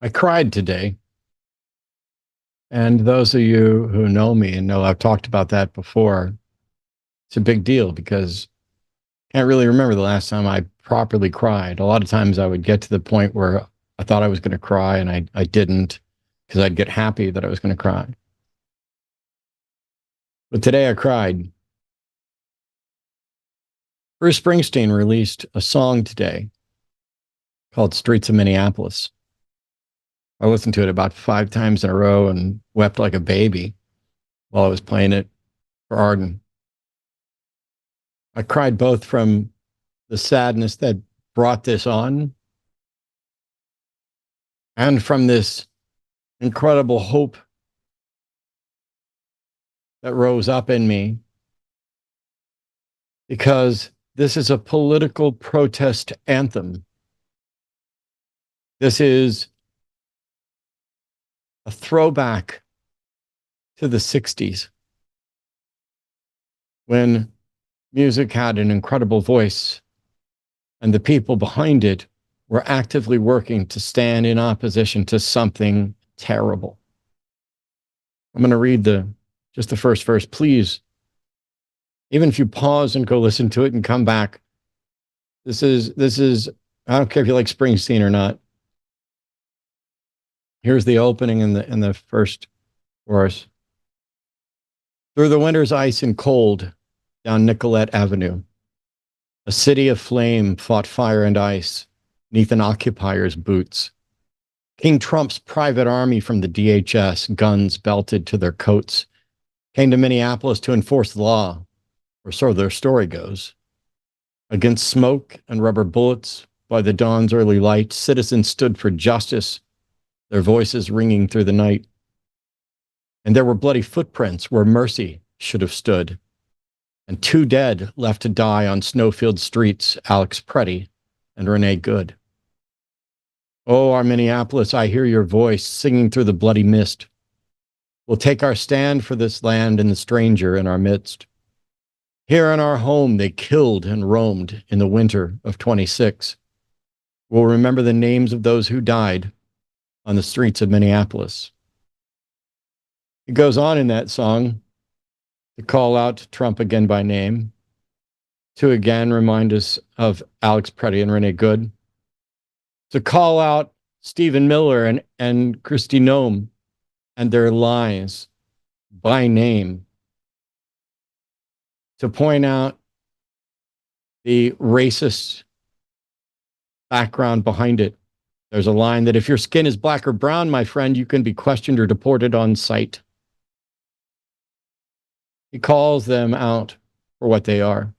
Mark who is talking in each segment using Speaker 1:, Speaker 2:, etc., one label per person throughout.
Speaker 1: I cried today. And those of you who know me and know I've talked about that before, it's a big deal because I can't really remember the last time I properly cried. A lot of times I would get to the point where I thought I was going to cry and I didn't because I'd get happy that I was going to cry. But today I cried. Bruce Springsteen released a song today called Streets of Minneapolis. I listened to it about 5 times in a row and wept like a baby while I was playing it for Arden. I cried both from the sadness that brought this on and from this incredible hope that rose up in me, because this is a political protest anthem. This is a throwback to the 60s when music had an incredible voice and the people behind it were actively working to stand in opposition to something terrible. I'm going to read just the first verse. Please, even if you pause and go listen to it and come back, this is, I don't care if you like Springsteen or not. Here's the opening in the first verse. Through the winter's ice and cold, down Nicollet Avenue, a city of flame fought fire and ice neath an occupier's boots. King Trump's private army from the DHS, guns belted to their coats, came to Minneapolis to enforce the law, or so their story goes. Against smoke and rubber bullets, by the dawn's early light, citizens stood for justice, their voices ringing through the night. And there were bloody footprints where mercy should have stood, and 2 dead left to die on snow-filled streets, Alex Preddy and Renee Good. Oh, our Minneapolis, I hear your voice singing through the bloody mist. We'll take our stand for this land and the stranger in our midst. Here in our home, they killed and roamed in the winter of 26. We'll remember the names of those who died on the streets of Minneapolis. It goes on in that song to call out Trump again by name, to again remind us of Alex Preddy and Renee Good, to call out Stephen Miller and Kristi Noem and their lies by name, to point out the racist background behind it. There's a line that if your skin is black or brown, my friend, you can be questioned or deported on sight. He calls them out for what they are.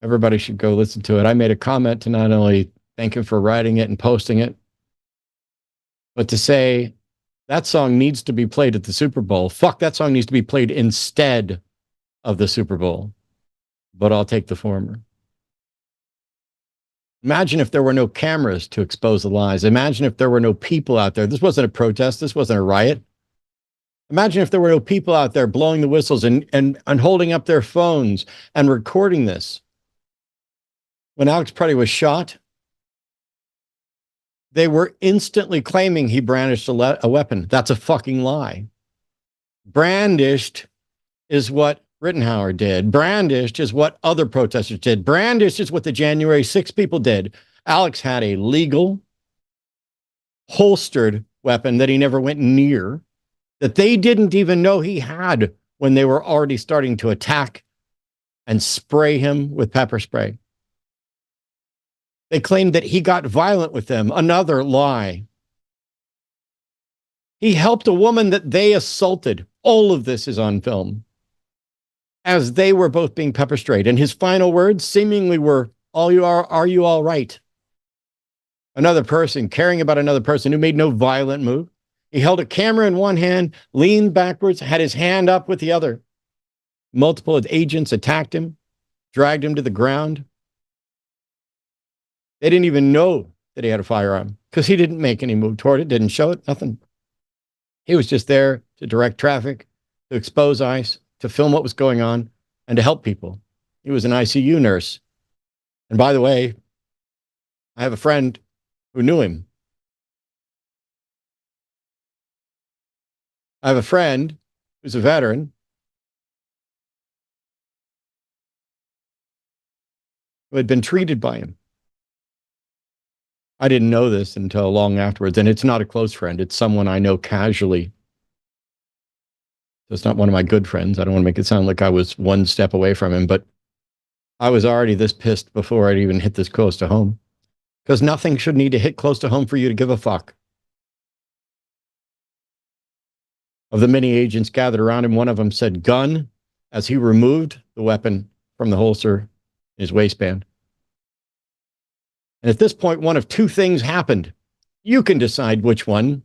Speaker 1: Everybody should go listen to it. I made a comment to not only thank him for writing it and posting it, but to say that song needs to be played at the Super Bowl. Fuck, that song needs to be played instead of the Super Bowl. But I'll take the former. Imagine if there were no cameras to expose the lies. Imagine if there were no people out there. This wasn't a protest. This wasn't a riot. Imagine if there were no people out there blowing the whistles and holding up their phones and recording this. When Alex Preddy was shot, they were instantly claiming he brandished a weapon. That's a fucking lie. Brandished is what Rittenhour did. Brandished is what other protesters did. Brandished is what the January 6th people did. Alex had a legal, holstered weapon that he never went near, that they didn't even know he had when they were already starting to attack and spray him with pepper spray. They claimed that he got violent with them. Another lie. He helped a woman that they assaulted. All of this is on film. As they were both being pepper sprayed. And his final words seemingly were, are you all right? Another person caring about another person who made no violent move. He held a camera in one hand, leaned backwards, had his hand up with the other. Multiple agents attacked him, dragged him to the ground. They didn't even know that he had a firearm because he didn't make any move toward it, didn't show it, nothing. He was just there to direct traffic, to expose ICE, to film what was going on, and to help people. He was an ICU nurse. And by the way, I have a friend who knew him. I have a friend who's a veteran who had been treated by him. I didn't know this until long afterwards, and it's not a close friend. It's someone I know casually. So it's not one of my good friends. I don't want to make it sound like I was one step away from him, but I was already this pissed before I'd even hit this close to home. Because nothing should need to hit close to home for you to give a fuck. Of the many agents gathered around him, one of them said gun as he removed the weapon from the holster in his waistband. And at this point, one of two things happened. You can decide which one.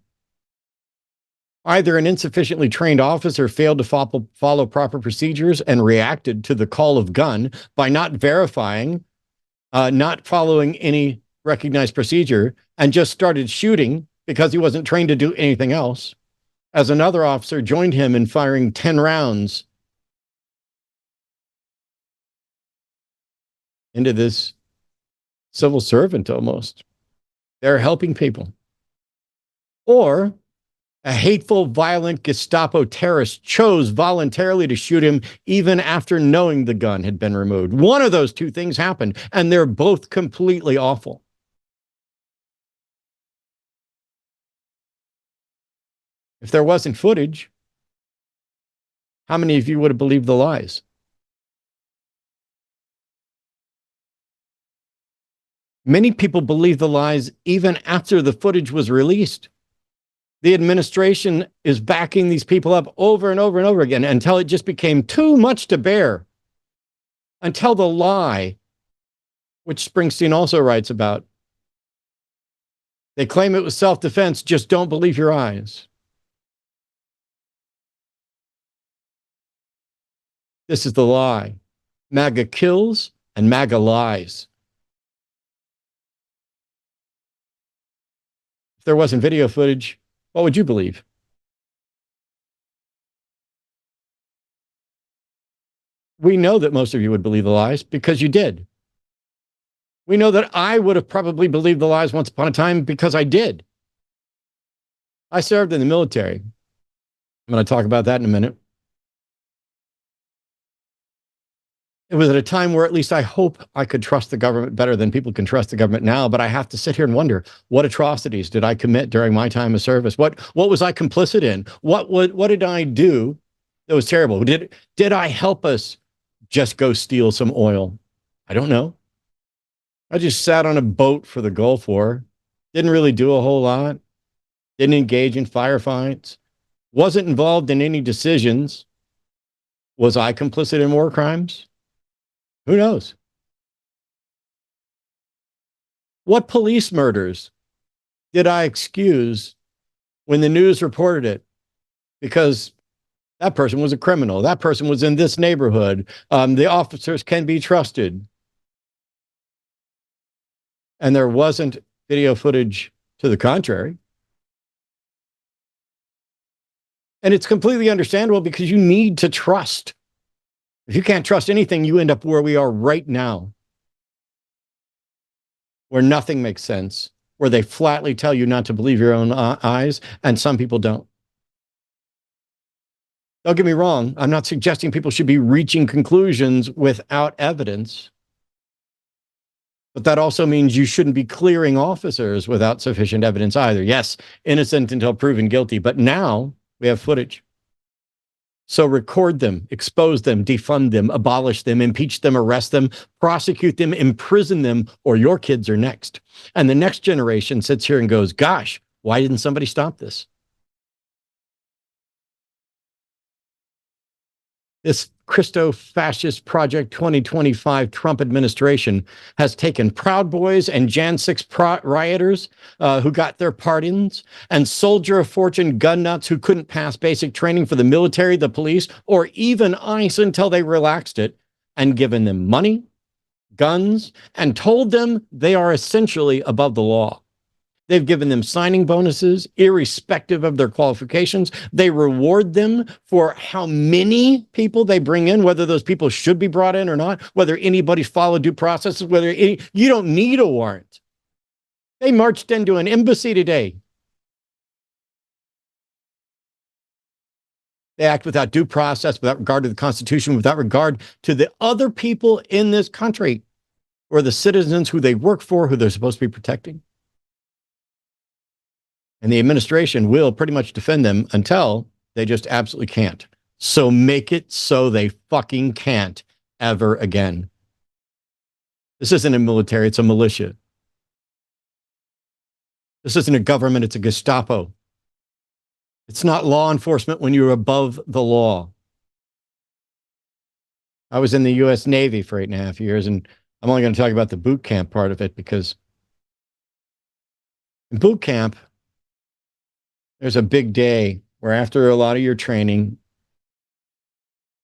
Speaker 1: Either an insufficiently trained officer failed to follow proper procedures and reacted to the call of gun by not verifying, not following any recognized procedure, and just started shooting because he wasn't trained to do anything else, as another officer joined him in firing 10 rounds into this civil servant almost. They're helping people. Or a hateful, violent Gestapo terrorist chose voluntarily to shoot him even after knowing the gun had been removed. One of those two things happened, and they're both completely awful. If there wasn't footage, how many of you would have believed the lies? Many people believed the lies even after the footage was released. The administration is backing these people up over and over and over again until it just became too much to bear. Until the lie, which Springsteen also writes about, they claim it was self-defense, just don't believe your eyes. This is the lie. MAGA kills and MAGA lies. If there wasn't video footage, what would you believe? We know that most of you would believe the lies because you did. We know that I would have probably believed the lies once upon a time because I did. I served in the military. I'm going to talk about that in a minute. It was at a time where at least I hope I could trust the government better than people can trust the government now. But I have to sit here and wonder, what atrocities did I commit during my time of service? What was I complicit in? What did I do that was terrible? Did I help us just go steal some oil? I don't know. I just sat on a boat for the Gulf War. Didn't really do a whole lot. Didn't engage in firefights. Wasn't involved in any decisions. Was I complicit in war crimes? Who knows? What police murders did I excuse when the news reported it? Because that person was a criminal. That person was in this neighborhood. The officers can be trusted. And there wasn't video footage to the contrary. And it's completely understandable because you need to trust. If you can't trust anything, you end up where we are right now, where nothing makes sense, where they flatly tell you not to believe your own eyes, and some people don't. Don't get me wrong. I'm not suggesting people should be reaching conclusions without evidence. But that also means you shouldn't be clearing officers without sufficient evidence either. Yes, innocent until proven guilty, but now we have footage. So record them, expose them, defund them, abolish them, impeach them, arrest them, prosecute them, imprison them, or your kids are next. And the next generation sits here and goes, gosh, why didn't somebody stop this? This Christo-fascist Project 2025 Trump administration has taken Proud Boys and Jan 6 rioters who got their pardons and soldier of fortune gun nuts who couldn't pass basic training for the military, the police, or even ICE until they relaxed it, and given them money, guns, and told them they are essentially above the law. They've given them signing bonuses, irrespective of their qualifications. They reward them for how many people they bring in, whether those people should be brought in or not, whether anybody's followed due processes, you don't need a warrant. They marched into an embassy today. They act without due process, without regard to the Constitution, without regard to the other people in this country or the citizens who they work for, who they're supposed to be protecting. And the administration will pretty much defend them until they just absolutely can't. So make it so they fucking can't ever again. This isn't a military, it's a militia. This isn't a government, it's a Gestapo. It's not law enforcement when you're above the law. I was in the U.S. Navy for 8.5 years, and I'm only going to talk about the boot camp part of it because in boot camp, there's a big day where after a lot of your training,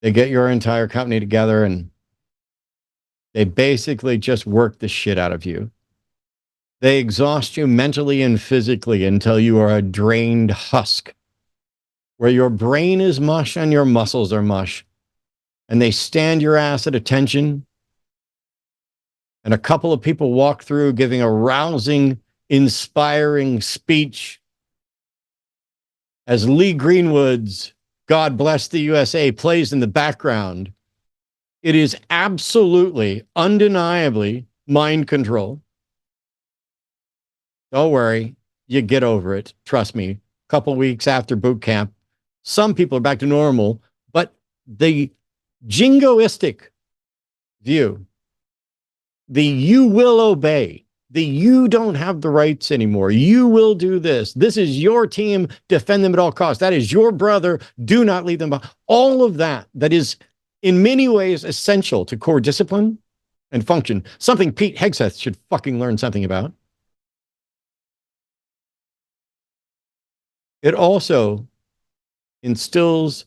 Speaker 1: they get your entire company together and they basically just work the shit out of you. They exhaust you mentally and physically until you are a drained husk, where your brain is mush and your muscles are mush. And they stand your ass at attention. And a couple of people walk through giving a rousing, inspiring speech as Lee Greenwood's God Bless the USA plays in the background. It is absolutely, undeniably mind control. Don't worry, you get over it. Trust me. A couple weeks after boot camp, some people are back to normal, but the jingoistic view, the you will obey, the you don't have the rights anymore, you will do this, this is your team, defend them at all costs, that is your brother, do not leave them behind. All of that is in many ways essential to core discipline and function, something Pete Hegseth should fucking learn something about. It also instills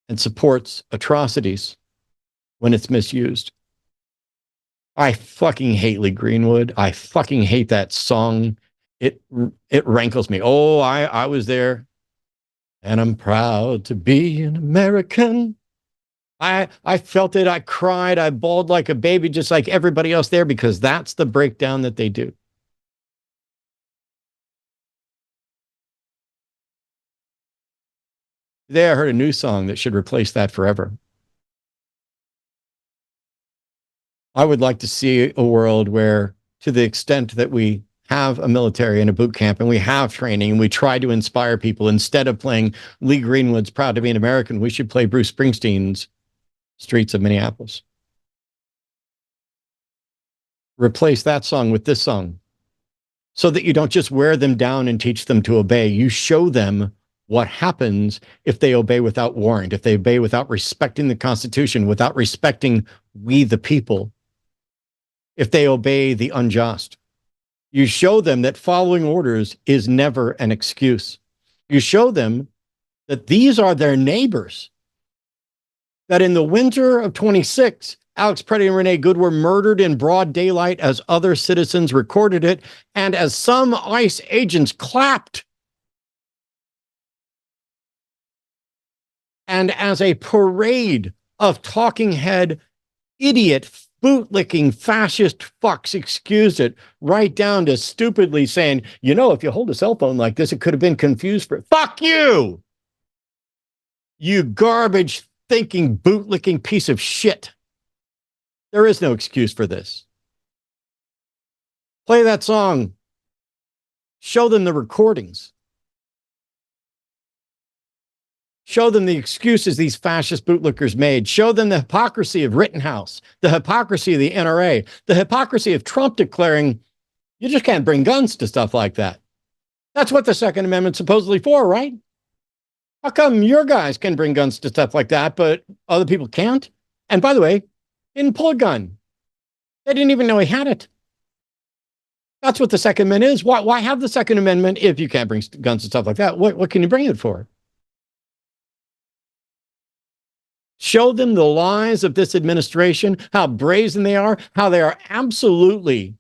Speaker 1: and supports atrocities when it's misused. I fucking hate Lee Greenwood. I fucking hate that song. It rankles me. Oh, I was there and I'm proud to be an American. I felt it. I cried. I bawled like a baby, just like everybody else there, because that's the breakdown that they do. Today I heard a new song that should replace that forever. I would like to see a world where, to the extent that we have a military and a boot camp and we have training and we try to inspire people, instead of playing Lee Greenwood's Proud to be an American, we should play Bruce Springsteen's Streets of Minneapolis. Replace that song with this song so that you don't just wear them down and teach them to obey. You show them what happens if they obey without warrant, if they obey without respecting the Constitution, without respecting we the people, if they obey the unjust. You show them that following orders is never an excuse. You show them that these are their neighbors, that in the winter of 26, Alex Preddy and Renee Good were murdered in broad daylight as other citizens recorded it, and as some ICE agents clapped. And as a parade of talking head, idiot, bootlicking, fascist fucks excused it, right down to stupidly saying, you know, if you hold a cell phone like this, it could have been confused for... Fuck you! You garbage thinking, bootlicking piece of shit. There is no excuse for this. Play that song. Show them the recordings. Show them the excuses these fascist bootlickers made. Show them the hypocrisy of Rittenhouse, the hypocrisy of the NRA, the hypocrisy of Trump declaring, you just can't bring guns to stuff like that. That's what the Second Amendment's supposedly for, right? How come your guys can bring guns to stuff like that, but other people can't? And by the way, didn't pull a gun. They didn't even know he had it. That's what the Second Amendment is. Why have the Second Amendment if you can't bring guns to stuff like that? What can you bring it for? Show them the lies of this administration, how brazen they are absolutely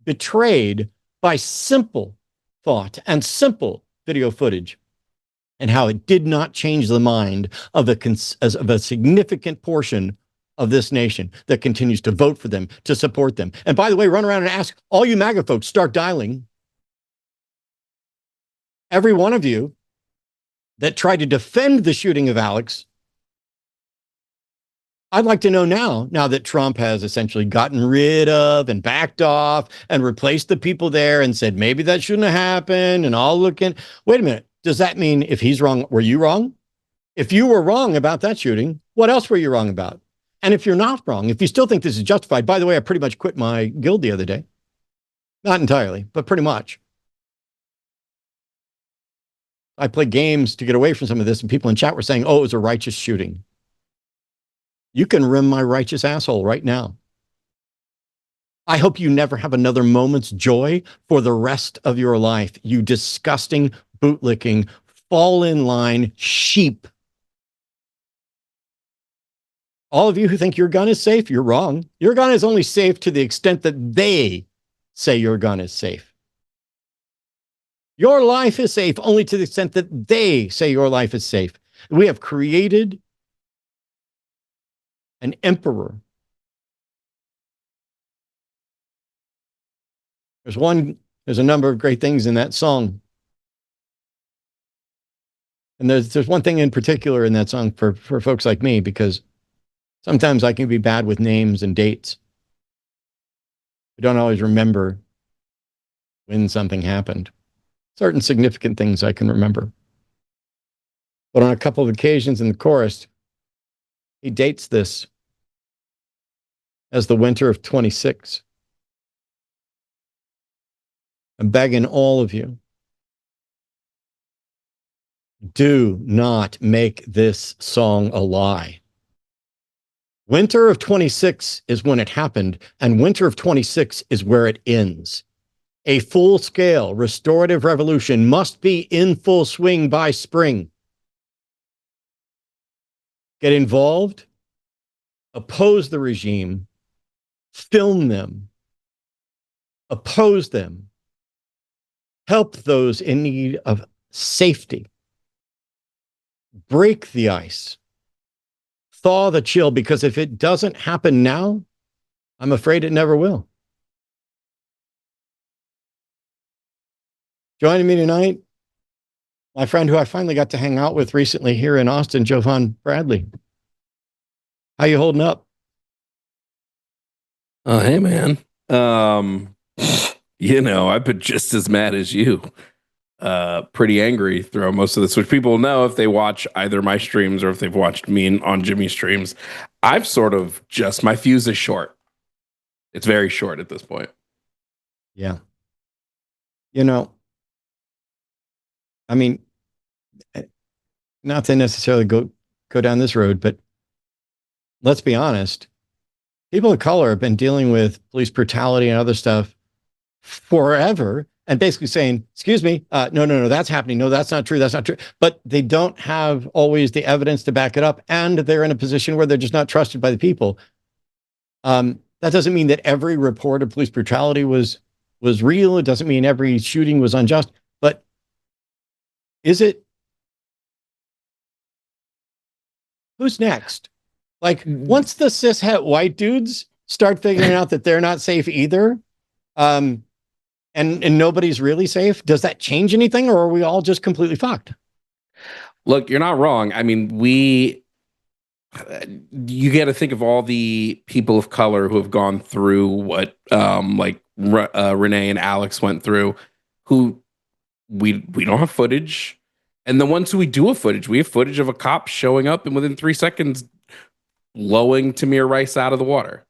Speaker 1: betrayed by simple thought and simple video footage, and how it did not change the mind of a significant portion of this nation that continues to vote for them, to support them. And by the way, run around and ask all you MAGA folks, start dialing Every one of you that tried to defend the shooting of Alex, I'd like to know now that Trump has essentially gotten rid of and backed off and replaced the people there and said, maybe that shouldn't have happened. And all looking, wait a minute. Does that mean if he's wrong, were you wrong? If you were wrong about that shooting, what else were you wrong about? And if you're not wrong, if you still think this is justified, by the way, I pretty much quit my guild the other day. Not entirely, but pretty much. I play games to get away from some of this, and people in chat were saying, oh, it was a righteous shooting. You can rim my righteous asshole right now. I hope you never have another moment's joy for the rest of your life, you disgusting, bootlicking, fall in line sheep. All of you who think your gun is safe, you're wrong. Your gun is only safe to the extent that they say your gun is safe. Your life is safe only to the extent that they say your life is safe. We have created an emperor. There's a number of great things in that song. And there's one thing in particular in that song for folks like me, because sometimes I can be bad with names and dates. I don't always remember when something happened. Certain significant things I can remember. But on a couple of occasions in the chorus, he dates this as the winter of 26. I'm begging all of you, do not make this song a lie. Winter of 26 is when it happened, and winter of 26 is where it ends. A full-scale restorative revolution must be in full swing by spring. Get involved, oppose the regime, film them, oppose them, help those in need of safety, break the ice, thaw the chill, because if it doesn't happen now, I'm afraid it never will. Joining me tonight, my friend who I finally got to hang out with recently here in Austin, Jovan Bradley. How you holding up?
Speaker 2: Oh, hey, man. I've been just as mad as you. Pretty angry throughout most of this, which people know if they watch either my streams or if they've watched me on Jimmy's streams. I've sort of just, my fuse is short. It's very short at this point.
Speaker 1: Yeah. You know, I mean, not to necessarily go down this road, but let's be honest. People of color have been dealing with police brutality and other stuff forever, and basically saying, excuse me, no, that's happening. No, that's not true. That's not true. But they don't have always the evidence to back it up. And they're in a position where they're just not trusted by the people. That doesn't mean that every report of police brutality was real. It doesn't mean every shooting was unjust. But is it? Who's next? Like, once the cishet white dudes start figuring out that they're not safe either, and nobody's really safe, does that change anything, or are we all just completely fucked?
Speaker 2: Look, you're not wrong. I mean, you got to think of all the people of color who have gone through what Renee and Alex went through, who we don't have footage. And the ones who we do have footage, we have footage of a cop showing up and within 3 seconds blowing Tamir Rice out of the water.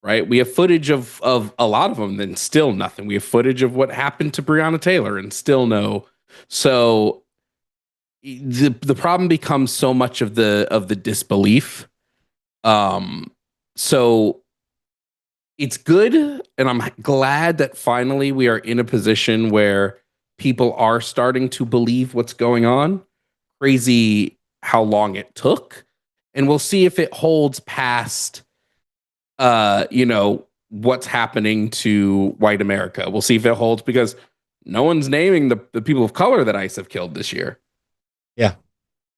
Speaker 2: Right? We have footage of a lot of them, then still nothing. We have footage of what happened to Breonna Taylor and still no. So the problem becomes so much of the disbelief. So it's good, and I'm glad that finally we are in a position where people are starting to believe what's going on. Crazy how long it took. And we'll see if it holds past what's happening to white America. We'll see if it holds, because no one's naming the people of color that ICE have killed this year.
Speaker 1: Yeah.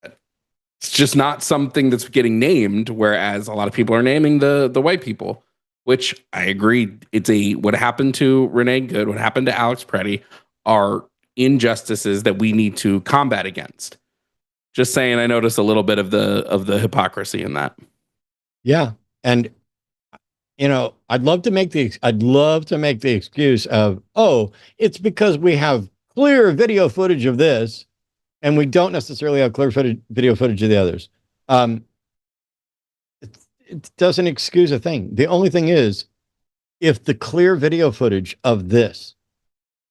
Speaker 2: It's just not something that's getting named, whereas a lot of people are naming the white people, which I agree. What happened to Renee Good, what happened to Alex Preddy are injustices that we need to combat against. Just saying, I noticed a little bit of the hypocrisy in that.
Speaker 1: Yeah. And I'd love to make the excuse of, oh, it's because we have clear video footage of this and we don't necessarily have clear video footage of the others. It doesn't excuse a thing. The only thing is, if the clear video footage of this,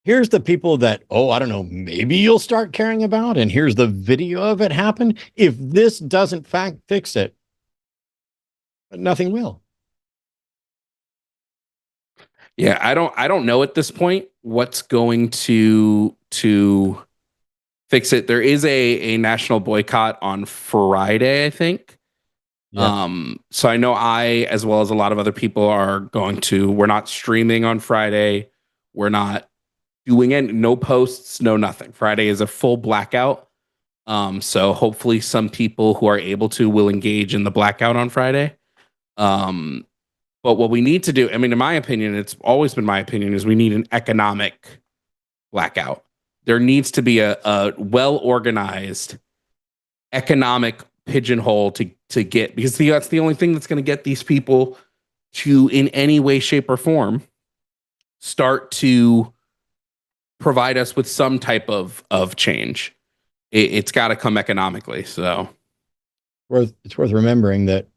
Speaker 1: here's the people that, oh, I don't know, maybe you'll start caring about, and here's the video of it happen. If this doesn't fix it, nothing will.
Speaker 2: Yeah, I don't know at this point what's going to fix it. There is a national boycott on Friday, I think.
Speaker 1: Yeah.
Speaker 2: So I know I, as well as a lot of other people, we're not streaming on Friday. We're not doing no posts, no nothing. Friday is a full blackout. So hopefully some people who are able to will engage in the blackout on Friday. But what we need to do, I mean, in my opinion, it's always been my opinion, is we need an economic blackout. There needs to be a well-organized economic pigeonhole to get, because that's the only thing that's going to get these people to, in any way, shape, or form, start to provide us with some type of change. It's got to come economically. So
Speaker 1: It's worth remembering that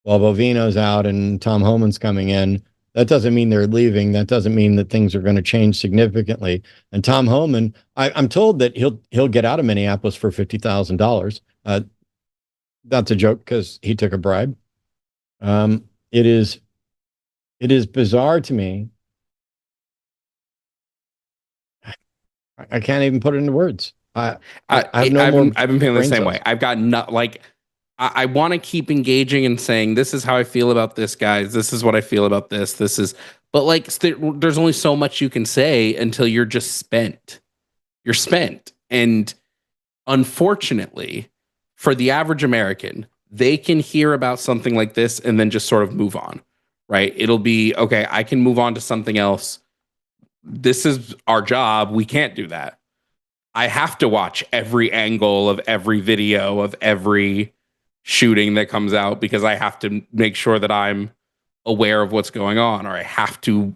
Speaker 1: while Bovino's out and Tom Homan's coming in, that doesn't mean they're leaving. That doesn't mean that things are going to change significantly. And Tom Homan, I'm told that he'll get out of Minneapolis for $50,000. That's a joke because he took a bribe. It is bizarre to me. I can't even put it into words. I've
Speaker 2: been feeling the same way. I've got I want to keep engaging and saying, this is how I feel about this, guys. This is what I feel about this. But like, there's only so much you can say until you're just spent. You're spent. And unfortunately, for the average American, they can hear about something like this and then just sort of move on, right? It'll be, okay, I can move on to something else. This is our job. We can't do that. I have to watch every angle of every video of every shooting that comes out because I have to make sure that I'm aware of what's going on, or I have to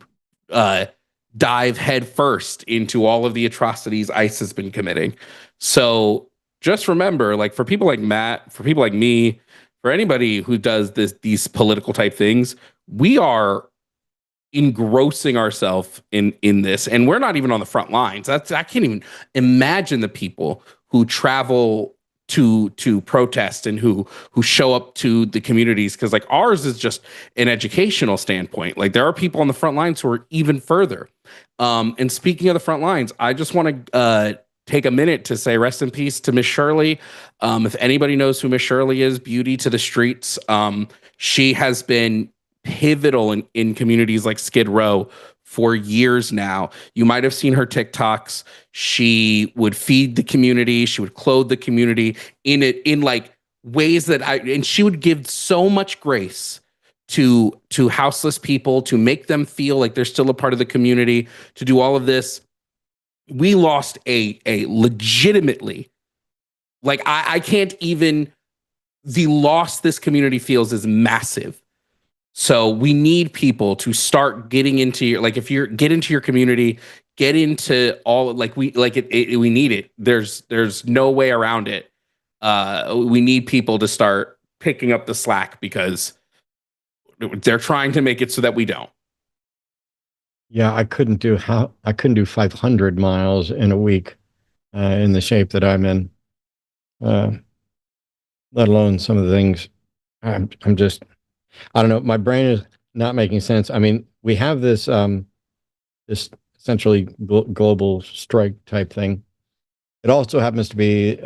Speaker 2: dive head first into all of the atrocities ICE has been committing. So just remember, like, for people like Matt, for people like me, for anybody who does these political type things, we are engrossing ourselves in this, and we're not even on the front lines. I can't even imagine the people who travel to protest and who show up to the communities, because like ours is just an educational standpoint. Like, there are people on the front lines who are even further. And speaking of the front lines, I just want to take a minute to say rest in peace to Miss Shirley. If anybody knows who Miss Shirley is, Beauty to the Streets, she has been pivotal in communities like Skid Row for years now. You might have seen her TikToks. She would feed the community. She would clothe the community in like ways and she would give so much grace to houseless people, to make them feel like they're still a part of the community, to do all of this. We lost a legitimately, like, I can't even, the loss this community feels is massive. So we need people to start getting into your, like, if you're get into your community, get into all, like, we need it. There's no way around it. We need people to start picking up the slack because they're trying to make it so that we don't.
Speaker 1: Yeah, I couldn't do 500 miles in a week in the shape that I'm in, let alone some of the things. I'm just, I don't know. My brain is not making sense. I mean, we have this this essentially global strike type thing. It also happens to be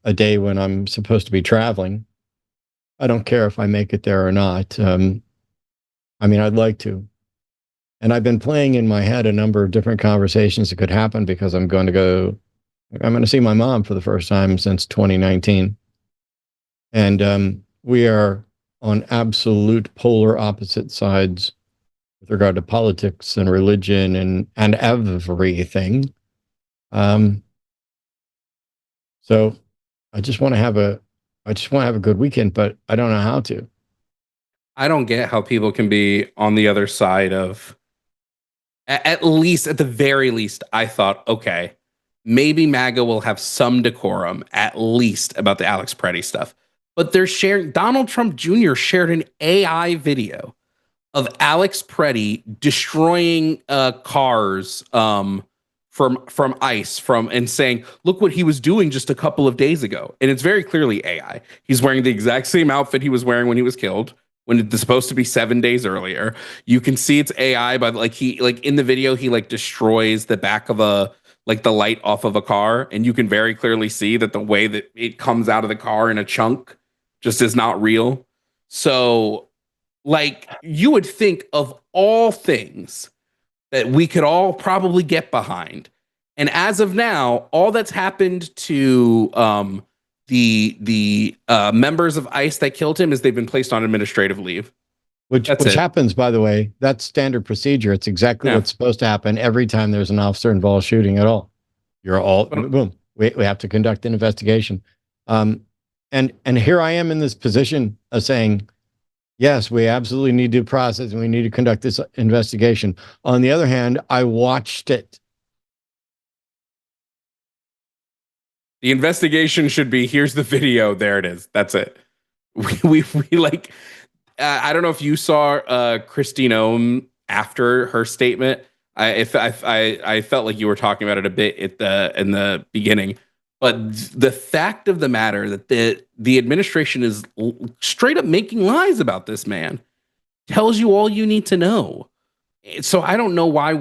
Speaker 1: a day when I'm supposed to be traveling. I don't care if I make it there or not. I mean, I'd like to. And I've been playing in my head a number of different conversations that could happen because I'm going to see my mom for the first time since 2019. And we are on absolute polar opposite sides with regard to politics and religion and everything. So I just want to have a good weekend, but I don't know how to.
Speaker 2: I don't get how people can be on the other side of, at least, at the very least, I thought, okay, maybe MAGA will have some decorum, at least about the Alex Preddy stuff. But they're sharing, Donald Trump Jr. shared an AI video of Alex Preddy destroying cars from ICE and saying, look what he was doing just a couple of days ago. And it's very clearly AI. He's wearing the exact same outfit he was wearing when he was killed, when it's supposed to be 7 days earlier. You can see it's AI, but he in the video, he destroys the back of the light off of a car, and you can very clearly see that the way that it comes out of the car in a chunk just is not real. So you would think, of all things that we could all probably get behind, and as of now, all that's happened to the members of ICE that killed him is they've been placed on administrative leave.
Speaker 1: Which happens, by the way. That's standard procedure. It's exactly what's supposed to happen every time there's an officer involved shooting at all. You're all boom. We have to conduct an investigation. And here I am in this position of saying, yes, we absolutely need due process and we need to conduct this investigation. On the other hand, I watched it.
Speaker 2: The investigation should be, here's the video, there it is. That's it. We I don't know if you saw Christine Ohm after her statement. I felt like you were talking about it a bit in the beginning, but the fact of the matter that the administration is straight up making lies about this man tells you all you need to know. So I don't know why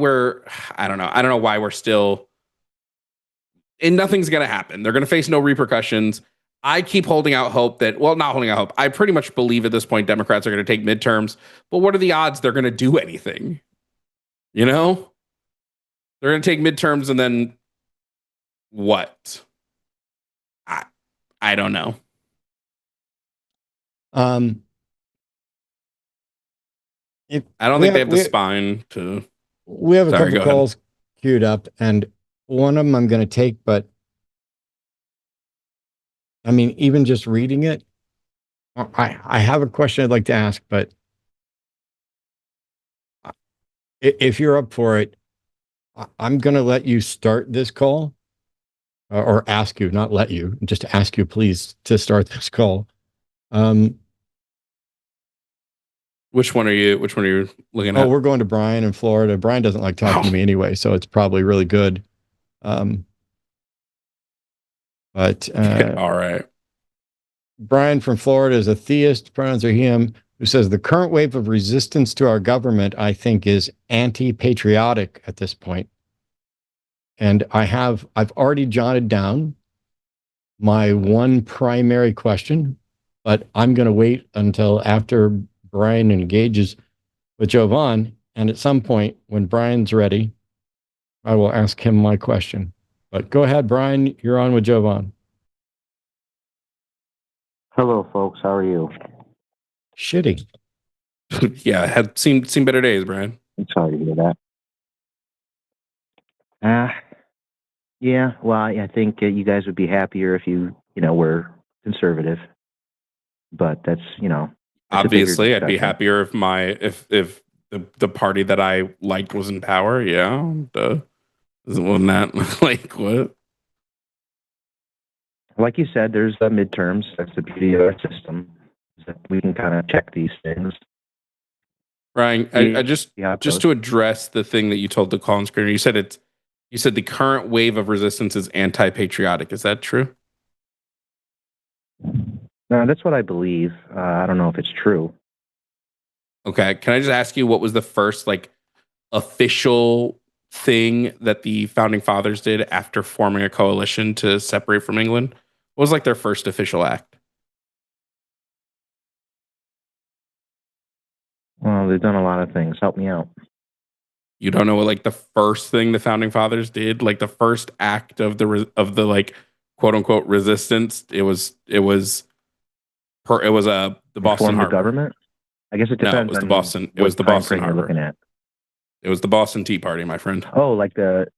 Speaker 2: I don't know why we're still, and nothing's going to happen. They're going to face no repercussions. I keep holding out hope that, well, not holding out hope. I pretty much believe at this point Democrats are going to take midterms, but what are the odds they're going to do anything? You know? They're going to take midterms and then what? I don't know. I don't think they have the spine to.
Speaker 1: We have a couple calls queued up, and one of them I'm going to take, but I mean, even just reading it, I have a question I'd like to ask, but if you're up for it, I'm going to let you start this call, or ask you, not let you, just ask you, please, to start this call.
Speaker 2: Which one are you looking at?
Speaker 1: Oh, we're going to Brian in Florida. Brian doesn't like talking to me anyway, so it's probably really good. But
Speaker 2: all right.
Speaker 1: Brian from Florida is a theist, pronouns are him, who says the current wave of resistance to our government, I think, is anti-patriotic at this point. And I've already jotted down my one primary question, but I'm going to wait until after Brian engages with Jovan. And at some point, when Brian's ready, I will ask him my question. But go ahead, Brian. You're on with Jovan.
Speaker 3: Hello, folks. How are you?
Speaker 1: Shitty.
Speaker 2: Yeah, had seen better days, Brian.
Speaker 3: I'm sorry to hear that. Yeah. Well, I think you guys would be happier if you were conservative. But that's
Speaker 2: obviously I'd be happier if the party that I liked was in power. Yeah, wasn't that like what?
Speaker 3: Like you said, there's the midterms. That's the beauty of our system, is that we can kind of check these things.
Speaker 2: Ryan, I just to address the thing that you told the call screener, you said the current wave of resistance is anti-patriotic. Is that true?
Speaker 3: No, that's what I believe. I don't know if it's true.
Speaker 2: Okay, can I just ask you, what was the first official thing that the founding fathers did after forming a coalition to separate from England? What was their first official act?
Speaker 3: Well, they've done a lot of things. Help me out.
Speaker 2: You don't know what the first thing the founding fathers did, the first act of the quote unquote resistance? It was the Boston
Speaker 3: Harbor. The government. I guess it depends.
Speaker 2: No, it was the Boston. It was the Boston Harbor.
Speaker 3: Looking at.
Speaker 2: It was the Boston Tea Party, my friend.
Speaker 3: Oh, like the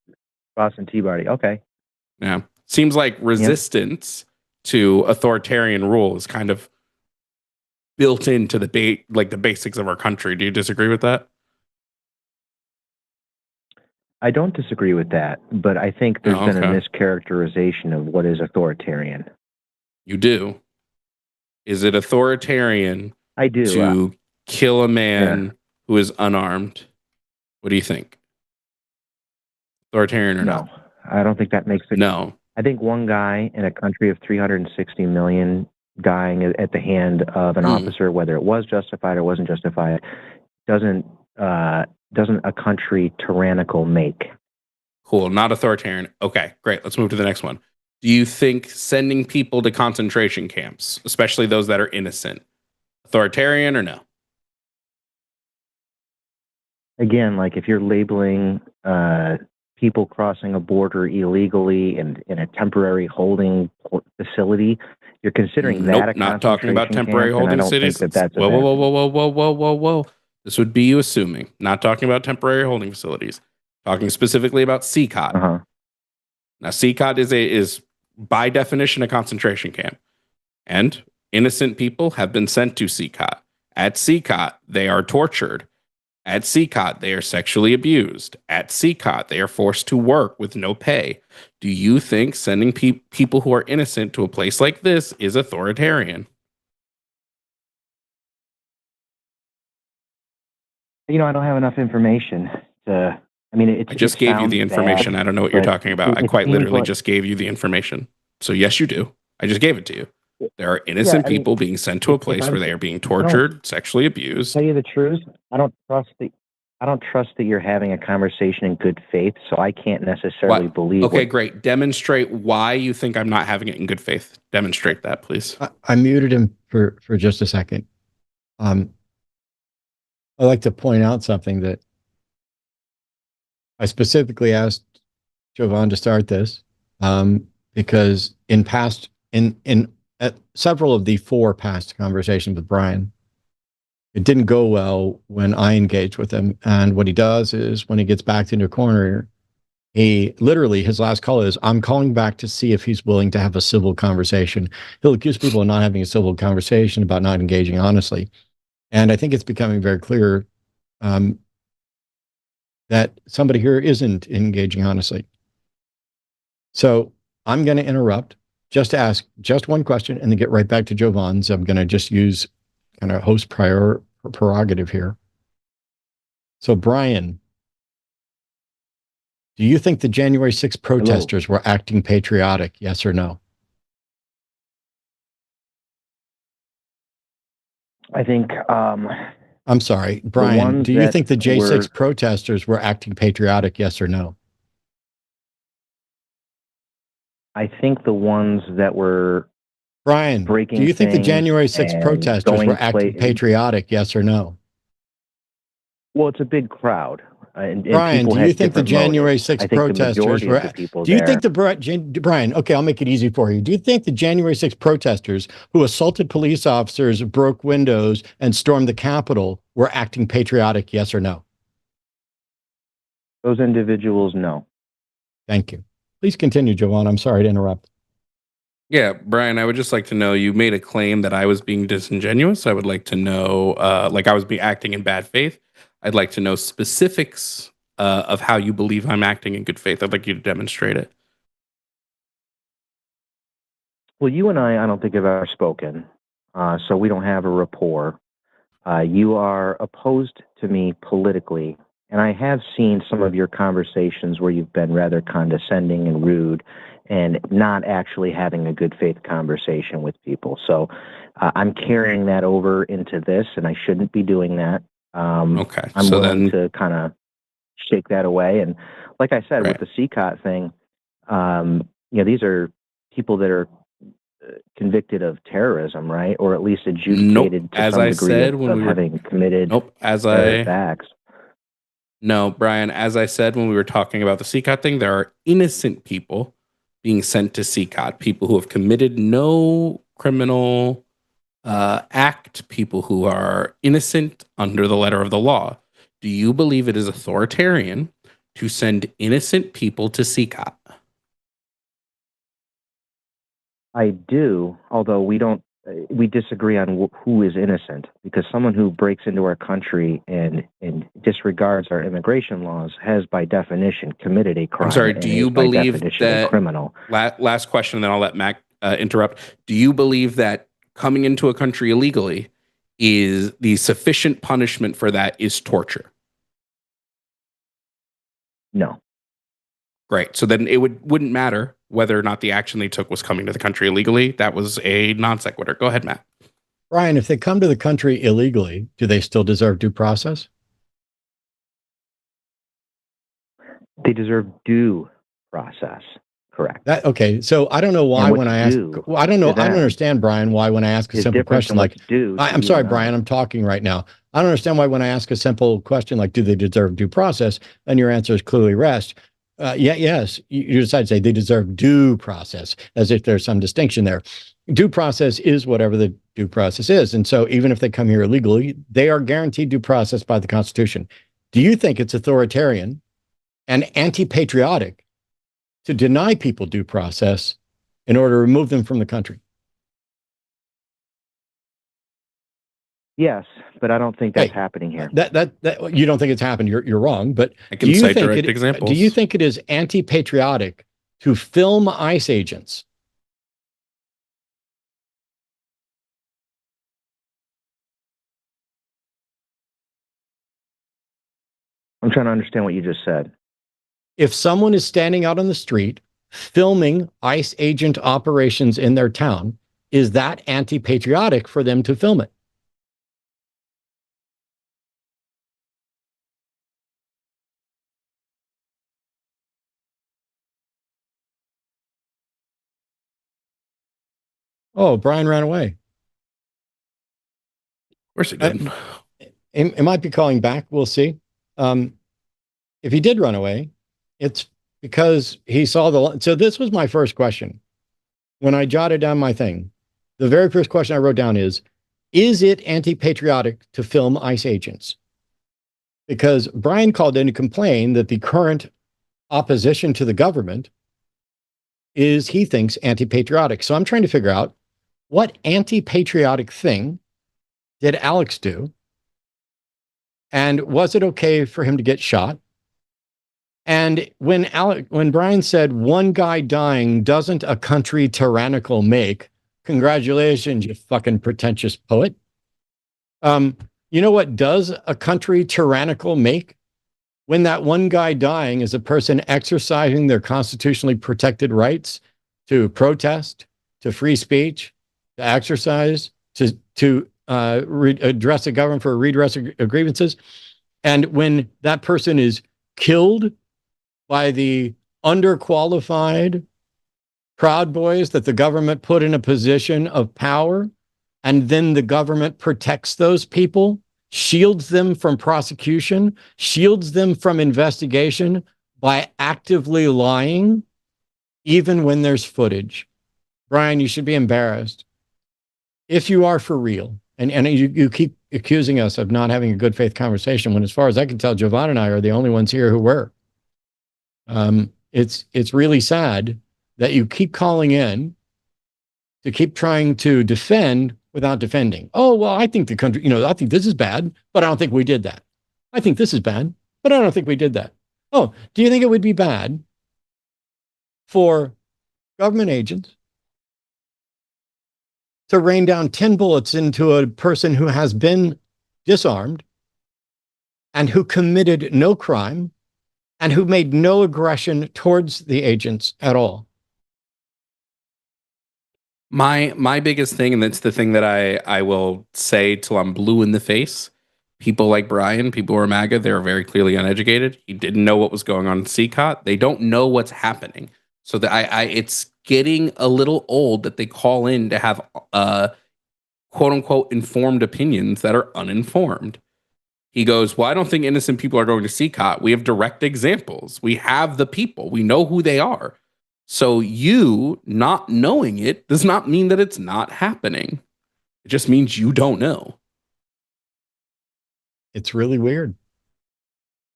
Speaker 3: Boston Tea Party. Okay.
Speaker 2: Yeah. Seems like resistance to authoritarian rule is kind of built into the the basics of our country. Do you disagree with that?
Speaker 3: I don't disagree with that, but I think there's
Speaker 2: Oh,
Speaker 3: been a
Speaker 2: okay.
Speaker 3: mischaracterization of what is authoritarian.
Speaker 2: You do. Is it authoritarian
Speaker 3: I do.
Speaker 2: to kill a man who is unarmed? What do you think? Authoritarian or
Speaker 3: No,
Speaker 2: not?
Speaker 3: I don't think that makes it.
Speaker 2: No.
Speaker 3: I think one guy in a country of 360 million dying at the hand of an officer, whether it was justified or wasn't justified, doesn't a country tyrannical make.
Speaker 2: Cool. Not authoritarian. Okay, great. Let's move to the next one. Do you think sending people to concentration camps, especially those that are innocent, authoritarian or no?
Speaker 3: Again, like if you're labeling people crossing a border illegally and in a temporary holding facility, you're considering that a
Speaker 2: not talking about
Speaker 3: concentration
Speaker 2: temporary
Speaker 3: camp, and I
Speaker 2: holding
Speaker 3: don't think
Speaker 2: cities.
Speaker 3: that's a
Speaker 2: Whoa, whoa,
Speaker 3: bad
Speaker 2: whoa,
Speaker 3: thing.
Speaker 2: whoa, whoa, whoa, whoa, whoa, whoa. This would be you assuming. Not talking about temporary holding facilities. Talking specifically about CCOT.
Speaker 3: Uh-huh.
Speaker 2: Now, CCOT is by definition a concentration camp, and innocent people have been sent to CCOT. At CCOT, they are tortured. At CCOT, they are sexually abused. At CCOT, they are forced to work with no pay. Do you think sending people who are innocent to a place like this is authoritarian?
Speaker 3: I don't have enough information to. I mean,
Speaker 2: I just gave you the information. I don't know what you're talking about. I quite literally just gave you the information. So yes, you do. I just gave it to you. There are innocent people being sent to a place where they are being tortured, sexually abused.
Speaker 3: Tell you the truth, I don't trust that you're having a conversation in good faith, so I can't necessarily believe.
Speaker 2: Okay, great. Demonstrate why you think I'm not having it in good faith. Demonstrate that, please.
Speaker 1: I muted him for just a second. I'd like to point out something that I specifically asked Jovan to start this because in several of the 4 past conversations with Brian, it didn't go well when I engaged with him. And what he does is when he gets backed into a corner, he literally, his last call is, I'm calling back to see if he's willing to have a civil conversation. He'll accuse people of not having a civil conversation, about not engaging honestly. And I think it's becoming very clear that somebody here isn't engaging honestly. So I'm going to interrupt just to ask just one question and then get right back to Jovan's. I'm going to just use kind of host prerogative here. So Brian, do you think the January 6th protesters were acting patriotic? Yes or no?
Speaker 3: I think.
Speaker 1: I'm sorry, Brian, do you think the J6 protesters were acting patriotic? Yes or no?
Speaker 3: I think the ones that were
Speaker 1: Brian, do you think the January 6th protesters were acting patriotic? Yes or no?
Speaker 3: Well, it's a big crowd. And
Speaker 1: Brian, do you think the January 6th protesters were? Do you think Brian? Okay, I'll make it easy for you. Do you think the January 6th protesters who assaulted police officers, broke windows, and stormed the Capitol were acting patriotic? Yes or no?
Speaker 3: Those individuals, no.
Speaker 1: Thank you. Please continue, Jovan. I'm sorry to interrupt.
Speaker 2: Yeah, Brian, I would just like to know, you made a claim that I was being disingenuous. I would like to know, like I was acting in bad faith. I'd like to know specifics of how you believe I'm acting in good faith. I'd like you to demonstrate it.
Speaker 3: Well, you and I don't think have ever spoken, so we don't have a rapport. You are opposed to me politically, and I have seen some of your conversations where you've been rather condescending and rude and not actually having a good faith conversation with people. So I'm carrying that over into this, and I shouldn't be doing that.
Speaker 2: Okay.
Speaker 3: I'm willing to kind of shake that away. And like I said, with the CCOT thing, these are people that are convicted of terrorism, right? Or at least adjudicated to some degree of having committed acts.
Speaker 2: No, Brian, as I said when we were talking about the CCOT thing, there are innocent people being sent to CCOT, people who have committed no criminal act, people who are innocent under the letter of the law. Do you believe it is authoritarian to send innocent people to CCOT?
Speaker 3: I do, although we disagree on who is innocent, because someone who breaks into our country and disregards our immigration laws has, by definition, committed a crime.
Speaker 2: I'm sorry, do you believe that,
Speaker 3: a criminal?
Speaker 2: Last question, and then I'll let Mac interrupt. Do you believe that coming into a country illegally is the sufficient punishment for that is torture?
Speaker 3: No.
Speaker 2: Great. So then it wouldn't matter whether or not the action they took was coming to the country illegally. That was a non sequitur. Go ahead, Matt.
Speaker 1: Brian, if they come to the country illegally, do they still deserve due process?
Speaker 3: They deserve due process. Correct.
Speaker 1: Okay. So I don't know why when I ask, I don't understand, Brian, why when I ask a simple question like, I'm sorry, Brian, I'm talking right now. I don't understand why when I ask a simple question like, do they deserve due process? And your answer is clearly rest. Yes, you decide to say they deserve due process, as if there's some distinction there. Due process is whatever the due process is. And so even if they come here illegally, they are guaranteed due process by the Constitution. Do you think it's authoritarian and anti-patriotic to deny people due process in order to remove them from the country?
Speaker 3: Yes, but I don't think that's happening here.
Speaker 1: That you don't think it's happened. You're wrong. But
Speaker 2: I can cite direct examples.
Speaker 1: Do you think it is anti-patriotic to film ICE agents?
Speaker 3: I'm trying to understand what you just said.
Speaker 1: If someone is standing out on the street filming ICE agent operations in their town, is that anti-patriotic for them to film it? Oh, Brian ran away.
Speaker 2: Of course he did.
Speaker 1: It might be calling back. We'll see. If he did run away, it's because he saw the... So this was my first question. When I jotted down my thing, the very first question I wrote down is it anti-patriotic to film ICE agents? Because Brian called in to complain that the current opposition to the government is, he thinks, anti-patriotic. So I'm trying to figure out, what anti-patriotic thing did Alex do? And was it okay for him to get shot? And when Brian said, one guy dying doesn't a country tyrannical make, congratulations, you fucking pretentious poet. You know what does a country tyrannical make? When that one guy dying is a person exercising their constitutionally protected rights to protest, to free speech, to exercise, to address the government for redress of grievances. And when that person is killed by the underqualified Proud Boys that the government put in a position of power, and then the government protects those people, shields them from prosecution, shields them from investigation by actively lying, even when there's footage. Brian, you should be embarrassed. If you are for real, and you keep accusing us of not having a good faith conversation, when as far as I can tell, Jovan and I are the only ones here who were. It's really sad that you keep calling in to keep trying to defend without defending. Oh, well, I think the country, I think this is bad, but I don't think we did that. I think this is bad, but I don't think we did that. Oh, do you think it would be bad for government agents to rain down 10 bullets into a person who has been disarmed and who committed no crime and who made no aggression towards the agents at all?
Speaker 2: My biggest thing, and that's the thing that I will say till I'm blue in the face, people like Brian, people who are MAGA, they're very clearly uneducated. He didn't know what was going on in CCOT. They don't know what's happening. So that it's getting a little old that they call in to have quote unquote informed opinions that are uninformed. He goes, well, I don't think innocent people are going to CCOT. We have direct examples. We have the people. We know who they are. So you not knowing it does not mean that it's not happening. It just means you don't know.
Speaker 1: It's really weird.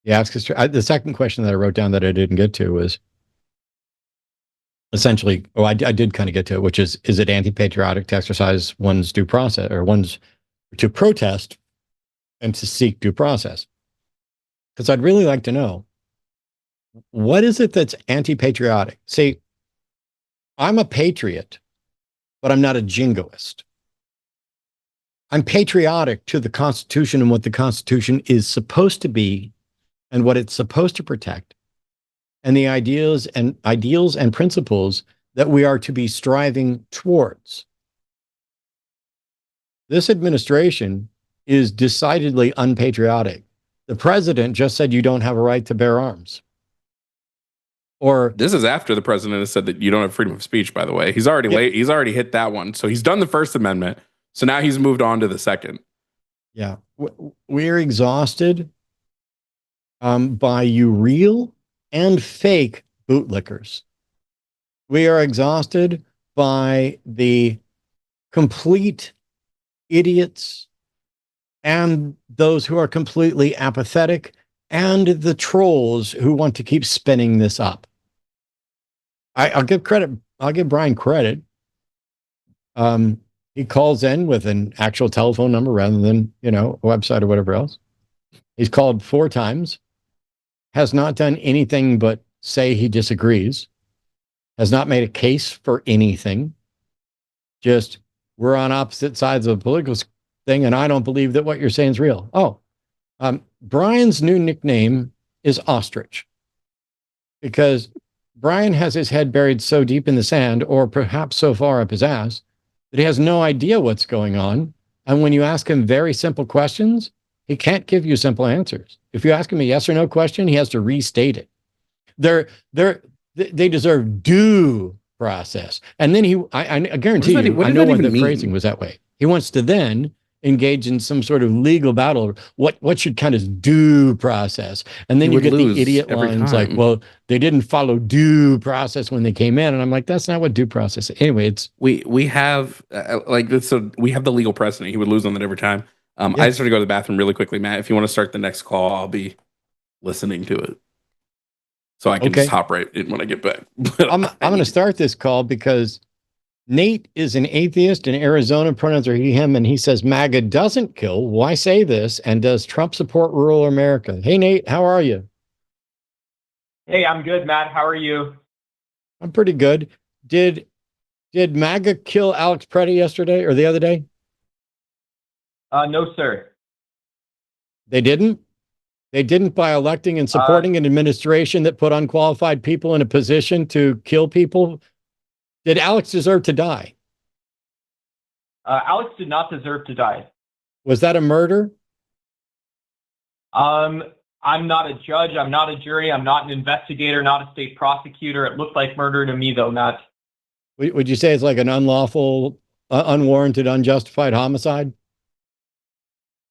Speaker 1: Yeah, the second question that I wrote down that I didn't get to was essentially, I did kind of get to it, which is it anti-patriotic to exercise one's due process or one's to protest and to seek due process? Because I'd really like to know, what is it that's anti-patriotic? See, I'm a patriot, but I'm not a jingoist. I'm patriotic to the Constitution and what the Constitution is supposed to be and what it's supposed to protect, and the ideals and principles that we are to be striving towards. This administration is decidedly unpatriotic. The president just said you don't have a right to bear arms. Or
Speaker 2: this is after the president has said that you don't have freedom of speech, by the way. He's already late. He's already hit that one. So he's done the First Amendment. So now he's moved on to the second.
Speaker 1: Yeah. We're exhausted by you real and fake bootlickers. We are exhausted by the complete idiots and those who are completely apathetic and the trolls who want to keep spinning this up. I'll give credit. I'll give Brian credit. He calls in with an actual telephone number rather than, a website or whatever else. He's called 4 times, has not done anything but say he disagrees, has not made a case for anything. Just, we're on opposite sides of a political thing, and I don't believe that what you're saying is real. Oh, Brian's new nickname is Ostrich, because Brian has his head buried so deep in the sand, or perhaps so far up his ass, that he has no idea what's going on. And when you ask him very simple questions, he can't give you simple answers. If you ask him a yes or no question, he has to restate it. They deserve due process. And then I guarantee you, I know what the phrasing was that way. He wants to then engage in some sort of legal battle. What should count as due process? And then you get the idiot lines like, well, they didn't follow due process when they came in. And I'm like, that's not what due process is. Anyway, it's
Speaker 2: we have so we have the legal precedent. He would lose on that every time. I just have to go to the bathroom really quickly, Matt. If you want to start the next call, I'll be listening to it, so I can just hop right in when I get back.
Speaker 1: I'm going to start this call because Nate is an atheist in Arizona. Pronouns are he, him, and he says MAGA doesn't kill. Why say this? And does Trump support rural America? Hey, Nate, how are you?
Speaker 4: Hey, I'm good, Matt. How are you?
Speaker 1: I'm pretty good. Did MAGA kill Alex Preddy yesterday or the other day?
Speaker 4: No, sir.
Speaker 1: They didn't? They didn't by electing and supporting an administration that put unqualified people in a position to kill people? Did Alex deserve to die?
Speaker 4: Alex did not deserve to die.
Speaker 1: Was that a murder?
Speaker 4: I'm not a judge. I'm not a jury. I'm not an investigator, not a state prosecutor. It looked like murder to me, though, Matt.
Speaker 1: Would you say it's like an unlawful, unwarranted, unjustified homicide?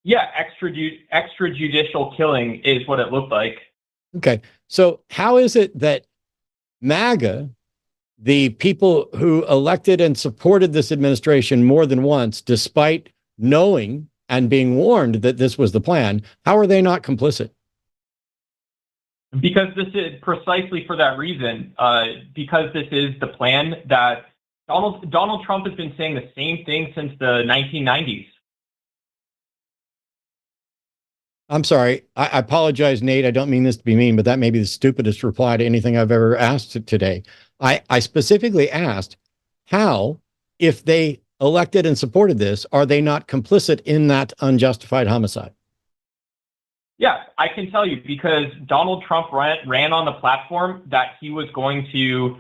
Speaker 4: Yeah, extrajudicial killing is what it looked like.
Speaker 1: Okay. So how is it that MAGA, the people who elected and supported this administration more than once, despite knowing and being warned that this was the plan, how are they not complicit?
Speaker 4: Because this is precisely for that reason. Because this is the plan that Donald Trump has been saying the same thing since the 1990s.
Speaker 1: I'm sorry. I apologize, Nate. I don't mean this to be mean, but that may be the stupidest reply to anything I've ever asked today. I specifically asked how, if they elected and supported this, are they not complicit in that unjustified homicide?
Speaker 4: Yeah, I can tell you, because Donald Trump ran on the platform that he was going to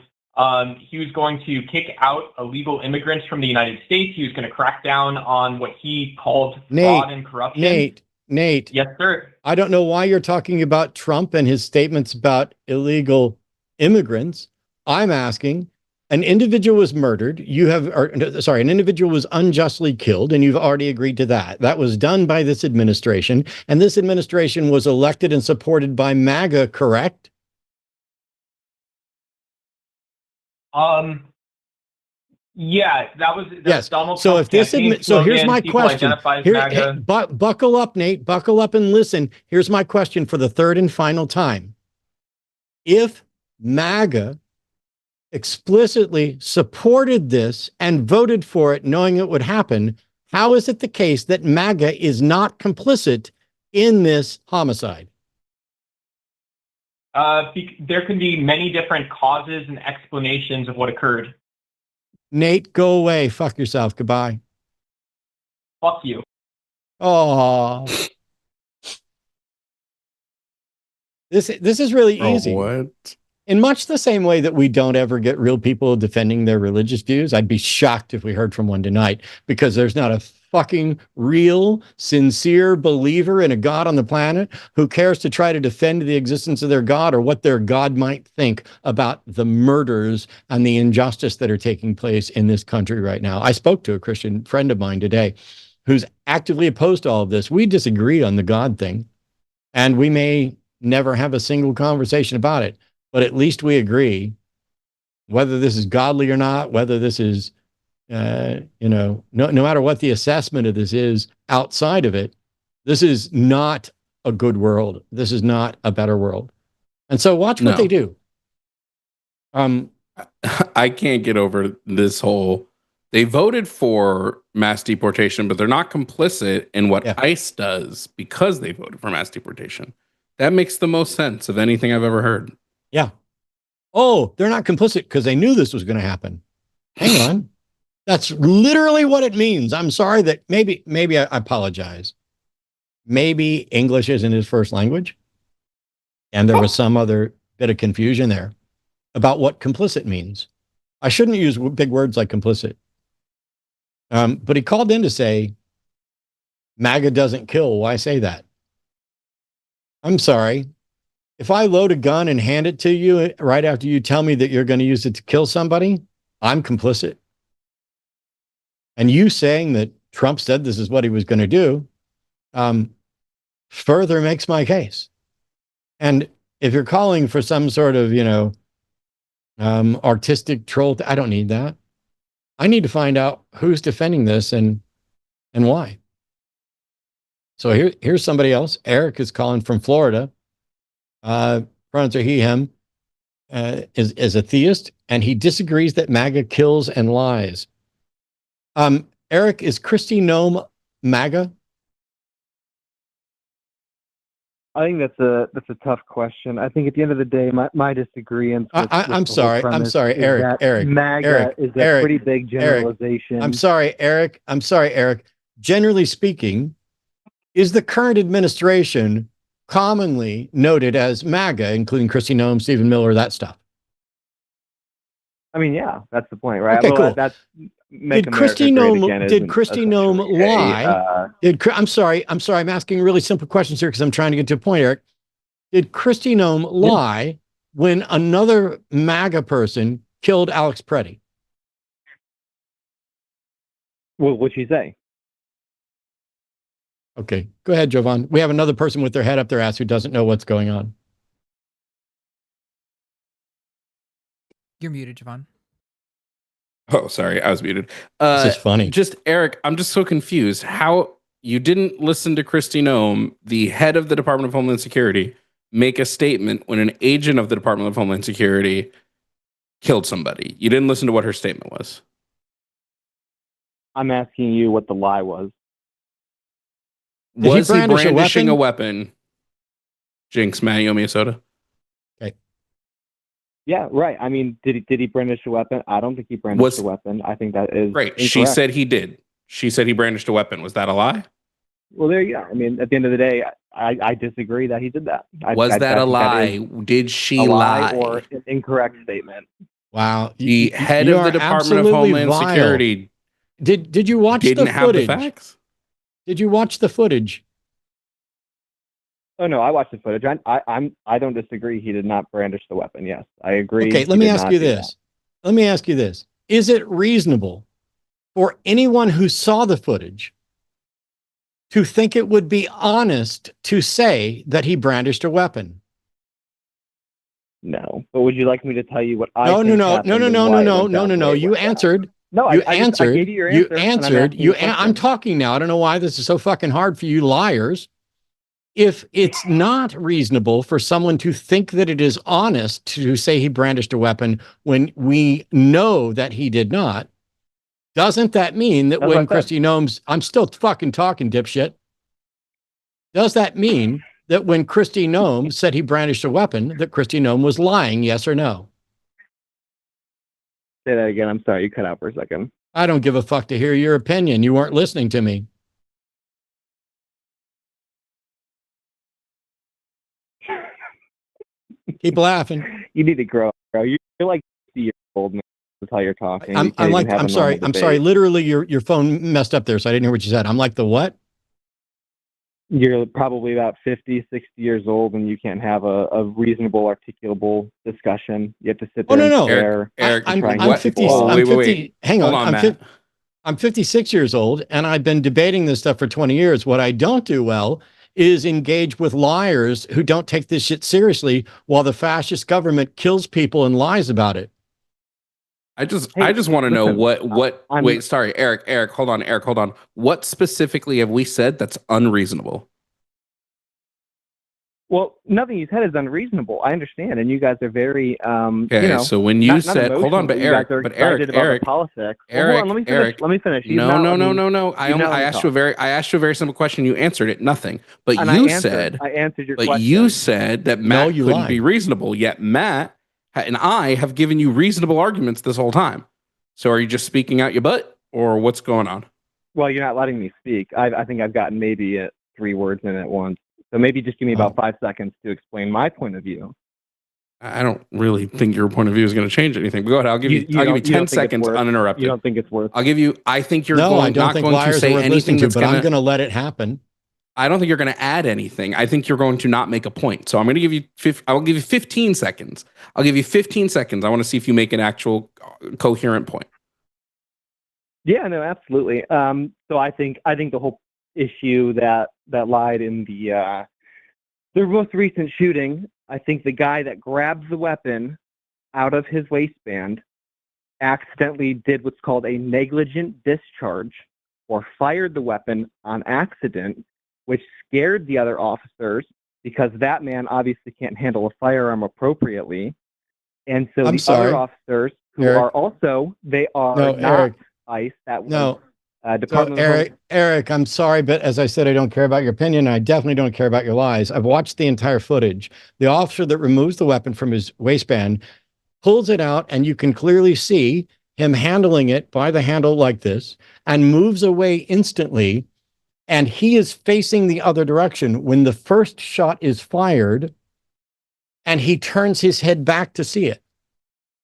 Speaker 4: kick out illegal immigrants from the United States. He was going to crack down on what he called fraud and corruption.
Speaker 1: Nate.
Speaker 4: Yes, sir.
Speaker 1: I don't know why you're talking about Trump and his statements about illegal immigrants. I'm asking, an individual was murdered. An individual was unjustly killed, and you've already agreed to that. That was done by this administration, and this administration was elected and supported by MAGA, correct?
Speaker 4: Yeah, that was
Speaker 1: Yes.
Speaker 4: Donald
Speaker 1: So
Speaker 4: Trump's
Speaker 1: if this
Speaker 4: campaign
Speaker 1: so here's
Speaker 4: slogan,
Speaker 1: my
Speaker 4: people
Speaker 1: question.
Speaker 4: identify as
Speaker 1: Here,
Speaker 4: MAGA.
Speaker 1: buckle up, Nate. Buckle up and listen. Here's my question for the third and final time. If MAGA explicitly supported this and voted for it, knowing it would happen, how is it the case that MAGA is not complicit in this homicide?
Speaker 4: There can be many different causes and explanations of what occurred.
Speaker 1: Nate, go away. Fuck yourself. Goodbye.
Speaker 4: Fuck you.
Speaker 1: Oh, this is really easy.
Speaker 2: What?
Speaker 1: In much the same way that we don't ever get real people defending their religious views, I'd be shocked if we heard from one tonight, because there's not a fucking real, sincere believer in a God on the planet who cares to try to defend the existence of their God or what their God might think about the murders and the injustice that are taking place in this country right now. I spoke to a Christian friend of mine today who's actively opposed to all of this. We disagree on the God thing, and we may never have a single conversation about it. But at least we agree, whether this is godly or not, whether this is, no matter what the assessment of this is outside of it, this is not a good world. This is not a better world. And so watch what they do.
Speaker 2: I can't get over this whole, they voted for mass deportation, but they're not complicit in what ICE does because they voted for mass deportation. That makes the most sense of anything I've ever heard.
Speaker 1: Yeah. Oh, they're not complicit because they knew this was going to happen. Hang on. That's literally what it means. I'm sorry that maybe I apologize. Maybe English isn't his first language. And there was some other bit of confusion there about what complicit means. I shouldn't use big words like complicit. But he called in to say, MAGA doesn't kill. Why say that? I'm sorry. If I load a gun and hand it to you right after you tell me that you're going to use it to kill somebody, I'm complicit. And you saying that Trump said this is what he was going to do further makes my case. And if you're calling for some sort of, artistic troll, I don't need that. I need to find out who's defending this and why. So here's somebody else. Eric is calling from Florida. Pronouns are he, him, is a theist, and he disagrees that MAGA kills and lies. Eric, is Kristi Noem MAGA?
Speaker 5: I think that's a tough question. I think at the end of the day, my disagreement.
Speaker 1: I'm sorry, Eric.
Speaker 5: MAGA is a pretty big generalization.
Speaker 1: I'm sorry, Eric. Generally speaking, is the current administration commonly noted as MAGA, including Kristi Noem, Stephen Miller, that stuff?
Speaker 5: I mean, yeah, that's the point, right?
Speaker 1: Okay,
Speaker 5: well,
Speaker 1: cool.
Speaker 5: That's
Speaker 1: did Kristi Noem lie? I'm sorry. I'm asking really simple questions here because I'm trying to get to a point, Eric. Did Kristi Noem lie when another MAGA person killed Alex Preddy?
Speaker 5: Well, what'd she say?
Speaker 1: Okay, go ahead, Jovan. We have another person with their head up their ass who doesn't know what's going on.
Speaker 6: You're muted, Jovan.
Speaker 2: Oh, sorry, I was muted.
Speaker 1: This is funny.
Speaker 2: Just Eric, I'm just so confused. How you didn't listen to Kristi Noem, the head of the Department of Homeland Security, make a statement when an agent of the Department of Homeland Security killed somebody? You didn't listen to what her statement was.
Speaker 5: I'm asking you what the lie was.
Speaker 2: Was he brandishing a weapon? Jinx, Matt, you owe me a soda.
Speaker 1: Okay.
Speaker 5: Yeah, right. I mean, did he brandish a weapon? I don't think he brandished a weapon. I think that is
Speaker 2: right.
Speaker 5: Incorrect.
Speaker 2: She said he did. She said he brandished a weapon. Was that a lie?
Speaker 5: Well, there you go. I mean, at the end of the day, I disagree that he did that.
Speaker 2: Was that a lie? Did she lie?
Speaker 5: Or an incorrect statement?
Speaker 1: Wow.
Speaker 2: The head of the Department of Homeland Security
Speaker 1: did you watch
Speaker 2: didn't
Speaker 1: the
Speaker 2: have
Speaker 1: footage?
Speaker 2: the facts?
Speaker 1: Did you watch the footage?
Speaker 5: Oh no, I watched the footage. I don't disagree. He did not brandish the weapon. Yes, I agree.
Speaker 1: Okay, let me ask you this. Is it reasonable for anyone who saw the footage to think it would be honest to say that he brandished a weapon?
Speaker 5: No. But would you like me to tell you what I
Speaker 1: No.
Speaker 5: think
Speaker 1: You answered.
Speaker 5: No,
Speaker 1: You
Speaker 5: I
Speaker 1: answered.
Speaker 5: gave you your
Speaker 1: You
Speaker 5: answer. and I'm
Speaker 1: answered.
Speaker 5: asking you a
Speaker 1: I'm
Speaker 5: question.
Speaker 1: talking now. I don't know why this is so fucking hard for you liars. If it's not reasonable for someone to think that it is honest to say he brandished a weapon when we know that he did not, doesn't that mean that
Speaker 5: That's
Speaker 1: when
Speaker 5: what I said.
Speaker 1: Kristi Noem's, I'm still fucking talking, dipshit. Does that mean that when Kristi Noem said he brandished a weapon, that Kristi Noem was lying, yes or no?
Speaker 5: Say that again. I'm sorry, you cut out for a second.
Speaker 1: I don't give a fuck to hear your opinion. You weren't listening to me. Keep laughing.
Speaker 5: You need to grow up, bro. You're like 50 years old now. That's how you're talking. You
Speaker 1: I'm
Speaker 5: can't
Speaker 1: like,
Speaker 5: even have
Speaker 1: I'm
Speaker 5: a
Speaker 1: sorry.
Speaker 5: normal
Speaker 1: I'm sorry.
Speaker 5: debate.
Speaker 1: Literally, your phone messed up there, so I didn't hear what you said. I'm like the what?
Speaker 5: You're probably about 50, 60 years old, and you can't have a reasonable, articulable discussion. You have to sit
Speaker 1: Oh,
Speaker 5: there
Speaker 1: no,
Speaker 5: and
Speaker 1: no.
Speaker 5: stare.
Speaker 2: Eric,
Speaker 1: I'm
Speaker 5: try and
Speaker 1: I'm
Speaker 5: cut
Speaker 1: 50.
Speaker 5: people off.
Speaker 1: I'm
Speaker 2: wait,
Speaker 1: 50.
Speaker 2: wait, wait.
Speaker 1: Hang
Speaker 2: Hold
Speaker 1: on.
Speaker 2: on, Matt.
Speaker 1: I'm 56 years old, and I've been debating this stuff for 20 years. What I don't do well is engage with liars who don't take this shit seriously while the fascist government kills people and lies about it.
Speaker 2: I just
Speaker 5: Hey,
Speaker 2: want to know
Speaker 5: listen,
Speaker 2: what
Speaker 5: I'm-
Speaker 2: wait, sorry, Eric, hold on. What specifically have we said that's unreasonable?
Speaker 5: Well, nothing you said is unreasonable. I understand, and you guys are very,
Speaker 2: Okay, so when you said, hold on, but Eric,
Speaker 5: you guys are excited about the politics. Well, hold on, let me finish.
Speaker 2: Eric,
Speaker 5: let me finish.
Speaker 2: No. I asked you a very simple question. You answered it, nothing. But
Speaker 5: And
Speaker 2: you
Speaker 5: I
Speaker 2: said,
Speaker 5: answered your
Speaker 2: but
Speaker 5: question.
Speaker 2: you said that
Speaker 1: No,
Speaker 2: Matt
Speaker 1: you
Speaker 2: couldn't
Speaker 1: lied.
Speaker 2: be reasonable. Yet Matt and I have given you reasonable arguments this whole time. So are you just speaking out your butt, or what's going on?
Speaker 5: Well, you're not letting me speak. I think I've gotten maybe 3 words in at once. So maybe just give me about 5 seconds to explain my point of view.
Speaker 2: I don't really think your point of view is going to change anything. But go ahead. I'll give you 10 seconds uninterrupted.
Speaker 5: You don't think it's worth?
Speaker 2: I think you're
Speaker 1: No, I
Speaker 2: not
Speaker 1: don't think
Speaker 2: going to
Speaker 1: liars are
Speaker 2: say
Speaker 1: worth
Speaker 2: anything
Speaker 1: listening to,
Speaker 2: that's
Speaker 1: but I'm going to let it happen.
Speaker 2: I don't think you're going to add anything. I think you're going to not make a point. So I'm going to give you I will give you 15 seconds. I'll give you 15 seconds. I want to see if you make an actual coherent point.
Speaker 5: Yeah, no, absolutely. So I think the whole issue that lied in the most recent shooting, I think the guy that grabs the weapon out of his waistband accidentally did what's called a negligent discharge, or fired the weapon on accident, which scared the other officers because that man obviously can't handle a firearm appropriately. And so
Speaker 1: I'm
Speaker 5: the
Speaker 1: sorry,
Speaker 5: other officers who
Speaker 1: Eric.
Speaker 5: are also, they are
Speaker 1: No,
Speaker 5: not
Speaker 1: Eric.
Speaker 5: ICE. That was
Speaker 1: No. So
Speaker 5: Department of Home.
Speaker 1: Eric, I'm sorry, but as I said, I don't care about your opinion. I definitely don't care about your lies. I've watched the entire footage. The officer that removes the weapon from his waistband pulls it out, and you can clearly see him handling it by the handle like this and moves away instantly. And he is facing the other direction when the first shot is fired, and he turns his head back to see it.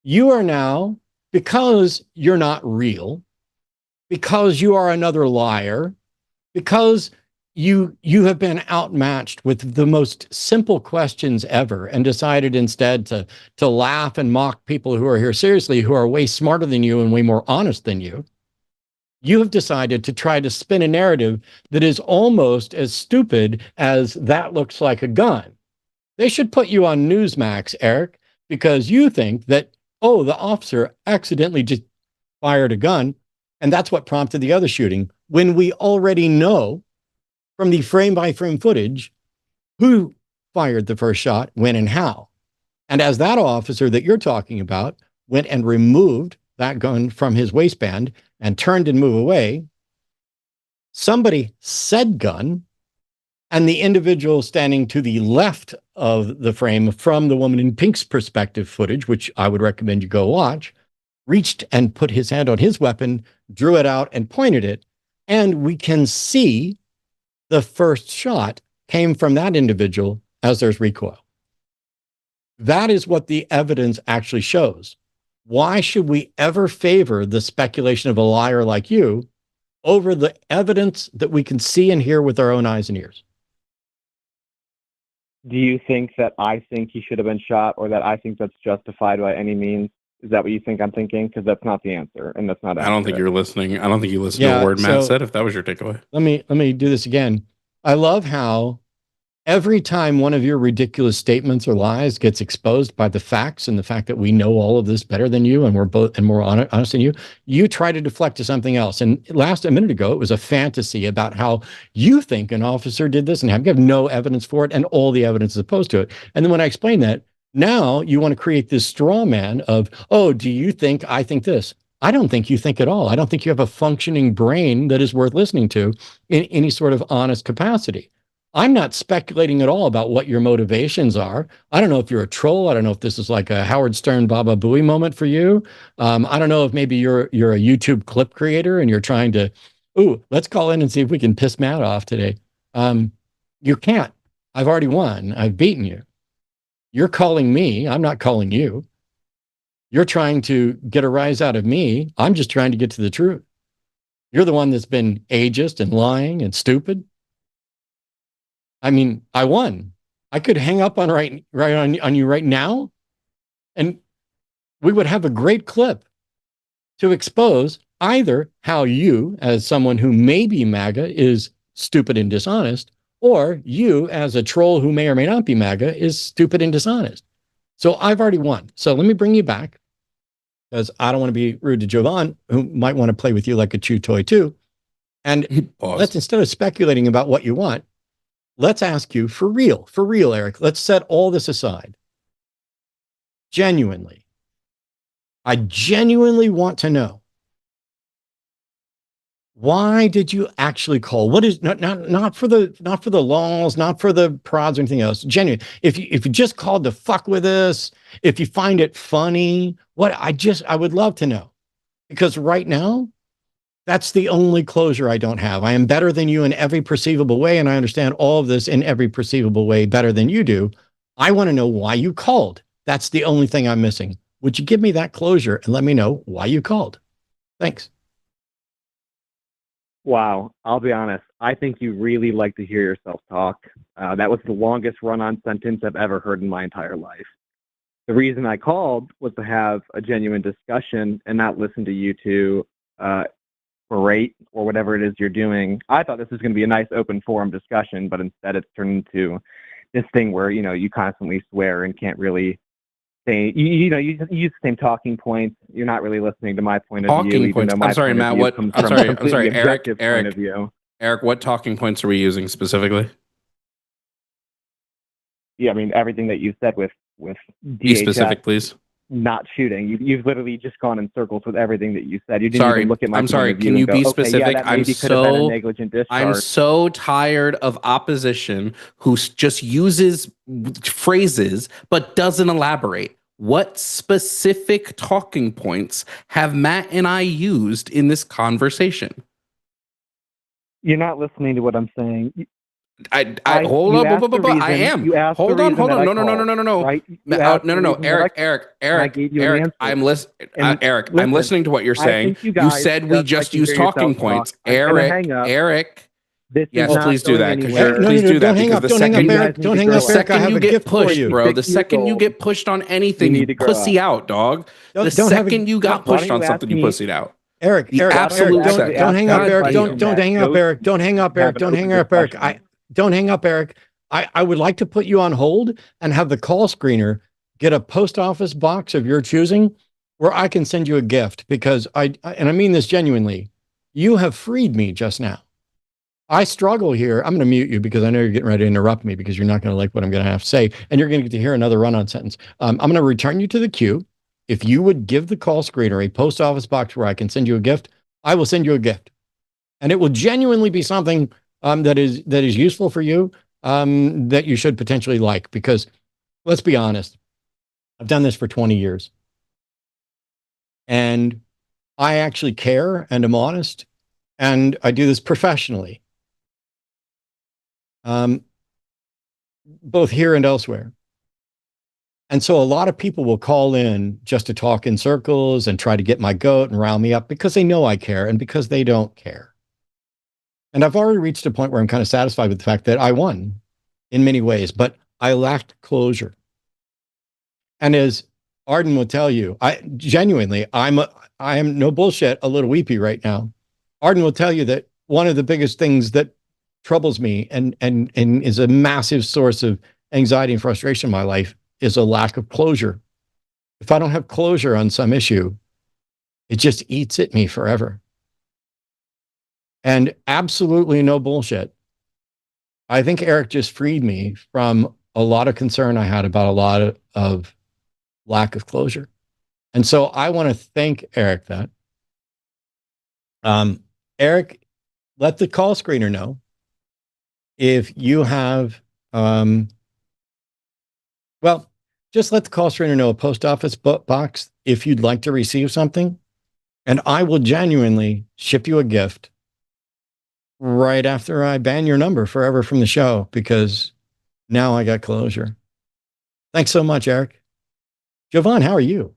Speaker 1: You are now, because you're not real, because you are another liar, because you have been outmatched with the most simple questions ever and decided instead to laugh and mock people who are here seriously, who are way smarter than you and way more honest than you. You have decided to try to spin a narrative that is almost as stupid as that looks like a gun. They should put you on Newsmax, Eric, because you think that, oh, the officer accidentally just fired a gun, and that's what prompted the other shooting, when we already know from the frame-by-frame footage who fired the first shot, when, and how. And as that officer that you're talking about went and removed that gun from his waistband and turned and moved away, somebody said gun, and the individual standing to the left of the frame from the woman in pink's perspective footage, which I would recommend you go watch, reached and put his hand on his weapon, drew it out and pointed it. And we can see the first shot came from that individual as there's recoil. That is what the evidence actually shows. Why should we ever favor the speculation of a liar like you over the evidence that we can see and hear with our own eyes and ears?
Speaker 5: Do you think that I think he should have been shot, or that I think that's justified by any means? Is that what you think I'm thinking? Because that's not the answer, and that's not accurate.
Speaker 2: I don't think you're listening. I don't think you listened to a word Matt said, if that was your takeaway.
Speaker 1: Let me do this again. I love how Every time one of your ridiculous statements or lies gets exposed by the facts and the fact that we know all of this better than you and we're both and more honest than you try to deflect to something else. And a minute ago, it was a fantasy about how you think an officer did this and you have no evidence for it, and all the evidence is opposed to it. And then when I explain that, now you want to create this straw man of, oh, do you think I think this? I don't think you think at all. I don't think you have a functioning brain that is worth listening to in any sort of honest capacity. I'm not speculating at all about what your motivations are. I don't know if you're a troll. I don't know if this is like a Howard Stern Baba Booey moment for you. I don't know if maybe you're a YouTube clip creator and you're trying to, ooh, let's call in and see if we can piss Matt off today. You can't. I've already won. I've beaten you. You're calling me. I'm not calling you. You're trying to get a rise out of me. I'm just trying to get to the truth. You're the one that's been ageist and lying and stupid. I mean, I won. I could hang up on on you right now, and we would have a great clip to expose either how you, as someone who may be MAGA, is stupid and dishonest, or you, as a troll who may or may not be MAGA, is stupid and dishonest. So I've already won. So let me bring you back, because I don't want to be rude to Jovan, who might want to play with you like a chew toy too. And let's, instead of speculating about what you want, let's ask you for real, Eric. Let's set all this aside. Genuinely. I genuinely want to know, why did you actually call? What is not for the laws, not for the prods or anything else. Genuine. If you just called to fuck with us, if you find it funny, I would love to know. Because right now, that's the only closure I don't have. I am better than you in every perceivable way, and I understand all of this in every perceivable way better than you do. I want to know why you called. That's the only thing I'm missing. Would you give me that closure and let me know why you called? Thanks.
Speaker 5: Wow, I'll be honest. I think you really like to hear yourself talk. That was the longest run-on sentence I've ever heard in my entire life. The reason I called was to have a genuine discussion and not listen to you two berate or whatever it is you're doing. I thought this was going to be a nice open forum discussion, but instead it's turned into this thing where, you constantly swear and can't really say, you use the same talking points. You're not really listening to my point of view.
Speaker 2: Talking points. I'm sorry, Matt. I'm sorry, Eric,
Speaker 5: point of view.
Speaker 2: Eric, what talking points are we using specifically?
Speaker 5: Yeah, I mean, everything that you said with
Speaker 2: Be
Speaker 5: DHS
Speaker 2: specific, please.
Speaker 5: not shooting. You've literally just gone in circles with everything that you said. You didn't
Speaker 2: Sorry,
Speaker 5: even look at my
Speaker 2: I'm
Speaker 5: point
Speaker 2: sorry.
Speaker 5: of view
Speaker 2: Can you
Speaker 5: and
Speaker 2: be
Speaker 5: go,
Speaker 2: specific?
Speaker 5: Okay, yeah, that maybe could have been a negligent discharge.
Speaker 2: I'm so tired of opposition who just uses phrases but doesn't elaborate. What specific talking points have Matt and I used in this conversation?
Speaker 5: You're not listening to what I'm saying.
Speaker 2: I hold on, I am. Hold on. No.
Speaker 5: Right?
Speaker 2: No. Eric, I'm listening. Eric, I'm listening to what you're saying. You said we just use talking points. Eric. Yes, please do that. Please do that because the second you get pushed, bro, the second you get pushed on anything, you pussy out, dog. The second you got pushed on something, you pussied out.
Speaker 1: Eric, don't hang up, Eric. Don't hang up, Eric. Don't hang up, Eric. Don't hang up, Eric. Don't hang up, Eric. I would like to put you on hold and have the call screener get a post office box of your choosing where I can send you a gift, because and I mean this genuinely, you have freed me just now. I struggle here. I'm going to mute you because I know you're getting ready to interrupt me because you're not going to like what I'm going to have to say, and you're going to get to hear another run-on sentence. I'm going to return you to the queue. If you would give the call screener a post office box where I can send you a gift, I will send you a gift, and it will genuinely be something that is useful for you, that you should potentially like. Because let's be honest, I've done this for 20 years, and I actually care and am honest, and I do this professionally. Both here and elsewhere. And so a lot of people will call in just to talk in circles and try to get my goat and rile me up because they know I care and because they don't care. And I've already reached a point where I'm kind of satisfied with the fact that I won in many ways, but I lacked closure. And as Arden will tell you, I am no bullshit, a little weepy right now. Arden will tell you that one of the biggest things that troubles me and is a massive source of anxiety and frustration in my life is a lack of closure. If I don't have closure on some issue, it just eats at me forever. And absolutely no bullshit. I think Eric just freed me from a lot of concern I had about a lot of lack of closure. And so I want to thank Eric that. Eric, let the call screener know if you have, well, just let the call screener know a post office box if you'd like to receive something. And I will genuinely ship you a gift right after I ban your number forever from the show, because now I got closure. Thanks so much, Eric. Jovan, how are you?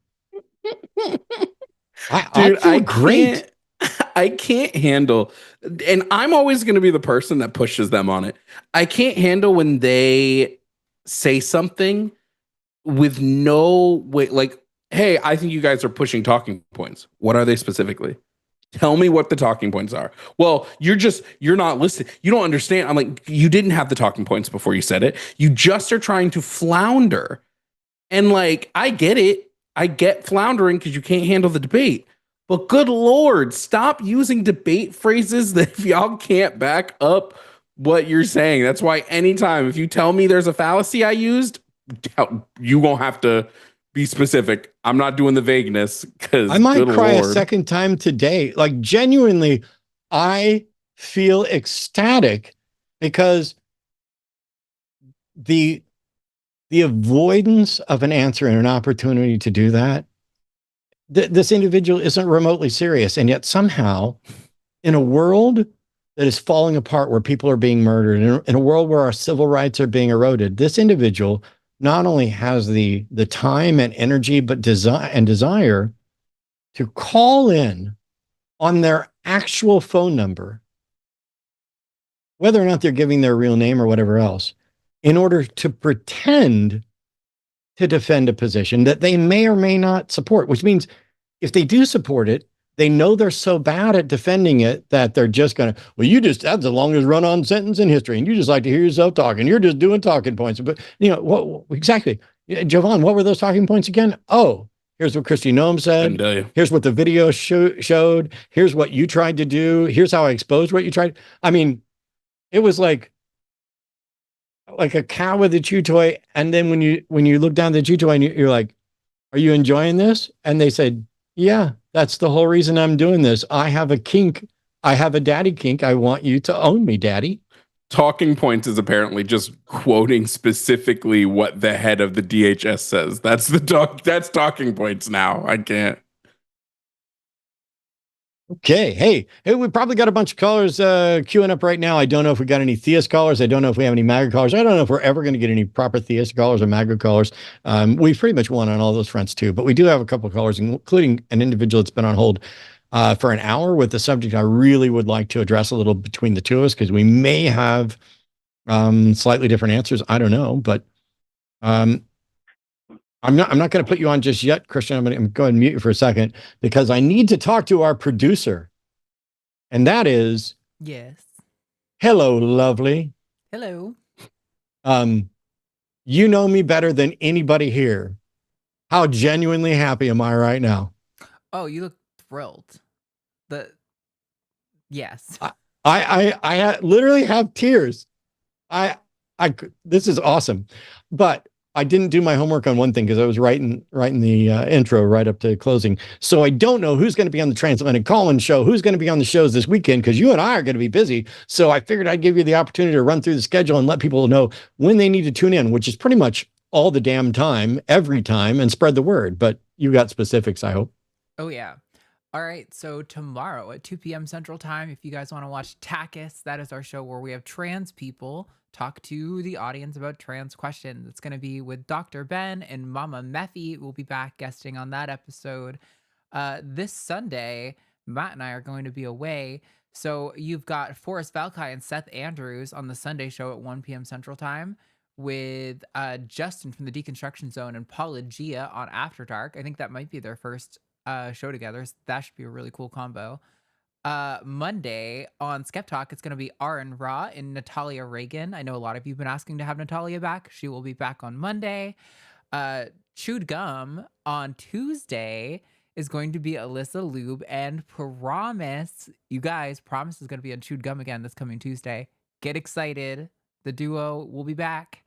Speaker 2: Dude,
Speaker 1: I feel great.
Speaker 2: I can't handle, and I'm always going to be the person that pushes them on it. I can't handle when they say something with no way, like, hey, I think you guys are pushing talking points. What are they specifically? Tell me what the talking points are. Well, you're not listening. You don't understand. I'm like, you didn't have the talking points before you said it. You just are trying to flounder. And like, I get it. I get floundering because you can't handle the debate. But good Lord, stop using debate phrases that y'all can't back up what you're saying. That's why anytime, if you tell me there's a fallacy I used, you won't have to be specific. I'm not doing the vagueness because
Speaker 1: I might cry
Speaker 2: Lord.
Speaker 1: a second time today. Like, genuinely, I feel ecstatic because the avoidance of an answer and an opportunity to do that, this individual isn't remotely serious. And yet somehow, in a world that is falling apart, where people are being murdered, in a world where our civil rights are being eroded, this individual not only has the time and energy, but desire to call in on their actual phone number, whether or not they're giving their real name or whatever else, in order to pretend to defend a position that they may or may not support, which means if they do support it, they know they're so bad at defending it that they're just going to, well, that's the longest run-on sentence in history, and you just like to hear yourself talking. You're just doing talking points. But, what exactly? Jovan, what were those talking points again? Oh, here's what Christy Noem said. Here's what the video showed. Here's what you tried to do. Here's how I exposed what you tried. I mean, it was like a cow with a chew toy. And then when you look down the chew toy and you're like, are you enjoying this? And they said, yeah, that's the whole reason I'm doing this. I have a kink. I have a daddy kink. I want you to own me, daddy.
Speaker 2: Talking points is apparently just quoting specifically what the head of the DHS says. That's talking points now. I can't.
Speaker 1: Okay. Hey, we probably got a bunch of callers queuing up right now. I don't know if we got any theist callers. I don't know if we have any MAGA callers. I don't know if we're ever going to get any proper theist callers or MAGA callers. We've pretty much won on all those fronts too, but we do have a couple of callers, including an individual that's been on hold for an hour with the subject I really would like to address a little between the two of us, because we may have slightly different answers. I don't know, but I'm not going to put you on just yet, Christian. I'm going to go ahead and mute you for a second, because I need to talk to our producer. And that is,
Speaker 6: Yes.
Speaker 1: hello, lovely.
Speaker 6: Hello.
Speaker 1: You know me better than anybody here. How genuinely happy am I right now?
Speaker 6: Oh, you look thrilled. Yes.
Speaker 1: I literally have tears. This is awesome. But I didn't do my homework on one thing, because I was writing the intro right up to closing. So I don't know who's going to be on the Transatlantic Call-In show, who's going to be on the shows this weekend, because you and I are going to be busy. So I figured I'd give you the opportunity to run through the schedule and let people know when they need to tune in, which is pretty much all the damn time, every time, and spread the word. But you got specifics, I hope.
Speaker 6: Oh, yeah. All right. So tomorrow at 2 p.m. Central Time, if you guys want to watch TACIS, that is our show where we have trans people talk to the audience about trans questions. It's going to be with Dr. Ben, and Mama Meffy will be back guesting on that episode. This Sunday, Matt and I are going to be away. So you've got Forrest Valkai and Seth Andrews on the Sunday show at 1 p.m. Central Time, with Justin from the Deconstruction Zone and Paula Gia on After Dark. I think that might be their first show together. So that should be a really cool combo. Monday on Skeptalk, it's going to be Arden Ra and Natalia Reagan. I know a lot of you have been asking to have Natalia back. She will be back on Monday. Chewed Gum on Tuesday is going to be Alyssa Lube, and Promise, you guys, Promise is going to be on Chewed Gum again this coming Tuesday. Get excited. The duo will be back.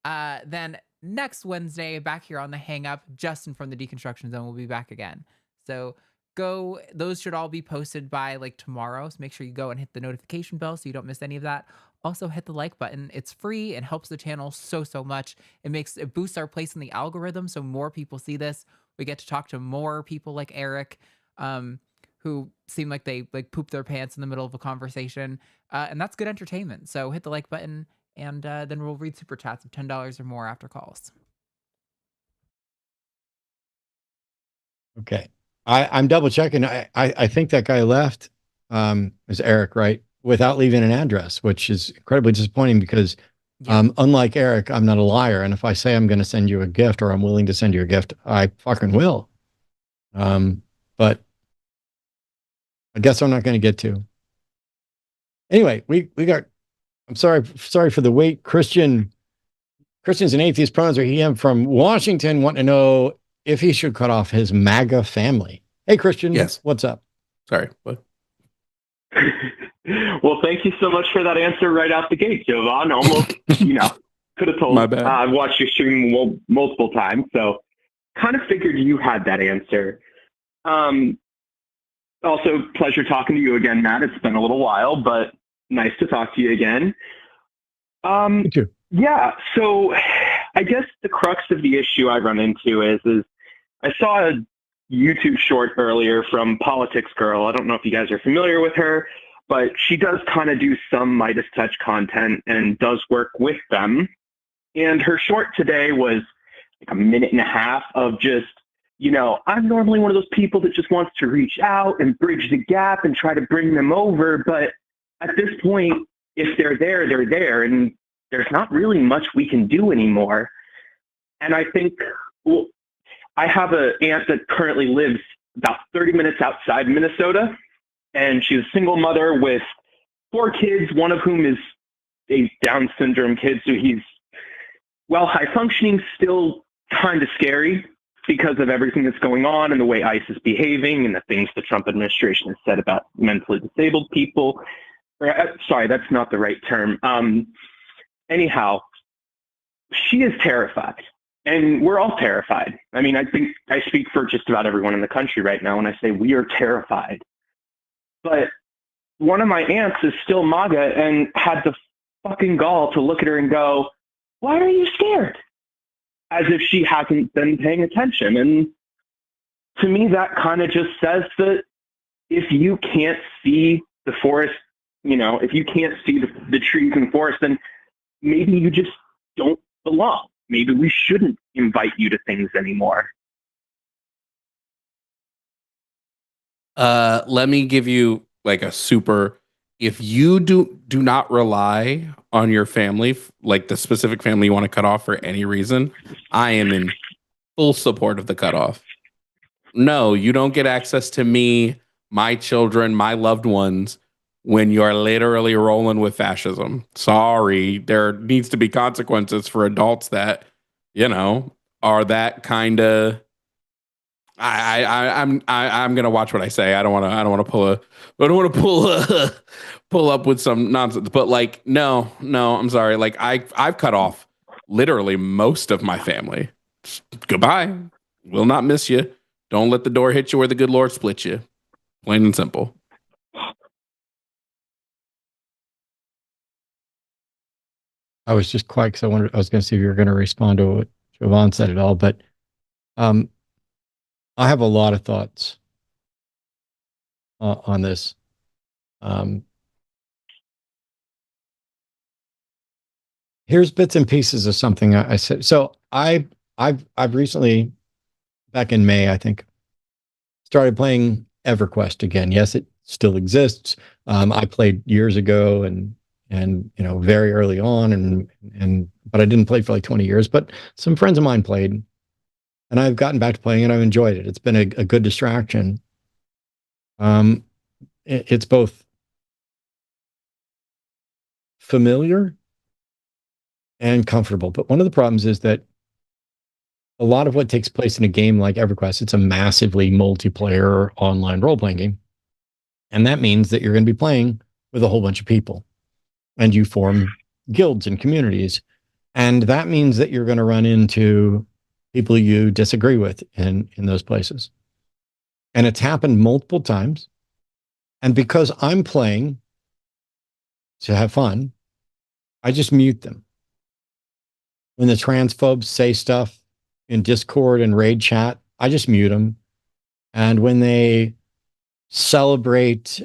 Speaker 6: Then next Wednesday, back here on the Hang Up, Justin from the Deconstruction Zone will be back again. So those should all be posted by like tomorrow. So make sure you go and hit the notification bell so you don't miss any of that. Also hit the like button. It's free and helps the channel so much. It boosts our place in the algorithm so more people see this. We get to talk to more people like Eric, who seem like they like poop their pants in the middle of a conversation. And that's good entertainment. So hit the like button, and then we'll read super chats of $10 or more after calls.
Speaker 1: Okay. I'm double checking. I think that guy left, is Eric, right? Without leaving an address, which is incredibly disappointing because unlike Eric, I'm not a liar. And if I say I'm going to send you a gift or I'm willing to send you a gift, I fucking will. But I guess I'm not going to get to. Anyway, we got, I'm sorry for the wait. Christians and atheist pronouns are he from Washington want to know if he should cut off his MAGA family. Hey, Christian.
Speaker 2: Yes.
Speaker 1: What's up?
Speaker 2: Sorry. What?
Speaker 7: Well, thank you so much for that answer right out the gate, Jovan. Almost, could have told.
Speaker 2: My bad.
Speaker 7: I've watched your stream multiple times, so kind of figured you had that answer. Also, pleasure talking to you again, Matt. It's been a little while, but nice to talk to you again.
Speaker 1: Me too.
Speaker 7: Yeah, so I guess the crux of the issue I run into is I saw a YouTube short earlier from Politics Girl. I don't know if you guys are familiar with her, but she does kind of do some Midas Touch content and does work with them. And her short today was like a minute and a half of just, I'm normally one of those people that just wants to reach out and bridge the gap and try to bring them over. But at this point, if they're there, they're there. And there's not really much we can do anymore. And I think, I have an aunt that currently lives about 30 minutes outside Minnesota, and she's a single mother with 4 kids, one of whom is a Down syndrome kid. So he's, high functioning, still kind of scary because of everything that's going on and the way ICE is behaving and the things the Trump administration has said about mentally disabled people. Sorry, that's not the right term. Anyhow, she is terrified. And we're all terrified. I mean, I think I speak for just about everyone in the country right now when I say we are terrified. But one of my aunts is still MAGA and had the fucking gall to look at her and go, "Why are you scared?" As if she hasn't been paying attention. And to me, that kind of just says that if you can't see the forest, if you can't see the trees and forest, then maybe you just don't belong. Maybe we shouldn't invite you to things anymore.
Speaker 2: Let me give you like a super, if you do not rely on your family, like the specific family you want to cut off for any reason, I am in full support of the cutoff. No, you don't get access to me, my children, my loved ones when you're literally rolling with fascism. Sorry, there needs to be consequences for adults that, are that kind of. I'm gonna watch what I say. I don't want to pull up with some nonsense. But like, no, I'm sorry. Like I've cut off literally most of my family. Goodbye. Will not miss you. Don't let the door hit you where the good Lord split you. Plain and simple.
Speaker 1: I was just quiet because I was going to see if you were going to respond to what Jovan said at all, but I have a lot of thoughts on this. Here's bits and pieces of something I said. So I've recently, back in May, I think, started playing EverQuest again. Yes, it still exists. I played years ago and very early on, but I didn't play for like 20 years. But some friends of mine played, and I've gotten back to playing, and I've enjoyed it. It's been a good distraction. it's both familiar and comfortable. But one of the problems is that a lot of what takes place in a game like EverQuest, it's a massively multiplayer online role-playing game. And that means that you're going to be playing with a whole bunch of people. And you form guilds and communities. And that means that you're going to run into people you disagree with in those places. And it's happened multiple times. And because I'm playing to have fun, I just mute them. When the transphobes say stuff in Discord and raid chat, I just mute them. And when they celebrate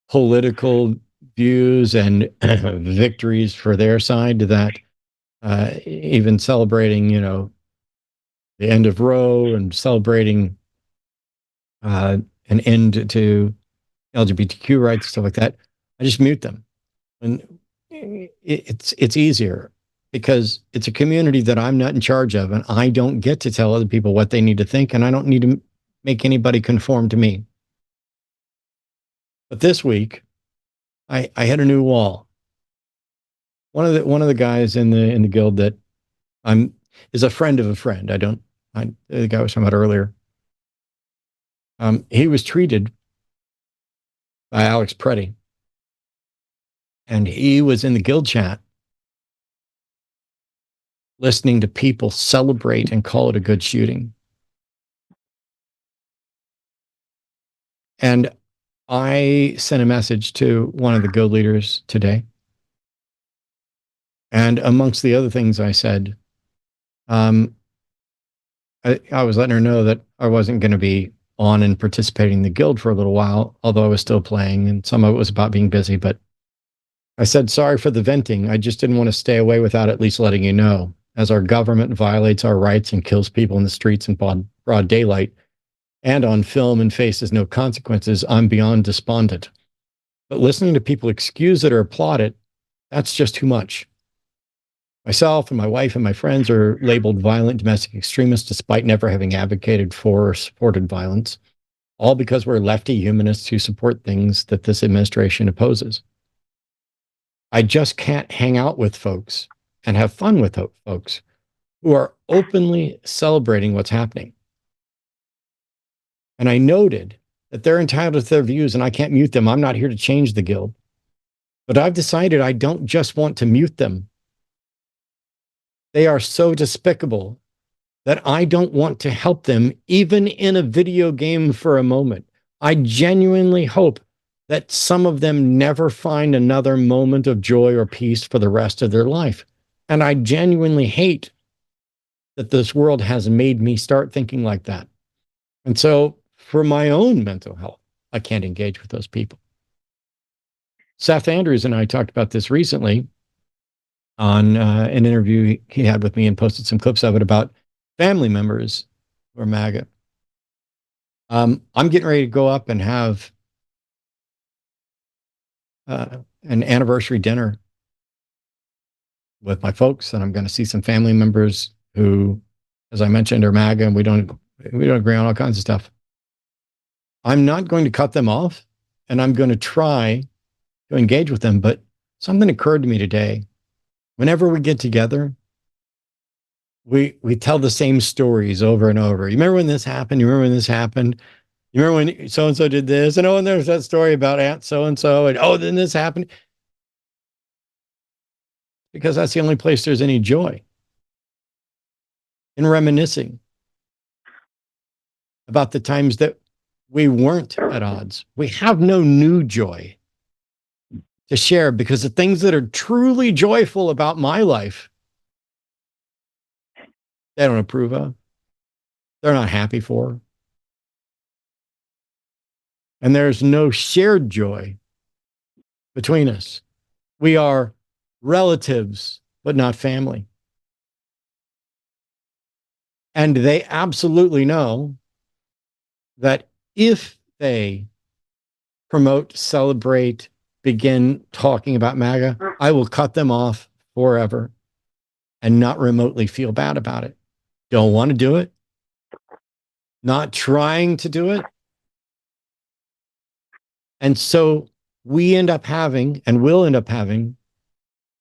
Speaker 1: political views and victories for their side, that even celebrating, the end of Roe and celebrating an end to LGBTQ rights, stuff like that, I just mute them. And it's easier because it's a community that I'm not in charge of, and I don't get to tell other people what they need to think, and I don't need to make anybody conform to me. But this week, I hit a new wall. One of the guys in the guild that is a friend of a friend. The guy I was talking about earlier. He was treated by Alex Preddy, and he was in the guild chat listening to people celebrate and call it a good shooting. And I sent a message to one of the guild leaders today. And amongst the other things I said, I was letting her know that I wasn't going to be on and participating in the guild for a little while, although I was still playing, and some of it was about being busy. But I said, sorry for the venting. I just didn't want to stay away without at least letting you know. As our government violates our rights and kills people in the streets in broad daylight and on film and faces no consequences, I'm beyond despondent. But listening to people excuse it or applaud it, that's just too much. Myself and my wife and my friends are labeled violent domestic extremists despite never having advocated for or supported violence, all because we're lefty humanists who support things that this administration opposes. I just can't hang out with folks and have fun with folks who are openly celebrating what's happening. And I noted that they're entitled to their views and I can't mute them. I'm not here to change the guild. But I've decided I don't just want to mute them. They are so despicable that I don't want to help them, even in a video game for a moment. I genuinely hope that some of them never find another moment of joy or peace for the rest of their life. And I genuinely hate that this world has made me start thinking like that. And so for my own mental health, I can't engage with those people. Seth Andrews and I talked about this recently on an interview he had with me and posted some clips of it about family members who are MAGA. I'm getting ready to go up and have an anniversary dinner with my folks, and I'm going to see some family members who, as I mentioned, are MAGA, and we don't agree on all kinds of stuff. I'm not going to cut them off, and I'm going to try to engage with them. But something occurred to me today. Whenever we get together, we tell the same stories over and over. You remember when this happened? You remember when this happened? You remember when so-and-so did this? And and there's that story about Aunt so-and-so, and then this happened. Because that's the only place there's any joy in reminiscing about the times that we weren't at odds. We have no new joy to share because the things that are truly joyful about my life, they don't approve of. They're not happy for. And there's no shared joy between us. We are relatives, but not family. And they absolutely know that if they promote, celebrate, begin talking about MAGA, I will cut them off forever and not remotely feel bad about it. Don't want to do it. Not trying to do it. And so we end up having, and will end up having,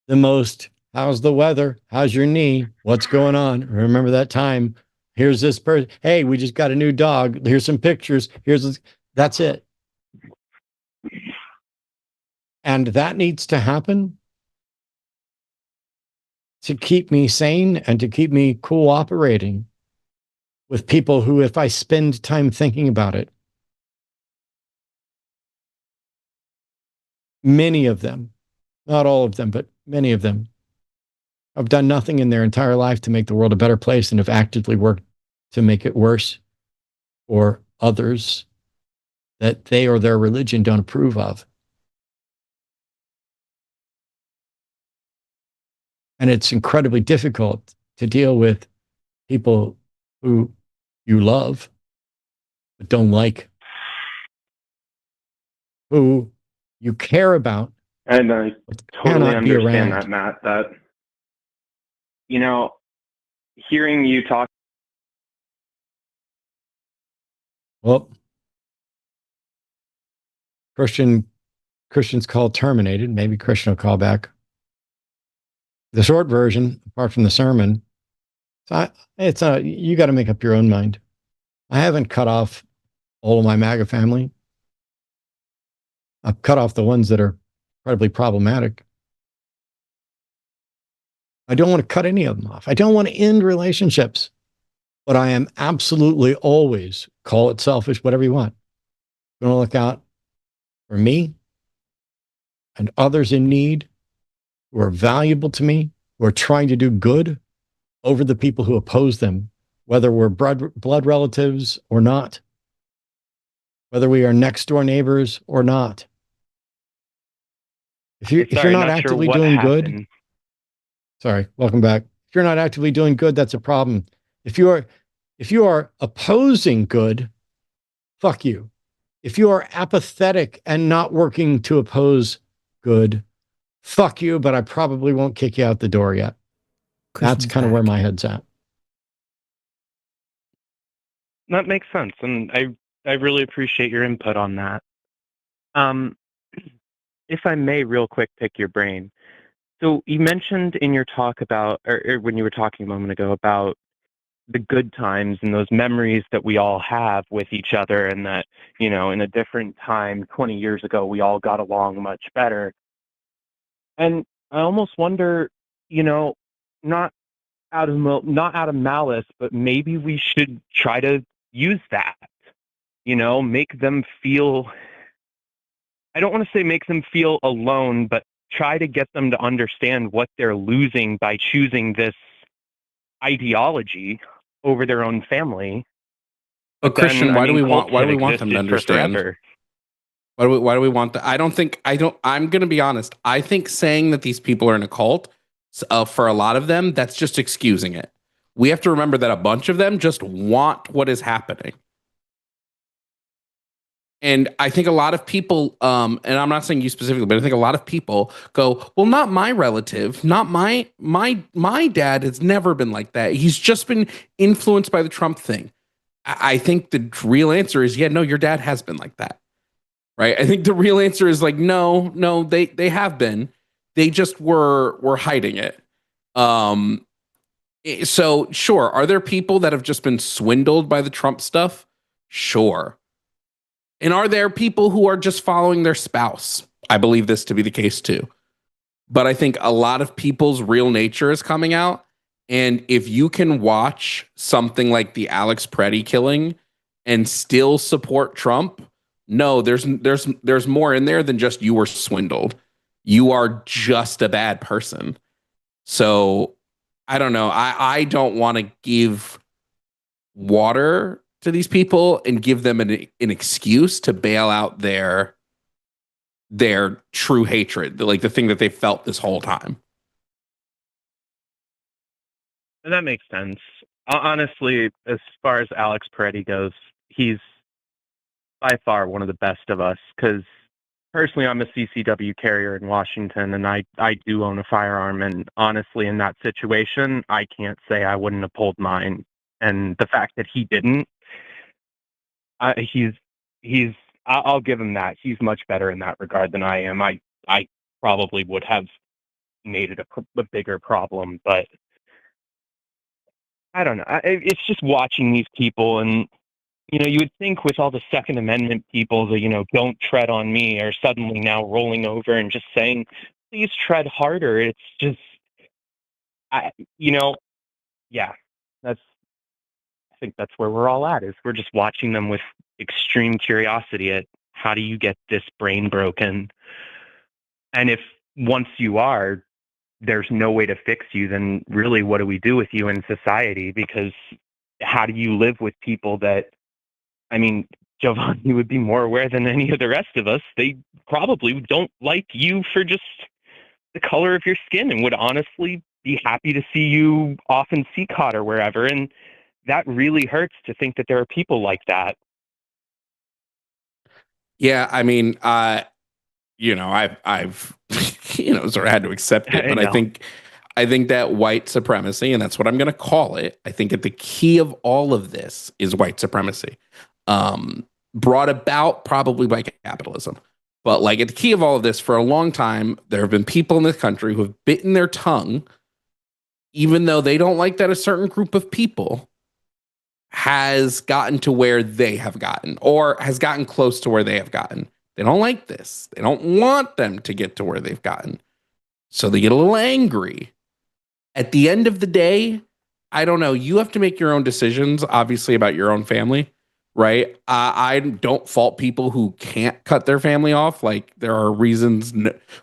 Speaker 1: the most, how's the weather? How's your knee? What's going on? Remember that time? Here's this person. Hey, we just got a new dog. Here's some pictures. That's it. And that needs to happen to keep me sane and to keep me cooperating with people who, if I spend time thinking about it, many of them, not all of them, but many of them, have done nothing in their entire life to make the world a better place and have actively worked to make it worse for others that they or their religion don't approve of. And it's incredibly difficult to deal with people who you love but don't like, who you care about.
Speaker 7: And I
Speaker 1: but
Speaker 7: totally
Speaker 1: cannot be
Speaker 7: understand
Speaker 1: around.
Speaker 7: that, Matt. That, you know, hearing you talk.
Speaker 1: Well, Christian's call terminated. Maybe Christian will call back. The short version, apart from the sermon, you got to make up your own mind. I haven't cut off all of my MAGA family. I've cut off the ones that are incredibly problematic. I don't want to cut any of them off. I don't want to end relationships, but I am absolutely always, call it selfish, whatever you want, going to look out for me and others in need who are valuable to me, who are trying to do good, over the people who oppose them, whether we're blood relatives or not, whether we are next door neighbors or not. If you're not actively doing good, sorry, welcome back. If you're not actively doing good, that's a problem. If you are opposing good, fuck you. If you are apathetic and not working to oppose good, fuck you, but I probably won't kick you out the door yet. That's kind of where my head's at.
Speaker 5: That makes sense, and I really appreciate your input on that. If I may, real quick, pick your brain. So you mentioned in your talk about, or when you were talking a moment ago about the good times and those memories that we all have with each other, and that, you know, in a different time 20 years ago, we all got along much better. And I almost wonder, you know, not out of malice, but maybe we should try to use that, you know, make them feel, I don't want to say make them feel alone, but try to get them to understand what they're losing by choosing this ideology over their own family.
Speaker 2: But Christian, why do we want them to understand? Why do we want that? I'm going to be honest. I think saying that these people are in a cult, for a lot of them, that's just excusing it. We have to remember that a bunch of them just want what is happening. And I think a lot of people, and I'm not saying you specifically, but I think a lot of people go, well, not my relative, not my dad has never been like that. He's just been influenced by the Trump thing. I think the real answer is, yeah, no, your dad has been like that. Right? I think the real answer is like, no, they have been. They just were hiding it. So sure, are there people that have just been swindled by the Trump stuff? Sure. And are there people who are just following their spouse? I believe this to be the case too. But I think a lot of people's real nature is coming out. And if you can watch something like the Alex Preddy killing and still support Trump, no, there's more in there than just you were swindled. You are just a bad person. So I don't know. I don't want to give water to these people and give them an excuse to bail out their true hatred, like the thing that they felt this whole time.
Speaker 5: And that makes sense. Honestly, as far as Alex Preddy goes, he's by far one of the best of us, because personally, I'm a CCW carrier in Washington, and I do own a firearm. And honestly, in that situation, I can't say I wouldn't have pulled mine. And the fact that he didn't, I I'll give him that. He's much better in that regard than I am. I probably would have made it a bigger problem, but I don't know. It's just watching these people, and you would think with all the Second Amendment people that don't tread on me are suddenly now rolling over and just saying, please tread harder. It's just, yeah, I think that's where we're all at, is we're just watching them with extreme curiosity at how do you get this brain broken? And if once you are, there's no way to fix you, then really what do we do with you in society? Because how do you live with people that, Jovan, you would be more aware than any of the rest of us. They probably don't like you for just the color of your skin and would honestly be happy to see you off in CCOT or wherever. And that really hurts to think that there are people like that.
Speaker 2: Yeah, I've sort of had to accept it, but I think that white supremacy, and that's what I'm going to call it. I think that the key of all of this is white supremacy, brought about probably by capitalism. But at the key of all of this, for a long time, there have been people in this country who have bitten their tongue, even though they don't like that a certain group of people has gotten to where they have gotten, or has gotten close to where they have gotten. They don't like this. They don't want them to get to where they've gotten. So they get a little angry. At the end of the day, I don't know. You have to make your own decisions, obviously, about your own family, right? I don't fault people who can't cut their family off. There are reasons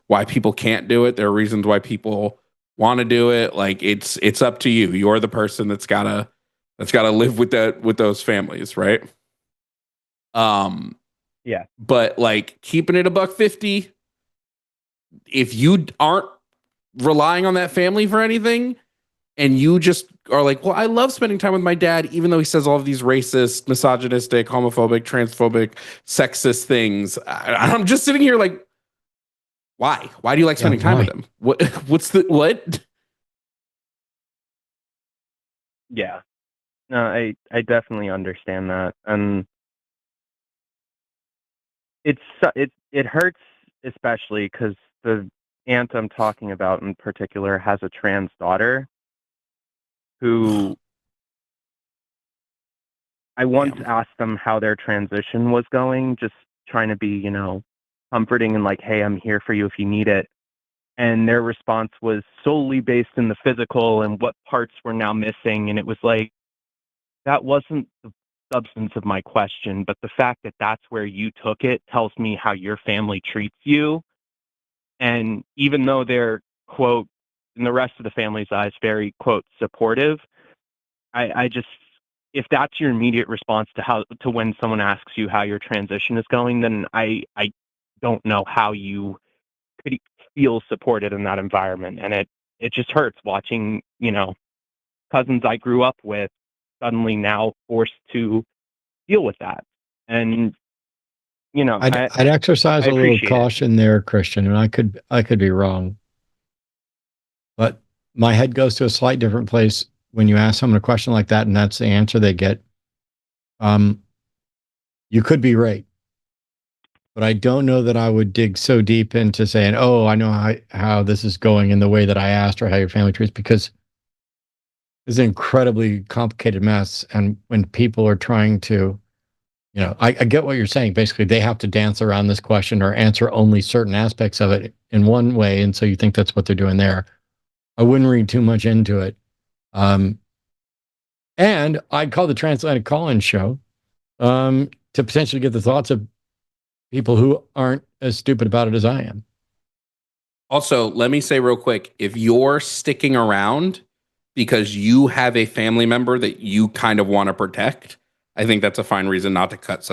Speaker 2: why people can't do it. There are reasons why people want to do it. It's up to you. You're the person that's gotta live with those families, right?
Speaker 5: Yeah.
Speaker 2: But keeping it $1.50, if you aren't relying on that family for anything, and you just are well, I love spending time with my dad, even though he says all of these racist, misogynistic, homophobic, transphobic, sexist things. I'm just sitting here why? Why do you like spending time with him? What?
Speaker 5: Yeah. No, I definitely understand that. And it hurts, especially because the aunt I'm talking about in particular has a trans daughter who I once asked them how their transition was going, just trying to be, comforting and hey, I'm here for you if you need it. And their response was solely based in the physical and what parts were now missing. And it was that wasn't the substance of my question, but the fact that that's where you took it tells me how your family treats you. And even though they're, quote, in the rest of the family's eyes, very, quote, supportive, I just, if that's your immediate response to when someone asks you how your transition is going, then I don't know how you could feel supported in that environment. And it just hurts watching, cousins I grew up with suddenly now forced to deal with that. And
Speaker 1: I'd exercise a little caution there, Christian, and I could be wrong, but my head goes to a slight different place when you ask someone a question like that, and that's the answer they get. You could be right, but I don't know that I would dig so deep into saying, "Oh, I know how this is going in the way that I asked, or how your family treats," because it's an incredibly complicated mess, and when people are trying to, I get what you're saying. Basically, they have to dance around this question or answer only certain aspects of it in one way. And so you think that's what they're doing there. I wouldn't read too much into it. And I'd call the Transatlantic Call-In show to potentially get the thoughts of people who aren't as stupid about it as I am.
Speaker 2: Also, let me say real quick, if you're sticking around because you have a family member that you kind of want to protect, I think that's a fine reason not to cut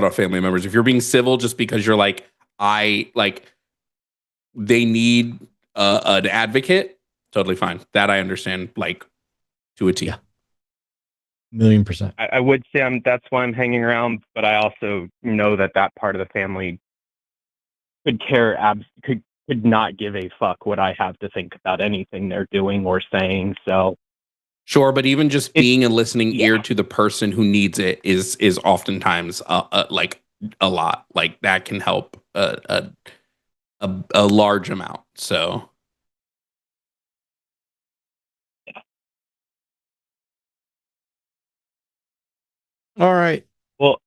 Speaker 2: off family members. If you're being civil just because you're they need an advocate, totally fine. That I understand, to a T. Yeah.
Speaker 1: 1,000,000%.
Speaker 5: I would say that's why I'm hanging around, but I also know that part of the family could not give a fuck what I have to think about anything they're doing or saying. So.
Speaker 2: Sure, but even just being a listening ear to the person who needs it is oftentimes a lot. Like that can help a large amount. So
Speaker 1: All right.
Speaker 7: Well,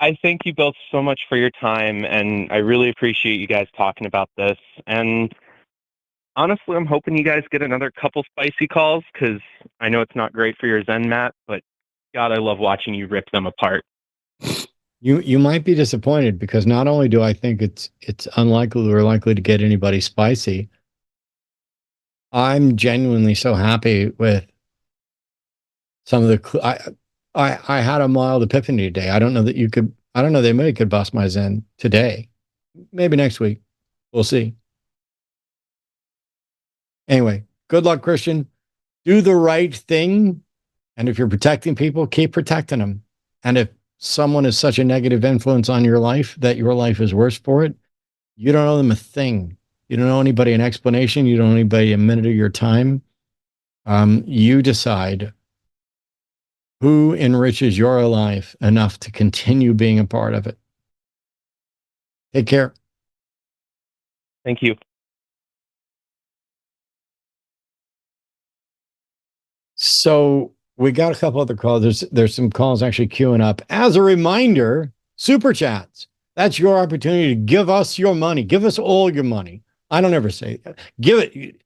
Speaker 7: I thank you both so much for your time, and I really appreciate you guys talking about this. And honestly, I'm hoping you guys get another couple spicy calls, because I know it's not great for your Zen mat, but God, I love watching you rip them apart.
Speaker 1: You might be disappointed, because not only do I think it's unlikely we're likely to get anybody spicy, I'm genuinely so happy with some of the. I had a mild epiphany today. I don't know that you could. I don't know. They maybe could bust my Zen today. Maybe next week. We'll see. Anyway, good luck, Christian. Do the right thing. And if you're protecting people, keep protecting them. And if someone is such a negative influence on your life that your life is worse for it, you don't owe them a thing. You don't owe anybody an explanation. You don't owe anybody a minute of your time. You decide who enriches your life enough to continue being a part of it. Take care.
Speaker 7: Thank you.
Speaker 1: So we got a couple other calls. There's some calls actually queuing up. As a reminder, super chats. That's your opportunity to give us your money. Give us all your money. I don't ever say that. Give it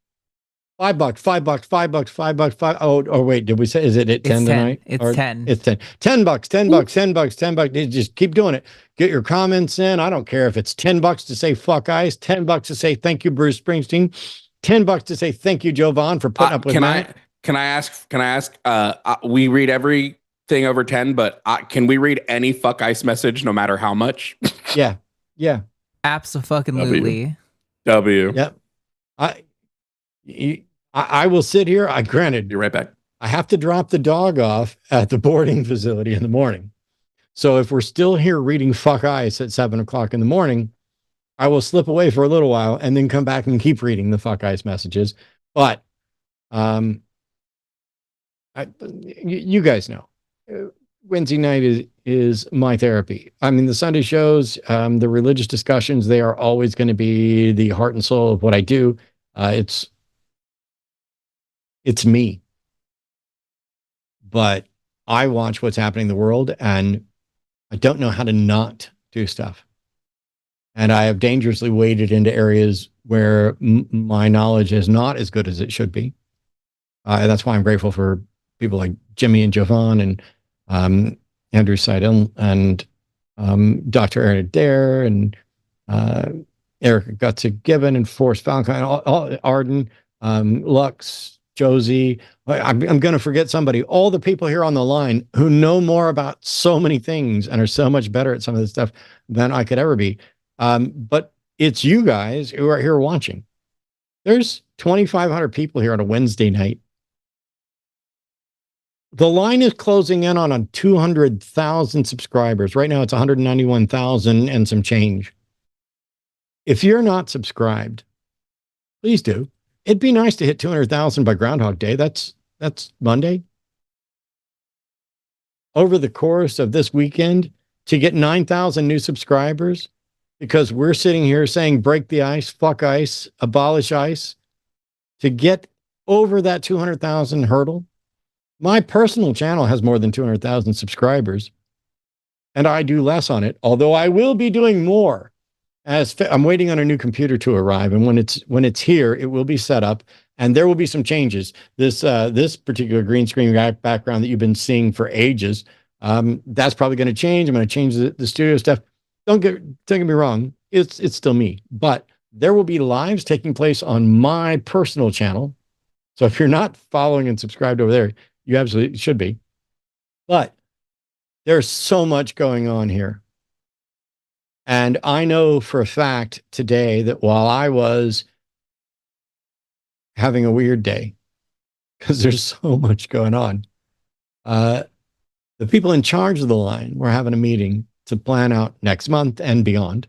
Speaker 1: $5, $5, $5, $5, $5. Oh, wait, did we say, is it at 10 tonight?
Speaker 6: It's 10.
Speaker 1: It's 10. $10, $10, $10, $10. Just keep doing it. Get your comments in. I don't care if it's $10 to say fuck ice, $10 to say thank you, Bruce Springsteen, $10 to say thank you, Jovan, for putting up with Matt.
Speaker 2: Can I ask? We read everything over 10, but can we read any fuck ice message, no matter how much?
Speaker 1: Yeah.
Speaker 6: Absolutely.
Speaker 2: W.
Speaker 1: Yep. I will sit here. Granted,
Speaker 2: Be right back.
Speaker 1: I have to drop the dog off at the boarding facility in the morning. So if we're still here reading fuck ice at 7:00 in the morning, I will slip away for a little while and then come back and keep reading the fuck ice messages. But you guys know, Wednesday night is my therapy. I mean, the Sunday shows, the religious discussions, they are always going to be the heart and soul of what I do. It's me. But I watch what's happening in the world, and I don't know how to not do stuff. And I have dangerously waded into areas where my knowledge is not as good as it should be. And that's why I'm grateful for people like Jimmy and Jovan and Andrew Seidel and Dr. Aaron Adair and Erica Gutze-Gibbon and Forrest Valentine, Arden, Lux, Josie. I'm going to forget somebody. All the people here on the line who know more about so many things and are so much better at some of this stuff than I could ever be. But it's you guys who are here watching. There's 2,500 people here on a Wednesday night. The line is closing in on 200,000 subscribers. Right now it's 191,000 and some change. If you're not subscribed, please do. It'd be nice to hit 200,000 by Groundhog Day. That's Monday. Over the course of this weekend, to get 9,000 new subscribers, because we're sitting here saying break the ice, fuck ice, abolish ice, to get over that 200,000 hurdle. My personal channel has more than 200,000 subscribers, and I do less on it, although I will be doing more. As I'm waiting on a new computer to arrive, and when it's here, it will be set up, and there will be some changes. This particular green screen background that you've been seeing for ages, that's probably going to change. I'm going to change the studio stuff. Don't get me wrong, it's still me, but there will be lives taking place on my personal channel. So if you're not following and subscribed over there, you absolutely should be. But there's so much going on here. And I know for a fact today that while I was having a weird day, because there's so much going on, the people in charge of the line were having a meeting to plan out next month and beyond.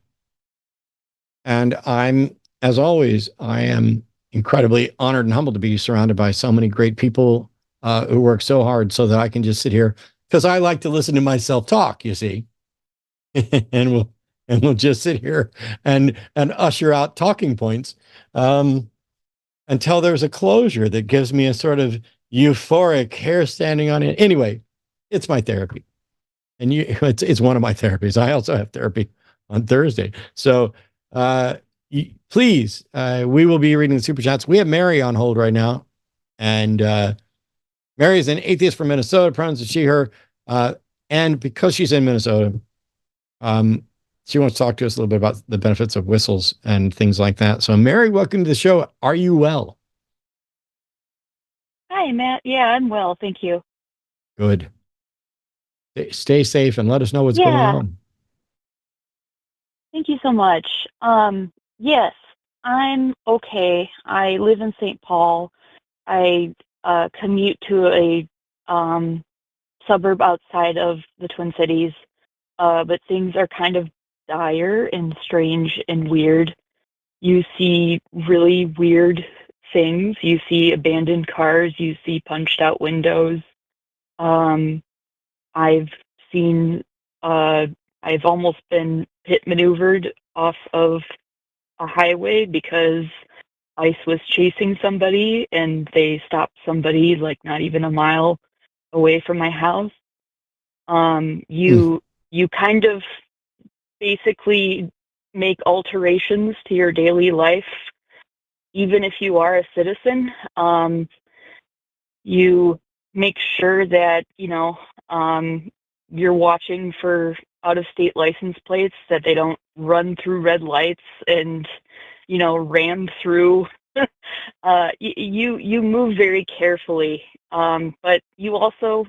Speaker 1: And as always, I am incredibly honored and humbled to be surrounded by so many great people who work so hard so that I can just sit here, because I like to listen to myself talk, you see. and we'll just sit here and usher out talking points until there's a closure that gives me a sort of euphoric hair standing on it. Anyway, it's my therapy, and it's one of my therapies. I also have therapy on Thursday, so please, we will be reading the super chats. We have Mary on hold right now, and Mary is an atheist from Minnesota, pronouns she, her, and because she's in Minnesota, she wants to talk to us a little bit about the benefits of whistles and things like that. So, Mary, welcome to the show. Are you well?
Speaker 8: Hi, Matt. Yeah, I'm well. Thank you.
Speaker 1: Good. Stay safe and let us know what's going on.
Speaker 8: Thank you so much. Yes, I'm okay. I live in St. Paul. I commute to a suburb outside of the Twin Cities, but things are kind of dire and strange and weird. You see really weird things. You see abandoned cars. You see punched out windows. I've seen, I've almost been pit maneuvered off of a highway because ICE was chasing somebody and they stopped somebody like not even a mile away from my house. You kind of basically make alterations to your daily life, even if you are a citizen. You make sure that, you're watching for out-of-state license plates, that they don't run through red lights and, ram through. You move very carefully, but you also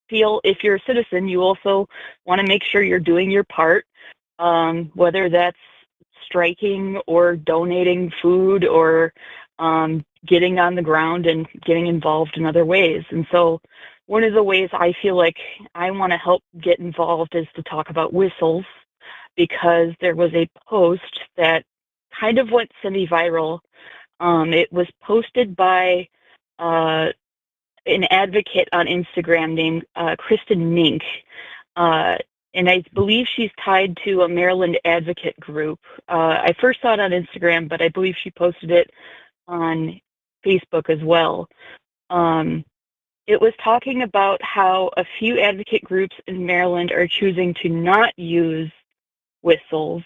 Speaker 8: feel, if you're a citizen, you also want to make sure you're doing your part, whether that's striking or donating food or getting on the ground and getting involved in other ways. And so one of the ways I feel like I want to help get involved is to talk about whistles, because there was a post that kind of went semi-viral. It was posted by an advocate on Instagram named Kristen Mink. And I believe she's tied to a Maryland advocate group. I first saw it on Instagram, but I believe she posted it on Facebook as well. It was talking about how a few advocate groups in Maryland are choosing to not use whistles.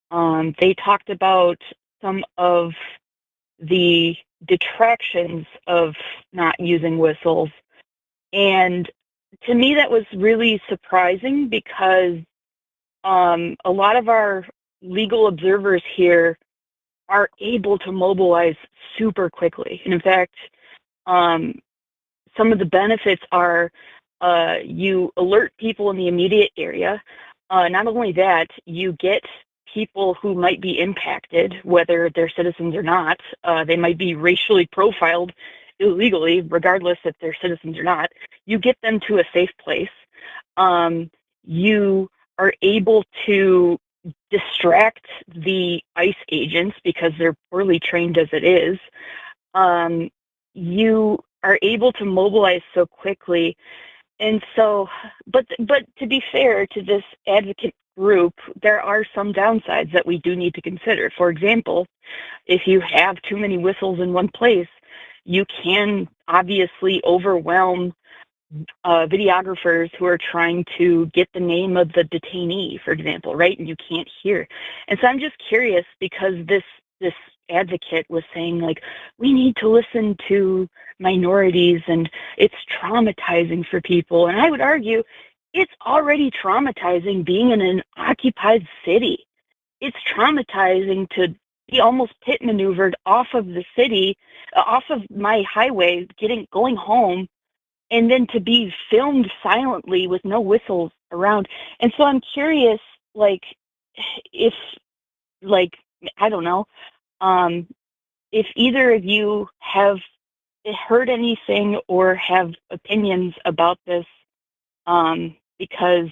Speaker 8: They talked about some of the detractions of not using whistles. And to me, that was really surprising because a lot of our legal observers here are able to mobilize super quickly. And in fact, some of the benefits are you alert people in the immediate area. Not only that, you get people who might be impacted, whether they're citizens or not. They might be racially profiled illegally, regardless if they're citizens or not. You get them to a safe place. You are able to distract the ICE agents because they're poorly trained as it is. You are able to mobilize so quickly. And so, but to be fair to this advocate group, there are some downsides that we do need to consider. For example, if you have too many whistles in one place, you can obviously overwhelm videographers who are trying to get the name of the detainee, for example, right? And you can't hear. And so I'm just curious, because this advocate was saying, like, we need to listen to minorities and it's traumatizing for people. And I would argue it's already traumatizing being in an occupied city. It's traumatizing to be almost pit maneuvered off of the city, off of my highway, going home, and then to be filmed silently with no whistles around. And so I'm curious, like, if, like, I don't know, if either of you have heard anything or have opinions about this, because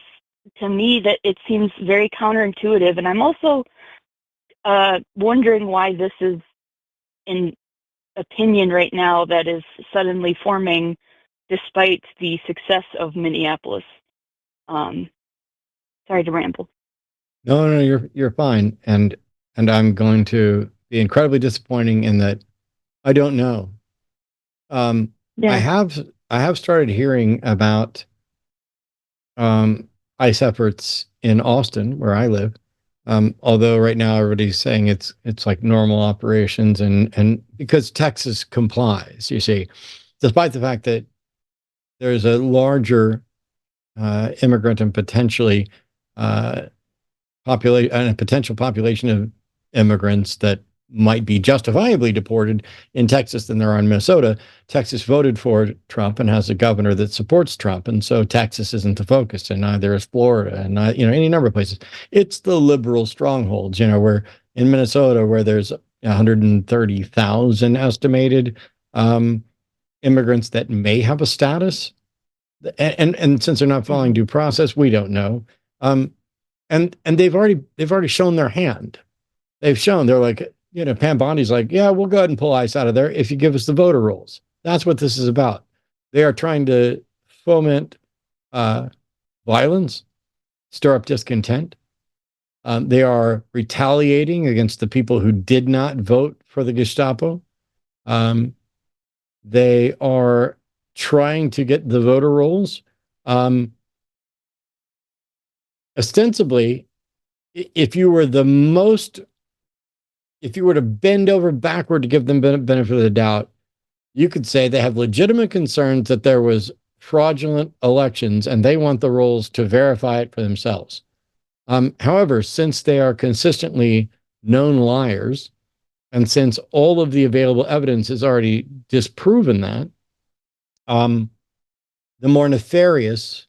Speaker 8: to me that it seems very counterintuitive. And I'm also wondering why this is an opinion right now that is suddenly forming despite the success of Minneapolis. So Sorry to ramble.
Speaker 1: No, you're fine. And I'm going to be incredibly disappointing in that I don't know. I have started hearing about ICE efforts in Austin, where I live. Although right now everybody's saying it's like normal operations, and because Texas complies, you see, despite the fact that there's a larger immigrant and potentially potential population of immigrants that might be justifiably deported in Texas than there are in Minnesota. Texas voted for Trump and has a governor that supports Trump, and so Texas isn't the focus, and neither is Florida, and any number of places. It's the liberal strongholds, where in Minnesota, where there's 130,000 estimated immigrants that may have a status, and since they're not following due process, we don't know. And they've already shown their hand. They're like, Pam Bondi's like, yeah, we'll go ahead and pull ICE out of there if you give us the voter rolls. That's what this is about. They are trying to foment violence, stir up discontent. They are retaliating against the people who did not vote for the Gestapo. They are trying to get the voter rolls. Ostensibly, if you were to bend over backward to give them benefit of the doubt, you could say they have legitimate concerns that there was fraudulent elections and they want the rolls to verify it for themselves. However, since they are consistently known liars, and since all of the available evidence has already disproven that, the more nefarious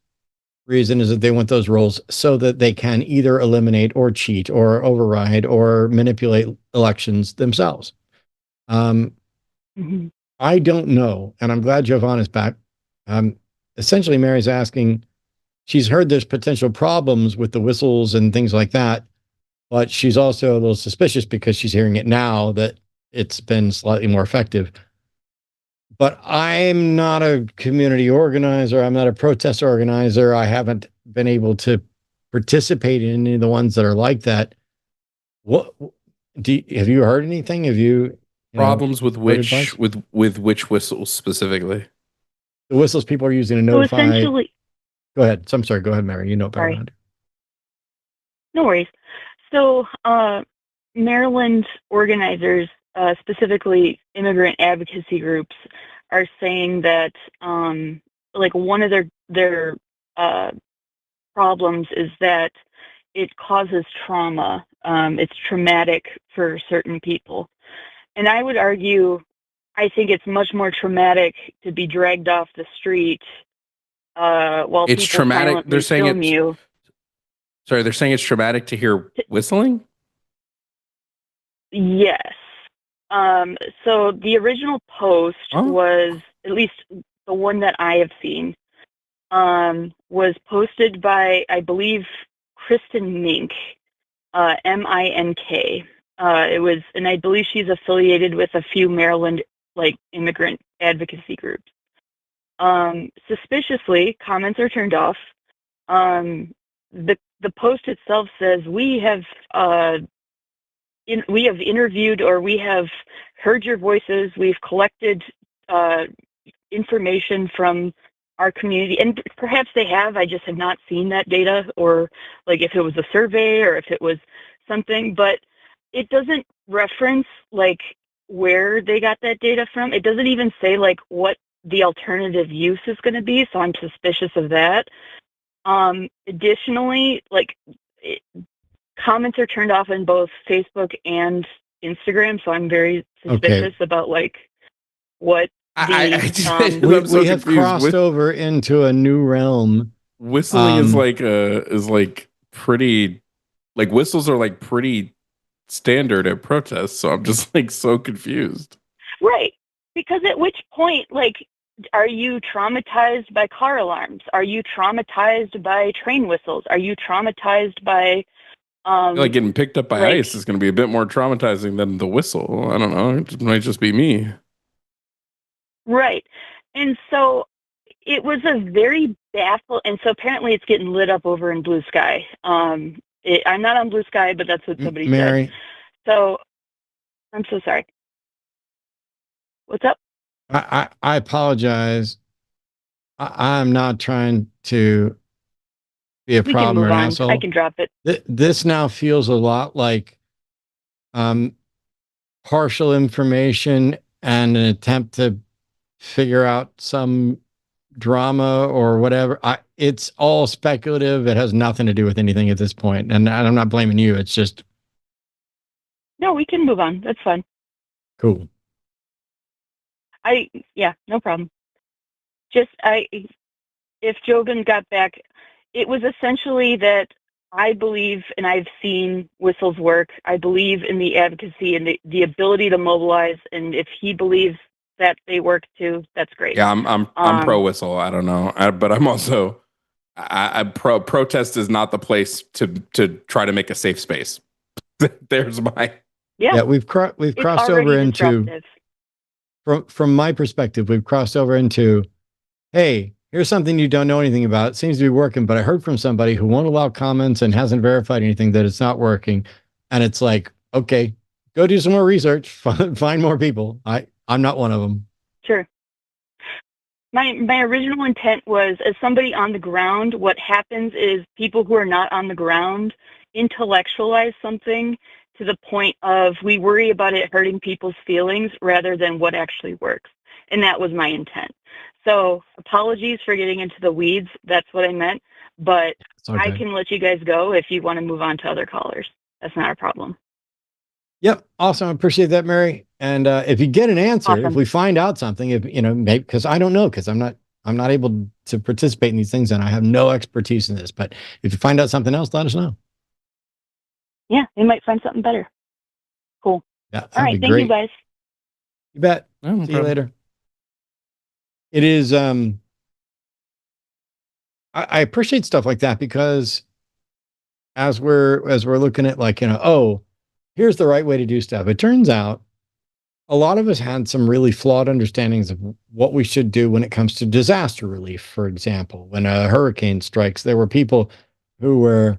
Speaker 1: reason is that they want those rolls so that they can either eliminate or cheat or override or manipulate elections themselves. I don't know, and I'm glad Jovan is back. Essentially, Mary's asking, she's heard there's potential problems with the whistles and things like that, but she's also a little suspicious because she's hearing it now that it's been slightly more effective. But I'm not a community organizer. I'm not a protest organizer. I haven't been able to participate in any of the ones that are like that. Have you heard anything? Have you
Speaker 2: problems with which whistles specifically?
Speaker 1: The whistles people are using to notify. So essentially, go ahead. I'm sorry. Go ahead, Mary. You know better than I do.
Speaker 8: No worries. So Maryland organizers, specifically immigrant advocacy groups, are saying that one of their problems is that it causes trauma. It's traumatic for certain people. And I would argue, I think it's much more traumatic to be dragged off the street while
Speaker 2: it's
Speaker 8: people
Speaker 2: traumatic. They're saying
Speaker 8: film you.
Speaker 2: Sorry, they're saying it's traumatic to hear whistling?
Speaker 8: Yes. So the original post was, at least the one that I have seen, was posted by, I believe, Kristen Mink, M-I-N-K. And I believe she's affiliated with a few Maryland immigrant advocacy groups. Suspiciously, comments are turned off. The post itself says, we have interviewed, or we have heard your voices. We've collected information from our community, and perhaps they have. I just have not seen that data, or if it was a survey or if it was something. But it doesn't reference where they got that data from. It doesn't even say what the alternative use is going to be. So I'm suspicious of that. Additionally, comments are turned off on both Facebook and Instagram, so I'm very suspicious about what the
Speaker 1: we have crossed over into a new realm.
Speaker 2: Whistling is pretty whistles are pretty standard at protests, so I'm just so confused.
Speaker 8: Right, because at which point are you traumatized by car alarms? Are you traumatized by train whistles? Are you traumatized by
Speaker 2: getting picked up by ICE is going to be a bit more traumatizing than the whistle. I don't know. It might just be me.
Speaker 8: Right. And so It was a very baffled, and so apparently it's getting lit up over in Blue Sky. I'm not on Blue Sky, but that's what somebody
Speaker 1: Mary,
Speaker 8: said. So I'm so sorry. What's up?
Speaker 1: I apologize. I'm not trying to be a
Speaker 8: We can
Speaker 1: problem
Speaker 8: move
Speaker 1: or an
Speaker 8: on.
Speaker 1: asshole.
Speaker 8: I can drop it.
Speaker 1: This now feels a lot like partial information and an attempt to figure out some drama or whatever. It's all speculative. It has nothing to do with anything at this point. And I'm not blaming you. It's just
Speaker 8: No, we can move on. That's fine.
Speaker 1: cool.
Speaker 8: Yeah, no problem. Just if Jovan got back, it was essentially that I believe, and I've seen Whistle's work, I believe in the advocacy and the ability to mobilize, and if he believes that they work too, that's great.
Speaker 2: Yeah, I'm pro Whistle. I don't know, but I'm also I protest is not the place to try to make a safe space. There's my
Speaker 1: Yeah, we've crossed over into
Speaker 8: disruptive.
Speaker 1: from my perspective, we've crossed over into, hey, here's something you don't know anything about. It seems to be working, but I heard from somebody who won't allow comments and hasn't verified anything that it's not working. And it's like, okay, go do some more research, find more people. I'm not one of them.
Speaker 8: Sure. My original intent was, as somebody on the ground, what happens is people who are not on the ground intellectualize something to the point of we worry about it hurting people's feelings rather than what actually works. And that was my intent. So apologies for getting into the weeds. That's what I meant. But
Speaker 1: Okay.
Speaker 8: I can let you guys go if you want to move on to other callers. That's not a problem.
Speaker 1: Yep. Awesome. I appreciate that, Mary. And if you get an answer,
Speaker 8: Awesome.
Speaker 1: if we find out something, if maybe, because I don't know, because I'm not able to participate in these things and I have no expertise in this. But if you find out something else, let us know.
Speaker 8: Yeah, they might find something better. Cool.
Speaker 1: Yeah.
Speaker 8: All right. Thank you, guys.
Speaker 1: You bet.
Speaker 2: No
Speaker 1: See you
Speaker 2: problem.
Speaker 1: later. It is I appreciate stuff like that because as we're looking at like, here's the right way to do stuff. It turns out a lot of us had some really flawed understandings of what we should do when it comes to disaster relief. For example, when a hurricane strikes, there were people who were,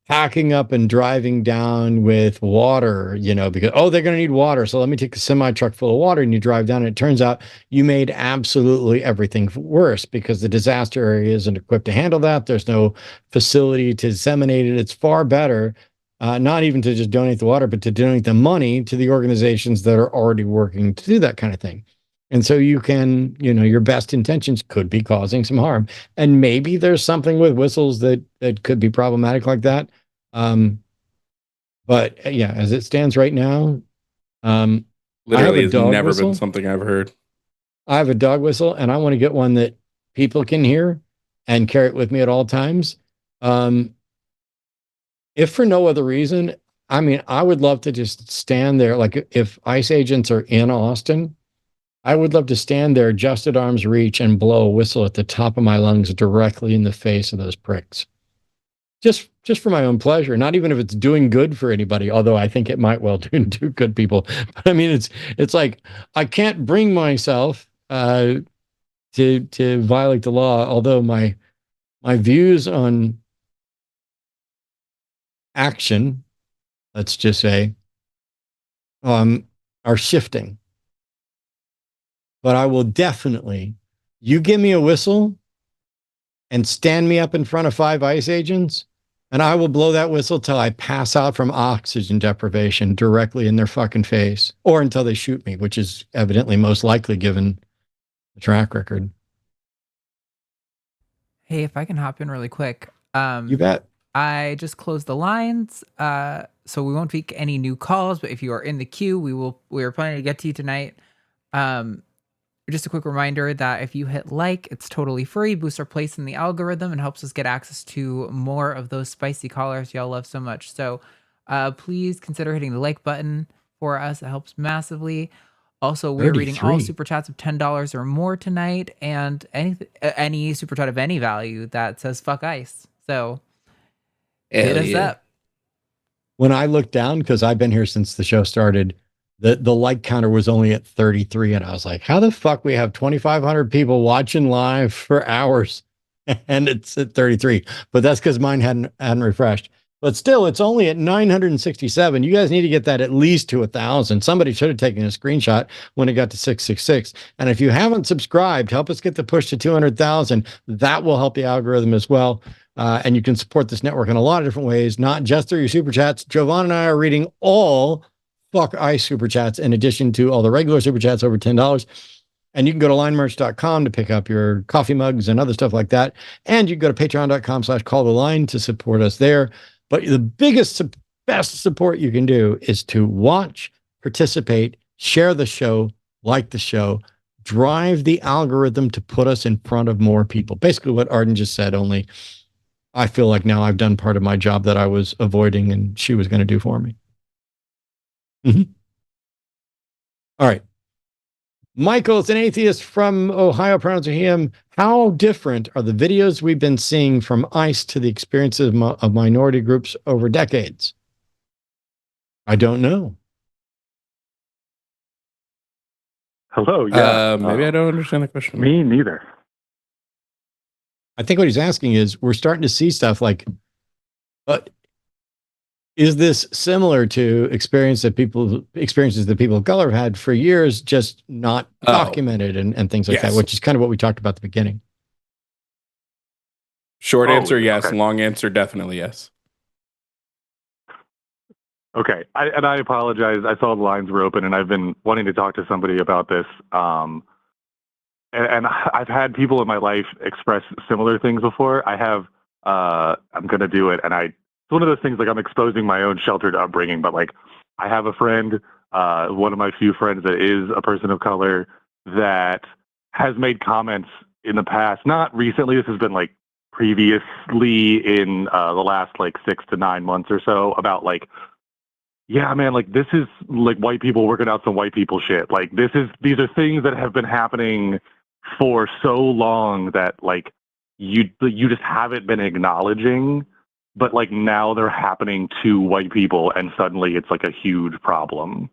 Speaker 1: packing up and driving down with water, because, they're going to need water. So let me take a semi truck full of water, and you drive down. And it turns out you made absolutely everything worse because the disaster area isn't equipped to handle that. There's no facility to disseminate it. It's far better, not even to just donate the water, but to donate the money to the organizations that are already working to do that kind of thing. And so you can, your best intentions could be causing some harm. And maybe there's something with whistles that could be problematic like that. But yeah, as it stands right now,
Speaker 2: Literally has
Speaker 1: dog
Speaker 2: never
Speaker 1: whistle.
Speaker 2: been something I've heard.
Speaker 1: I have a dog whistle and I want to get one that people can hear and carry it with me at all times. If for no other reason, I would love to just stand there. Like if ICE agents are in Austin, I would love to stand there just at arm's reach and blow a whistle at the top of my lungs directly in the face of those pricks. Just for my own pleasure, not even if it's doing good for anybody, although I think it might well do good people. But it's like I can't bring myself to violate the law, although my views on action, let's just say, are shifting. But I will definitely, you give me a whistle and stand me up in front of 5 ICE agents, and I will blow that whistle till I pass out from oxygen deprivation directly in their fucking face, or until they shoot me, which is evidently most likely given the track record.
Speaker 6: Hey, if I can hop in really quick.
Speaker 1: You bet.
Speaker 6: I just closed the lines, so we won't take any new calls, but if you are in the queue, we are planning to get to you tonight. Just a quick reminder that if you hit like, it's totally free, boosts our place in the algorithm, and helps us get access to more of those spicy callers y'all love so much. So please consider hitting the like button for us. It helps massively. Also, we're reading all
Speaker 1: 33.
Speaker 6: super chats of $10 or more tonight, and any super chat of any value that says fuck ICE. So hit us up.
Speaker 1: When I look down, because I've been here since the show started, the like counter was only at 33, and I was like, how the fuck we have 2,500 people watching live for hours and it's at 33? But that's because mine hadn't refreshed. But still, it's only at 967. You guys need to get that at least to 1,000. Somebody should have taken a screenshot when it got to 666. And if you haven't subscribed, help us get the push to 200,000. That will help the algorithm as well. And you can support this network in a lot of different ways, not just through your super chats. Jovan and I are reading all Fuck Ice super chats in addition to all the regular super chats over $10. And you can go to linemerch.com to pick up your coffee mugs and other stuff like that. And you can go to patreon.com/calltheline to support us there. But the biggest, best support you can do is to watch, participate, share the show, like the show, drive the algorithm to put us in front of more people. Basically what Arden just said, only I feel like now I've done part of my job that I was avoiding and she was going to do for me. All right. Michael's an atheist from Ohio, pronouns are him. How different are the videos we've been seeing from ICE to the experiences of minority groups over decades? I don't know.
Speaker 9: Hello. Yeah.
Speaker 2: Maybe I don't understand the question.
Speaker 9: Me neither.
Speaker 1: I think what he's asking is we're starting to see stuff like, is this similar to experiences that people of color have had for years, just not documented and things like that, which is kind of what we talked about at the beginning.
Speaker 2: Short answer, yes.
Speaker 9: Okay.
Speaker 2: Long answer, definitely yes.
Speaker 9: Okay. I apologize. I saw the lines were open and I've been wanting to talk to somebody about this. And I've had people in my life express similar things before. I'm going to do it. And it's one of those things, like, I'm exposing my own sheltered upbringing, but like, I have a friend, one of my few friends that is a person of color that has made comments in the past, not recently. This has been like previously in the last like 6 to 9 months or so, about like, yeah, man, like, this is like white people working out some white people shit. Like, these are things that have been happening for so long that like you just haven't been acknowledging, but like now they're happening to white people and suddenly it's like a huge problem.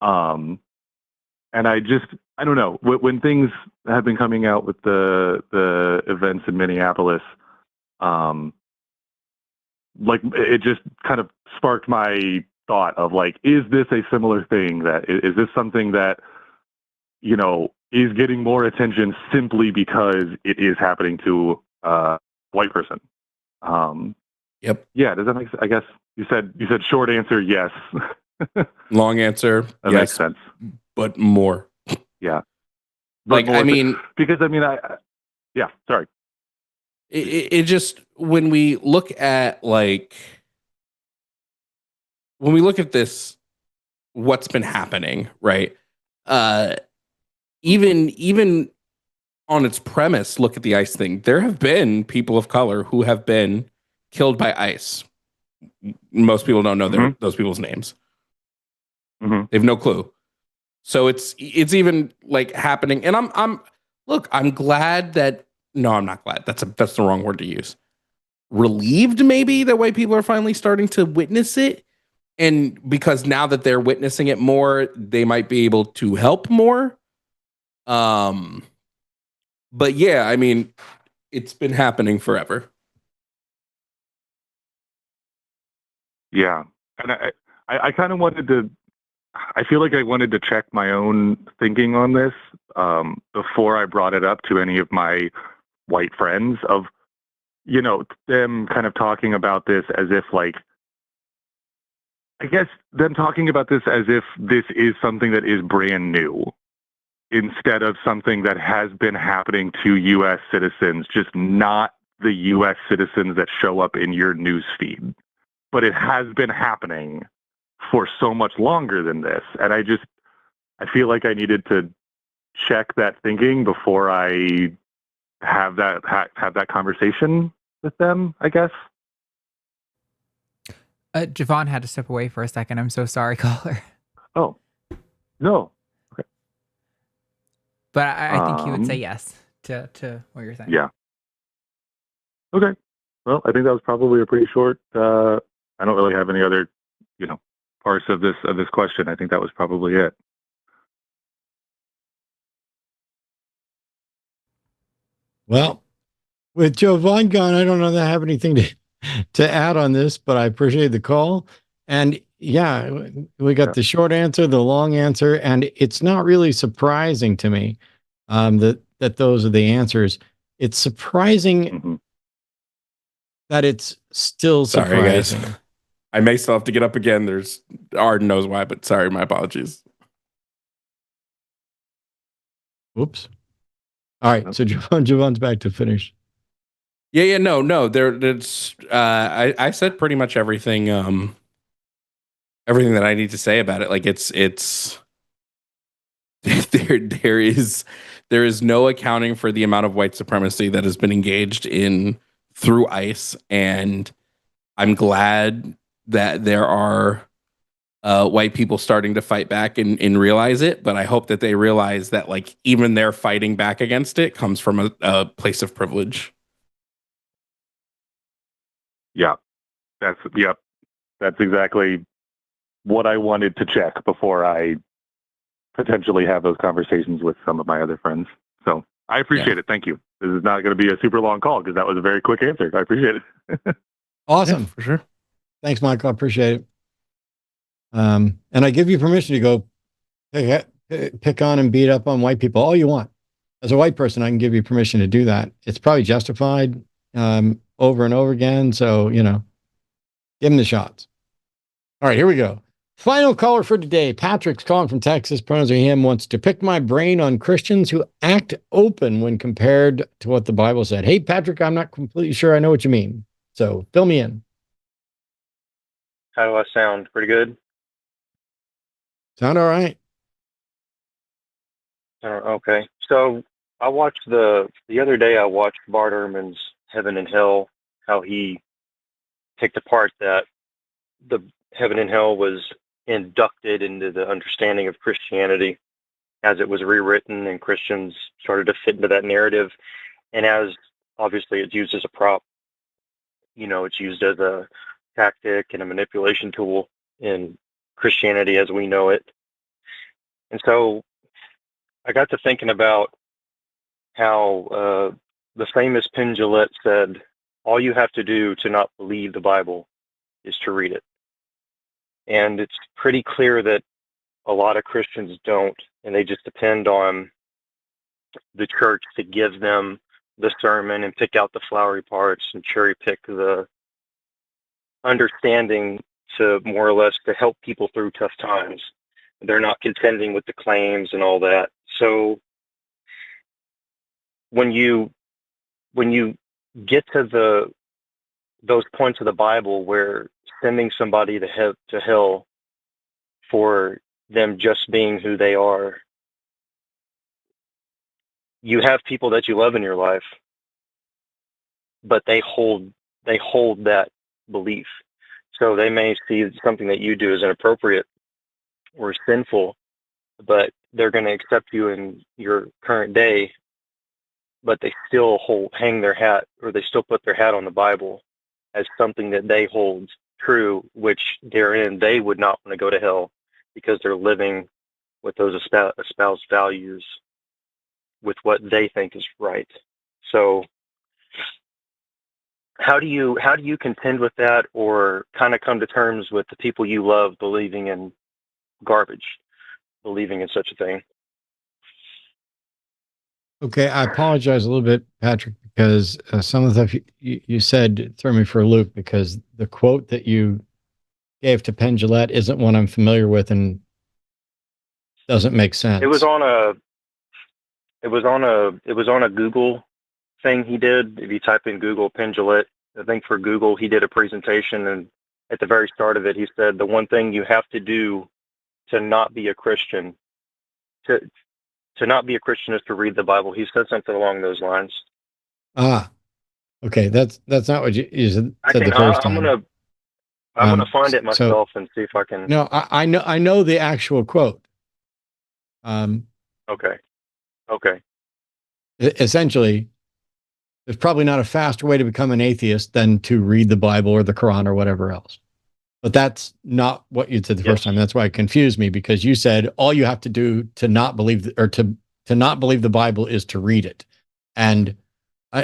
Speaker 9: And I don't know, when things have been coming out with the events in Minneapolis, like, it just kind of sparked my thought of like, is this a similar thing? That is this something that, you know, is getting more attention simply because it is happening to a white person?
Speaker 2: Yep.
Speaker 9: Yeah. Does that make sense? I guess you said short answer, yes.
Speaker 2: Long answer,
Speaker 9: that
Speaker 2: yes,
Speaker 9: makes sense.
Speaker 2: but more.
Speaker 9: Yeah.
Speaker 2: Like,
Speaker 9: more,
Speaker 2: I mean,
Speaker 9: because I mean, yeah, sorry.
Speaker 2: It just, when we look at this, what's been happening, right? Even on its premise, look at the ICE thing. There have been people of color who have been killed by ICE. Most people don't know those people's names.
Speaker 9: Mm-hmm.
Speaker 2: They have no clue. So it's even like happening. And I'm glad that, no, I'm not glad. That's the wrong word to use. Relieved, maybe, that white people are finally starting to witness it. And because now that they're witnessing it more, they might be able to help more. But yeah, I mean, it's been happening forever.
Speaker 9: Yeah. And I kind of wanted to, I feel like I wanted to check my own thinking on this before I brought it up to any of my white friends, of, you know, them kind of talking about this as if like, I guess them talking about this as if this is something that is brand new, instead of something that has been happening to U.S. citizens, just not the U.S. citizens that show up in your news feed. But it has been happening for so much longer than this. And I feel like I needed to check that thinking before I have that conversation with them, I guess.
Speaker 6: Jovan had to step away for a second. I'm so sorry, caller.
Speaker 9: Oh, no. Okay.
Speaker 6: But I think he would say yes to what you're saying.
Speaker 9: Yeah. Okay. Well, I think that was probably a pretty short, I don't really have any other, parts of this question. I think that was probably it.
Speaker 1: Well, with Jovan gone, I don't know that I have anything to add on this, but I appreciate the call. And yeah, we got the short answer, the long answer, and it's not really surprising to me that those are the answers. It's surprising that it's still surprising.
Speaker 2: Sorry, guys. I may still have to get up again. Arden knows why, but sorry, my apologies.
Speaker 1: Whoops. All right, so Jovan's back to finish.
Speaker 2: Yeah, no. There's I said pretty much everything everything that I need to say about it. Like it's there is no accounting for the amount of white supremacy that has been engaged in through ICE, and I'm glad that there are white people starting to fight back and realize it, but I hope that they realize that like even their fighting back against it comes from a place of privilege.
Speaker 9: Yeah, that's exactly what I wanted to check before I potentially have those conversations with some of my other friends. So I appreciate it. Thank you. This is not going to be a super long call because that was a very quick answer. I appreciate it.
Speaker 1: Awesome.
Speaker 2: Yeah, for sure.
Speaker 1: Thanks, Michael. I appreciate it. And I give you permission to go pick on and beat up on white people all you want. As a white person, I can give you permission to do that. It's probably justified over and over again. So, give them the shots. All right, here we go. Final caller for today. Patrick's calling from Texas. Pronouns are him. Wants to pick my brain on Christians who act open when compared to what the Bible said. Hey, Patrick, I'm not completely sure I know what you mean. So fill me in.
Speaker 10: How do I sound? Pretty good?
Speaker 1: Sound all right?
Speaker 10: Okay. So I watched the other day, I watched Bart Ehrman's Heaven and Hell, how he picked apart that the Heaven and Hell was inducted into the understanding of Christianity as it was rewritten and Christians started to fit into that narrative. And as obviously it's used as a prop, it's used as a tactic and a manipulation tool in Christianity as we know it. And so I got to thinking about how the famous Penn Jillette said, all you have to do to not believe the Bible is to read it. And it's pretty clear that a lot of Christians don't, and they just depend on the church to give them the sermon and pick out the flowery parts and cherry pick the understanding to more or less to help people through tough times. They're not contending with the claims and all that. So when you get to those points of the Bible where sending somebody to hell for them just being who they are, you have people that you love in your life, but they hold that belief. So they may see something that you do as inappropriate or sinful, but they're going to accept you in your current day, but they still hang their hat, or they still put their hat on the Bible as something that they hold true, which therein they would not want to go to hell because they're living with those espoused values with what they think is right. So how do you contend with that, or kind of come to terms with the people you love believing in garbage, believing in such a thing?
Speaker 1: Okay, I apologize a little bit, Patrick, because some of the stuff you said threw me for a loop, because the quote that you gave to Penn Jillette isn't one I'm familiar with and doesn't make sense.
Speaker 10: It was on a Google thing he did. If you type in Google Penn Jillette, I think for Google, he did a presentation, and at the very start of it, he said the one thing you have to do to not be a Christian, to not be a Christian, is to read the Bible. He said something along those lines.
Speaker 1: Ah, okay. That's not what you said the first time.
Speaker 10: I'm gonna find it myself and see if I can.
Speaker 1: No, I know the actual quote.
Speaker 10: Okay.
Speaker 1: Essentially, there's probably not a faster way to become an atheist than to read the Bible or the Quran or whatever else. But that's not what you said the first time. That's why it confused me, because you said all you have to do to not believe to not believe the Bible is to read it. And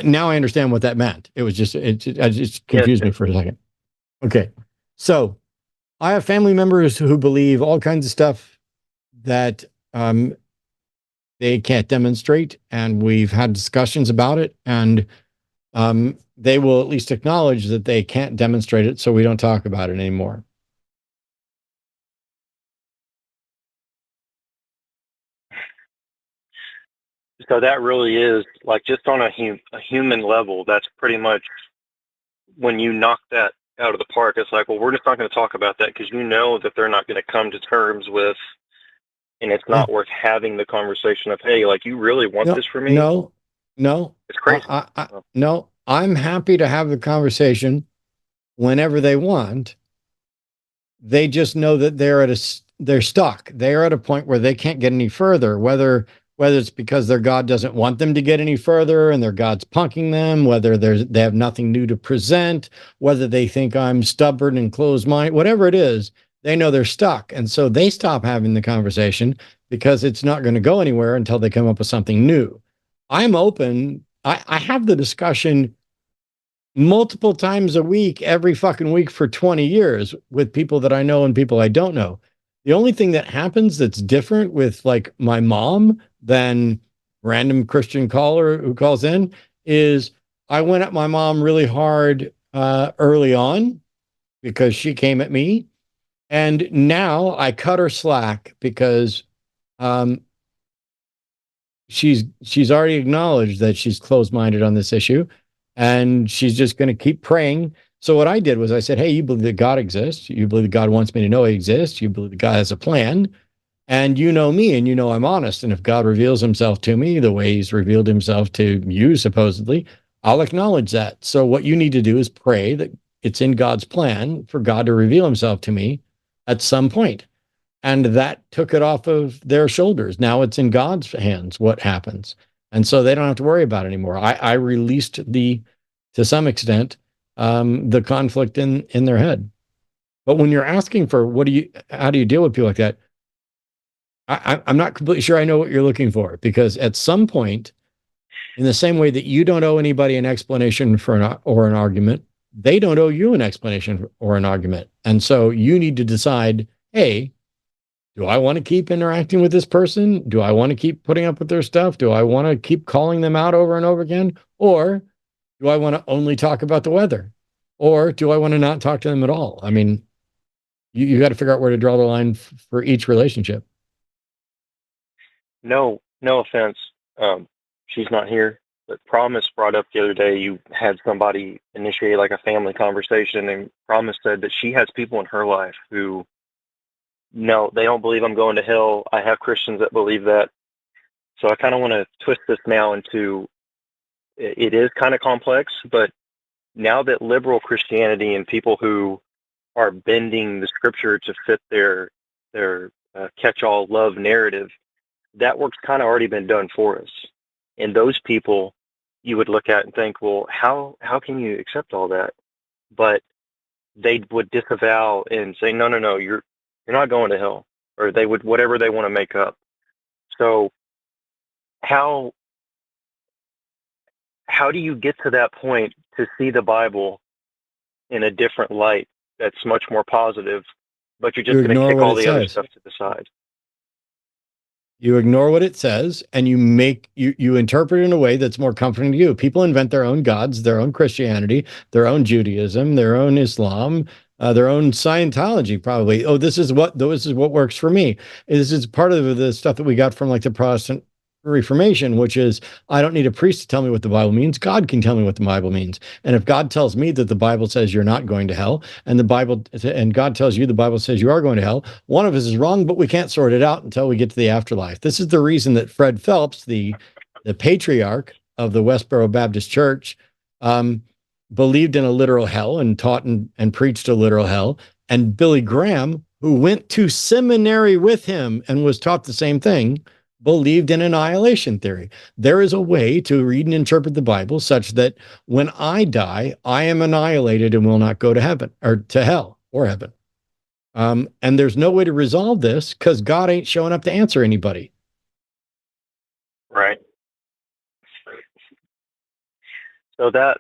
Speaker 1: now I understand what that meant. It was just it just confused me for a second. Okay. So I have family members who believe all kinds of stuff that they can't demonstrate, and we've had discussions about it, and they will at least acknowledge that they can't demonstrate it, so we don't talk about it anymore.
Speaker 10: So that really is like just on a human level. That's pretty much when you knock that out of the park. It's like, well, we're just not going to talk about that because you know that they're not going to come to terms with, and it's not worth having the conversation of, hey, like, you really want this for me?
Speaker 1: No,
Speaker 10: it's crazy.
Speaker 1: No, I'm happy to have the conversation whenever they want. They just know that they're stuck. They're at a point where they can't get any further, whether it's because their God doesn't want them to get any further and their God's punking them, whether they have nothing new to present, whether they think I'm stubborn and closed-minded, whatever it is, they know they're stuck. And so they stop having the conversation because it's not going to go anywhere until they come up with something new. I'm open. I have the discussion multiple times a week, every fucking week for 20 years with people that I know and people I don't know. The only thing that happens that's different with like my mom than random Christian caller who calls in is I went at my mom really hard early on because she came at me. And now I cut her slack because she's already acknowledged that she's closed-minded on this issue, and she's just going to keep praying. So what I did was I said, hey, you believe that God exists. You believe that God wants me to know he exists. You believe that God has a plan. And you know me, and you know I'm honest. And if God reveals himself to me the way he's revealed himself to you, supposedly, I'll acknowledge that. So what you need to do is pray that it's in God's plan for God to reveal himself to me at some point. And that took it off of their shoulders. Now it's in God's hands what happens. And so they don't have to worry about it anymore. I released to some extent, the conflict in their head. But when you're asking for how do you deal with people like that? I'm not completely sure I know what you're looking for, because at some point, in the same way that you don't owe anybody an explanation for an argument, they don't owe you an explanation or an argument. And so you need to decide, hey, do I want to keep interacting with this person? Do I want to keep putting up with their stuff? Do I want to keep calling them out over and over again? Or do I want to only talk about the weather? Or do I want to not talk to them at all? I mean, you got to figure out where to draw the line for each relationship.
Speaker 10: No offense. She's not here. But Promise brought up the other day, you had somebody initiate like a family conversation, and Promise said that she has people in her life who, no, they don't believe I'm going to hell. I have Christians that believe that. So I kind of want to twist this now into, it is kind of complex, but now that liberal Christianity and people who are bending the scripture to fit their catch-all love narrative, that work's kind of already been done for us. And those people you would look at and think, well, how can you accept all that? But they would disavow and say, no, you're not going to hell, or they would, whatever they want to make up. So how do you get to that point to see the Bible in a different light that's much more positive, but you're just going to kick all the other stuff to the side?
Speaker 1: You ignore what it says, and you interpret it in a way that's more comforting to you. People invent their own gods, their own Christianity, their own Judaism, their own Islam, their own Scientology, probably. Oh, this is what works for me. This is part of the stuff that we got from like the Protestant Reformation, which is, I don't need a priest to tell me what the Bible means. God can tell me what the Bible means. And if God tells me that the Bible says you're not going to hell, and God tells you the Bible says you are going to hell, one of us is wrong, but we can't sort it out until we get to the afterlife. This is the reason that Fred Phelps, the patriarch of the Westboro Baptist Church, believed in a literal hell and taught and preached a literal hell. And Billy Graham, who went to seminary with him and was taught the same thing, believed in annihilation theory. There is a way to read and interpret the Bible such that when I die, I am annihilated and will not go to heaven or to hell or heaven. And there's no way to resolve this because God ain't showing up to answer anybody.
Speaker 10: Right. So that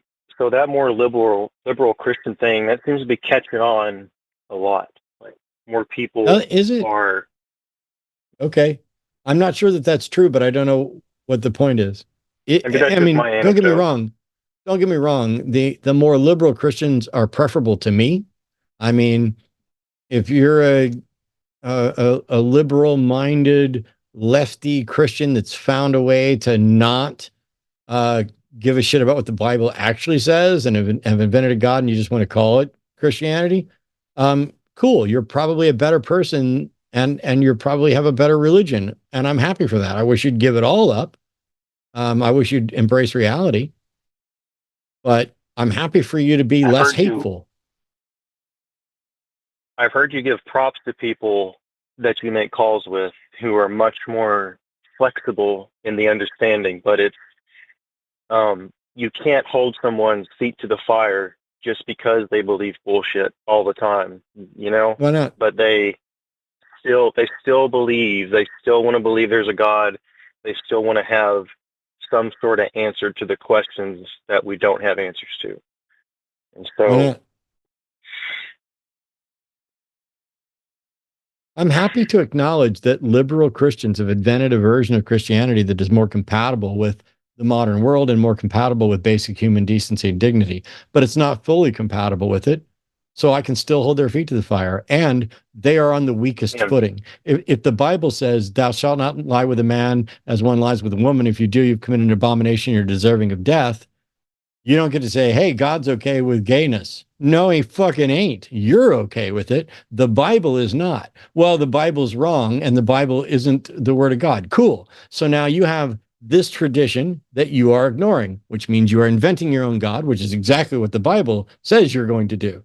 Speaker 10: more liberal Christian thing, that seems to be catching on a lot. Like more people
Speaker 1: Is it?
Speaker 10: are.
Speaker 1: Okay. I'm not sure that that's true, but I don't know what the point is.
Speaker 10: Maybe that's
Speaker 1: I
Speaker 10: just
Speaker 1: mean,
Speaker 10: my
Speaker 1: don't get me
Speaker 10: anecdote.
Speaker 1: wrong. Don't get me wrong. The more liberal Christians are preferable to me. I mean, if you're a liberal minded lefty Christian that's found a way to not uh, give a shit about what the Bible actually says and have invented a God and you just want to call it Christianity, cool. You're probably a better person and you probably have a better religion. And I'm happy for that. I wish you'd give it all up. I wish you'd embrace reality, but I'm happy for you to be less hateful.
Speaker 10: I've heard you give props to people that you make calls with who are much more flexible in the understanding, but it's you can't hold someone's feet to the fire just because they believe bullshit all the time, you know?
Speaker 1: Why not?
Speaker 10: But they still believe, they still want to believe there's a God. They still want to have some sort of answer to the questions that we don't have answers to. And so
Speaker 1: I'm happy to acknowledge that liberal Christians have invented a version of Christianity that is more compatible with the modern world and more compatible with basic human decency and dignity, but it's not fully compatible with it. So I can still hold their feet to the fire, and they are on the weakest footing. If the Bible says, "Thou shalt not lie with a man as one lies with a woman. If you do, you've committed an abomination. You're deserving of death." You don't get to say, "Hey, God's okay with gayness." No, he fucking ain't. You're okay with it. The Bible is not. Well, the Bible's wrong, and the Bible isn't the word of God. Cool. So now you have this tradition that you are ignoring, which means you are inventing your own God, which is exactly what the Bible says you're going to do.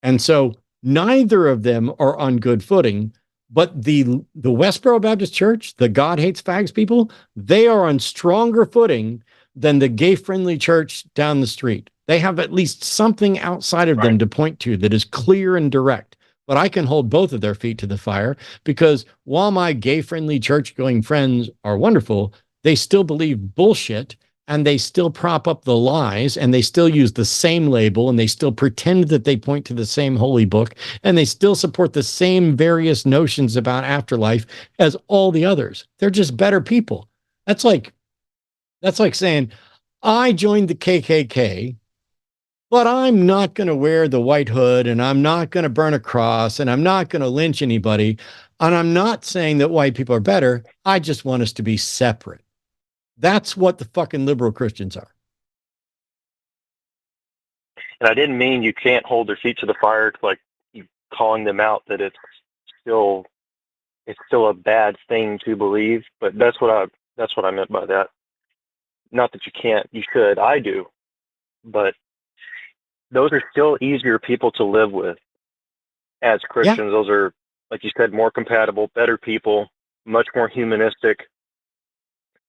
Speaker 1: And so neither of them are on good footing. But the Westboro Baptist Church, the God hates fags people, they are on stronger footing than the gay-friendly church down the street. They have at least something outside of them to point to that is clear and direct. But I can hold both of their feet to the fire because while my gay-friendly church-going friends are wonderful, they still believe bullshit and they still prop up the lies and they still use the same label and they still pretend that they point to the same holy book and they still support the same various notions about afterlife as all the others. They're just better people. That's like saying, I joined the KKK, but I'm not going to wear the white hood and I'm not going to burn a cross and I'm not going to lynch anybody. And I'm not saying that white people are better. I just want us to be separate. That's what the fucking liberal Christians are.
Speaker 10: And I didn't mean you can't hold their feet to the fire, like you calling them out that it's still a bad thing to believe. But that's what I meant by that. Not that you can't, you should. I do, but those are still easier people to live with as Christians. Yeah. Those are, like you said, more compatible, better people, much more humanistic.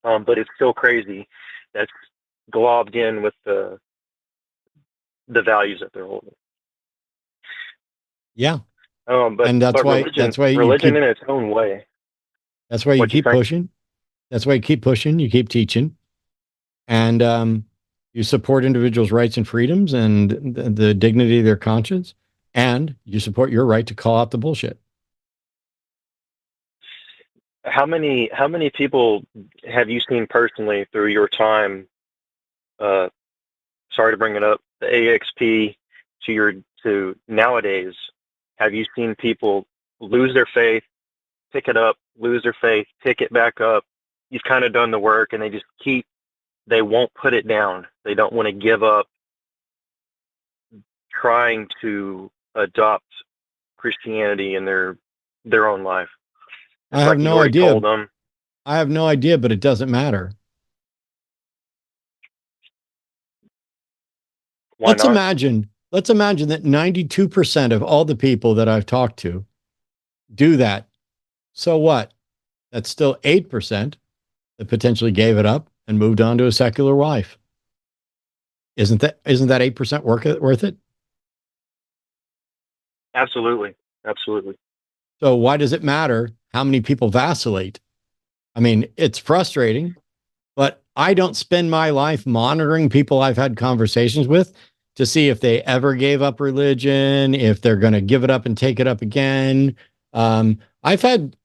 Speaker 10: But it's still crazy that's globbed in with the values that they're holding.
Speaker 1: Yeah.
Speaker 10: And that's why religion in its own way.
Speaker 1: That's why you keep pushing. That's why you keep pushing. You keep teaching, and you support individuals' rights and freedoms and the dignity of their conscience, and you support your right to call out the bullshit.
Speaker 10: How many people have you seen personally through your time? Sorry to bring it up, the AXP to nowadays. Have you seen people lose their faith, pick it up, lose their faith, pick it back up? You've kind of done the work, and they won't put it down. They don't want to give up trying to adopt Christianity in their own life.
Speaker 1: I have no idea. I have no idea, but it doesn't matter. Let's imagine that 92% of all the people that I've talked to do that. So what? That's still 8% that potentially gave it up and moved on to a secular life. Isn't that 8% worth it?
Speaker 10: Absolutely. Absolutely.
Speaker 1: So why does it matter how many people vacillate? I mean, it's frustrating, but I don't spend my life monitoring people I've had conversations with to see if they ever gave up religion, if they're going to give it up and take it up again. I've had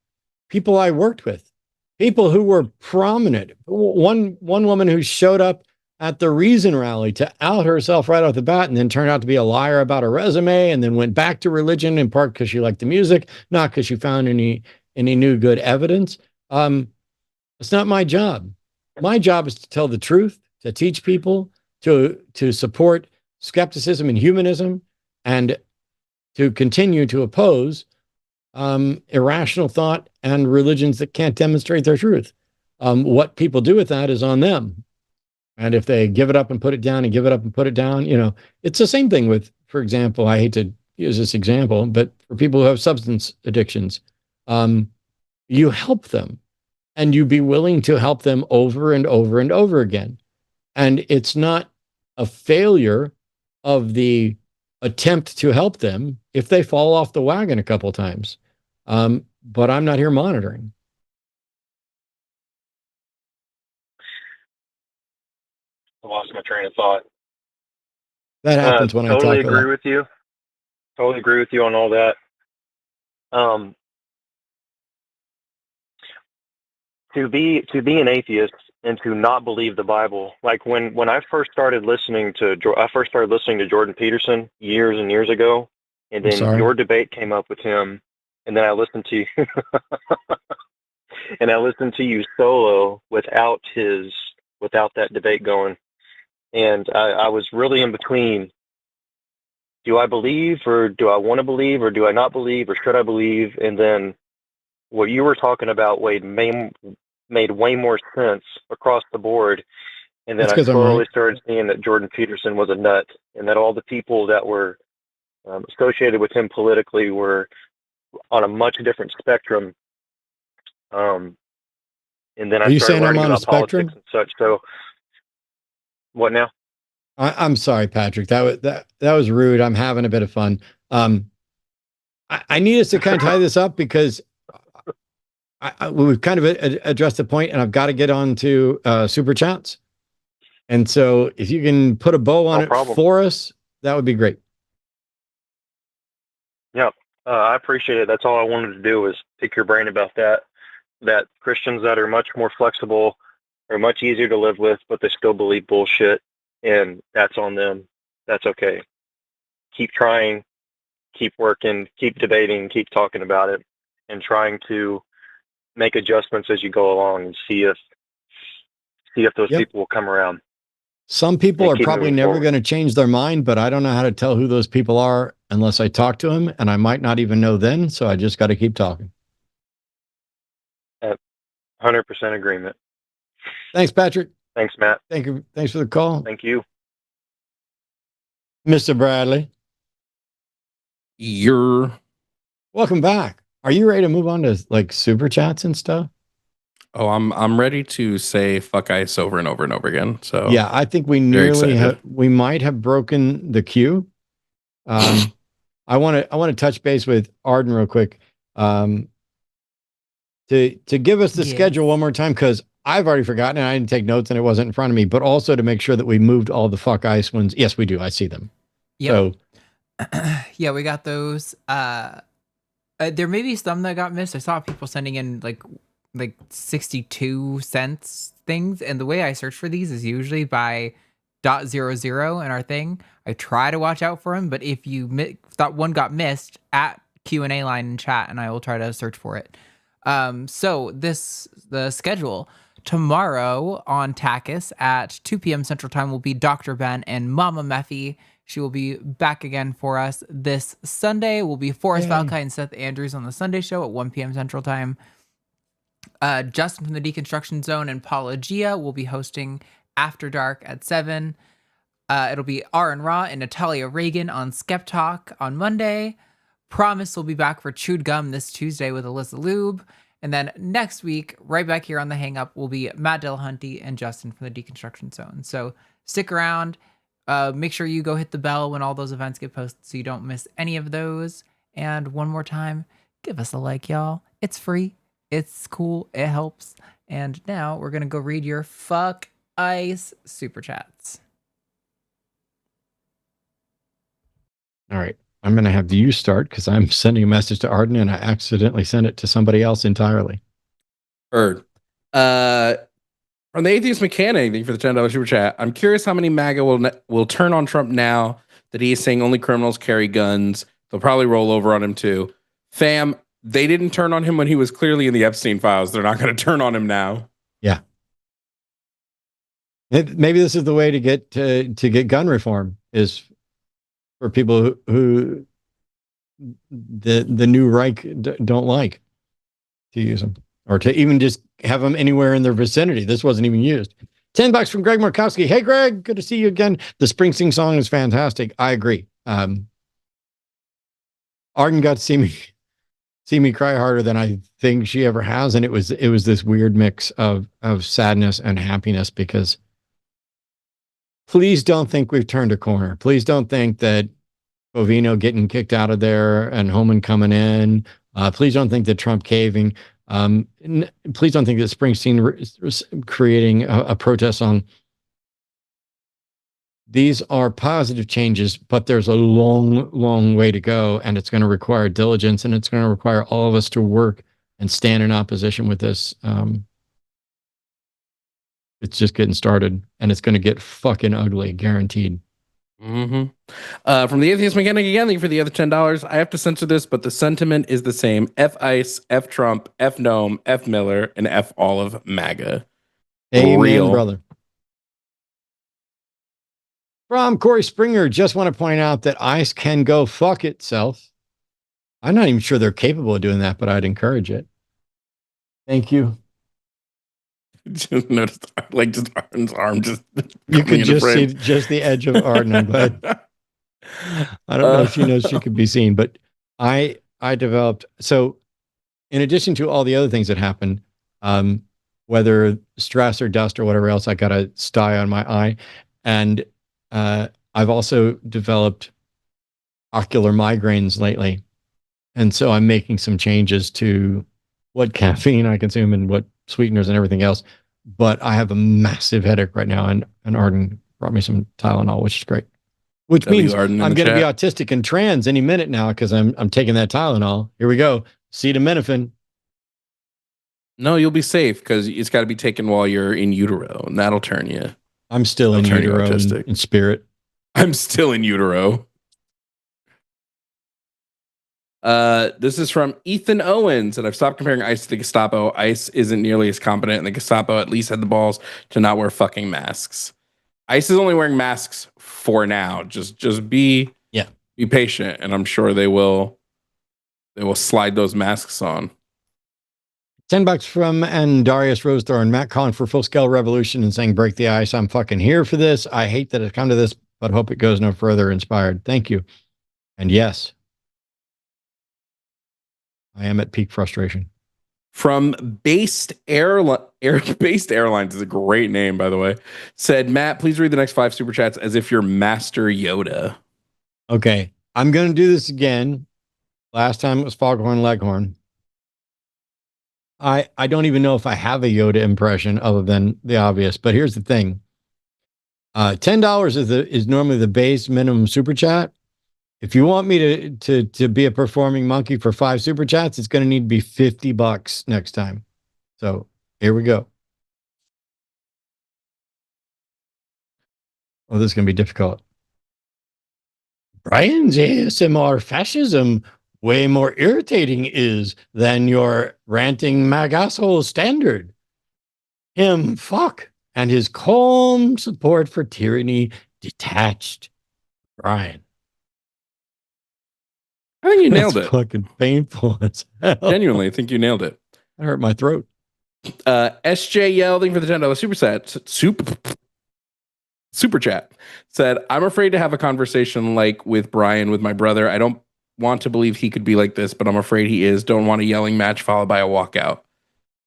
Speaker 1: people I worked with, people who were prominent. One woman who showed up at the Reason rally to out herself right off the bat, and then turned out to be a liar about her resume, and then went back to religion in part because she liked the music, not because she found any new good evidence. It's not my job. My job is to tell the truth, to teach people, to support skepticism and humanism, and to continue to oppose irrational thought and religions that can't demonstrate their truth. What people do with that is on them. And if they give it up and put it down and give it up and put it down, it's the same thing with, for example, I hate to use this example, but for people who have substance addictions, you help them, and you be willing to help them over and over and over again. And it's not a failure of the attempt to help them if they fall off the wagon a couple of times. But I'm not here monitoring.
Speaker 10: I lost my train of thought.
Speaker 1: That happens when I talk.
Speaker 10: Totally agree with you. Totally agree with you on all that. To be an atheist and to not believe the Bible, like when I first started listening to Jordan Peterson years and years ago, and then your debate came up with him, and then I listened to you, and I listened to you solo without that debate going. And I was really in between. Do I believe, or do I want to believe, or do I not believe, or should I believe? And then what you were talking about, Wade, made way more sense across the board. And then I slowly started seeing that Jordan Peterson was a nut, and that all the people that were associated with him politically were on a much different spectrum. And then I started learning about politics and such. So, what now?
Speaker 1: I'm sorry, Patrick. That was rude. I'm having a bit of fun. I need us to kind of tie this up because we've kind of addressed the point, and I've got to get on to super chats. And so, if you can put a bow on it for us, that would be great.
Speaker 10: Yeah, I appreciate it. That's all I wanted to do was pick your brain about that. That Christians that are much more flexible are much easier to live with, but they still believe bullshit, and that's on them. That's okay. Keep trying, keep working, keep debating, keep talking about it, and trying to make adjustments as you go along and see if those people will come around.
Speaker 1: Some people are probably never going to change their mind, but I don't know how to tell who those people are unless I talk to them, and I might not even know then, so I just got to keep talking.
Speaker 10: 100% agreement.
Speaker 1: Thanks, Patrick.
Speaker 10: Thanks, Matt.
Speaker 1: Thank you. Thanks for the call.
Speaker 10: Thank you.
Speaker 1: Mr. Bradley.
Speaker 2: You're
Speaker 1: welcome back. Are you ready to move on to like super chats and stuff?
Speaker 2: Oh, I'm ready to say fuck ice over and over and over again. So
Speaker 1: yeah, I think we we might have broken the queue. I want to touch base with Arden real quick. To give us the schedule one more time, because I've already forgotten and I didn't take notes and it wasn't in front of me, but also to make sure that we moved all the fuck ice ones. Yes, we do. I see them.
Speaker 6: Yep. So yeah, we got those. There may be some that got missed. I saw people sending in like 62 cents things, and the way I search for these is usually by .00 in our thing. I try to watch out for them, but if you thought one got missed, at Q&A line in chat, and I will try to search for it. So the schedule tomorrow on TACIS at 2 p.m. Central Time will be Dr. Ben and Mama Meffy. She will be back again for us this Sunday. Will be Forrest Valkai and Seth Andrews on the Sunday show at 1 p.m. Central Time. Justin from the Deconstruction Zone and Paula Gia will be hosting After Dark at 7. It'll be Aaron Ra and Natalia Reagan on Skeptalk on Monday. Promise will be back for Chewed Gum this Tuesday with Alyssa Lube. And then next week, right back here on the Hang Up, will be Matt Dillahunty and Justin from the Deconstruction Zone. So stick around. Make sure you go hit the bell when all those events get posted so you don't miss any of those. And one more time, give us a like, y'all. It's free. It's cool. It helps. And now we're going to go read your fuck ice super chats.
Speaker 1: All right. I'm going to have you start because I'm sending a message to Arden and I accidentally sent it to somebody else entirely.
Speaker 2: Heard. From the Atheist Mechanic, thank you for the $10 super chat. I'm curious how many MAGA will turn on Trump now that he is saying only criminals carry guns. They'll probably roll over on him too. Fam, they didn't turn on him when he was clearly in the Epstein files. They're not going to turn on him now.
Speaker 1: Yeah. Maybe this is the way to get gun reform is for people who the new Reich don't like to use them or to even just have them anywhere in their vicinity. This wasn't even used. $10 from Greg Markowski. Hey, Greg, good to see you again. The Springsteen song is fantastic. I agree. Arden got to see me cry harder than I think she ever has. And it was this weird mix of sadness and happiness because please don't think we've turned a corner. Please don't think that Bovino getting kicked out of there and Homan coming in. Please don't think that Trump caving. Please don't think that Springsteen creating a protest song. These are positive changes, but there's a long, long way to go, and it's going to require diligence, and it's going to require all of us to work and stand in opposition with this. It's just getting started, and it's going to get fucking ugly, guaranteed.
Speaker 2: Mm-hmm. From the Atheist Mechanic again, thank you for the other $10. I have to censor this, but the sentiment is the same. F ICE, F Trump, F Noam, F Miller, and F all of MAGA.
Speaker 1: Amen,
Speaker 2: Real.
Speaker 1: brother. From Corey Springer, just want to point out that ICE can go fuck itself. I'm not even sure they're capable of doing that, but I'd encourage it. Thank you.
Speaker 2: Just noticed, like, just Arden's arm just.
Speaker 1: You could just see
Speaker 2: frame.
Speaker 1: just the edge of Arden. I'm glad. I don't know if she knows she could be seen, but I developed. So, in addition to all the other things that happened, whether stress or dust or whatever else, I got a sty on my eye, and I've also developed ocular migraines lately, and so I'm making some changes to what caffeine I consume and what sweeteners and everything else. But I have a massive headache right now, and Arden brought me some Tylenol, which is great. Which means I'm going to be autistic and trans any minute now because I'm taking that Tylenol. Here we go. Acetaminophen.
Speaker 2: No, you'll be safe because it's got to be taken while you're in utero, and that'll turn you.
Speaker 1: I'm still in utero in spirit.
Speaker 2: I'm still in utero. This is from Ethan Owens, and I've stopped comparing ICE to the Gestapo. ICE isn't nearly as competent, and the Gestapo at least had the balls to not wear fucking masks. ICE is only wearing masks for now. Just be patient, and I'm sure they will slide those masks on.
Speaker 1: $10 from Darius Rosethorn. Matt calling for full scale revolution and saying break the ice. I'm fucking here for this. I hate that it's come to this, but hope it goes no further. Inspired. Thank you. And yes, I am at peak frustration.
Speaker 2: From Based Airlines is a great name, by the way. Said, Matt, please read the next 5 super chats as if you're Master Yoda.
Speaker 1: Okay, I'm going to do this again. Last time it was Foghorn Leghorn. I don't even know if I have a Yoda impression other than the obvious, but here's the thing. $10 is normally the base minimum super chat. If you want me to be a performing monkey for 5 super chats, it's going to need to be $50 next time. So here we go. Oh, this is going to be difficult. Brian's ASMR fascism way more irritating is than your ranting magasshole standard. Him fuck and his calm support for tyranny detached. Brian.
Speaker 2: I think you nailed it.
Speaker 1: Fucking painful as hell.
Speaker 2: Genuinely, I think you nailed it.
Speaker 1: I hurt my throat.
Speaker 2: SJ Yelding for the $10 super chat said, I'm afraid to have a conversation like with Brian with my brother. I don't want to believe he could be like this, but I'm afraid he is. Don't want a yelling match followed by a walkout.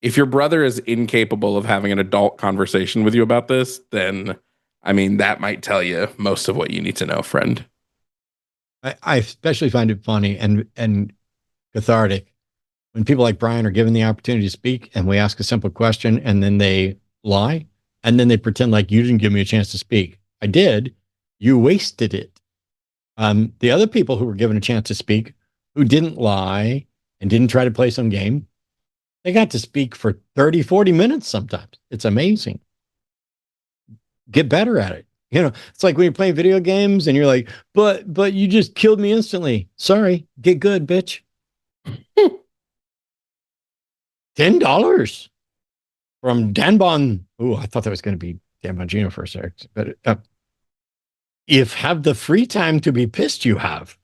Speaker 2: If your brother is incapable of having an adult conversation with you about this, then I mean that might tell you most of what you need to know, friend.
Speaker 1: I especially find it funny and cathartic when people like Brian are given the opportunity to speak and we ask a simple question and then they lie and then they pretend like you didn't give me a chance to speak. I did. You wasted it. The other people who were given a chance to speak, who didn't lie and didn't try to play some game, they got to speak for 30, 40 minutes sometimes. It's amazing. Get better at it. You know, it's like when you're playing video games and you're like, but you just killed me instantly. Sorry, get good, bitch. $10 from Danbon. Oh, I thought that was going to be Dan Bongino for a sec. But if have the free time to be pissed, you have.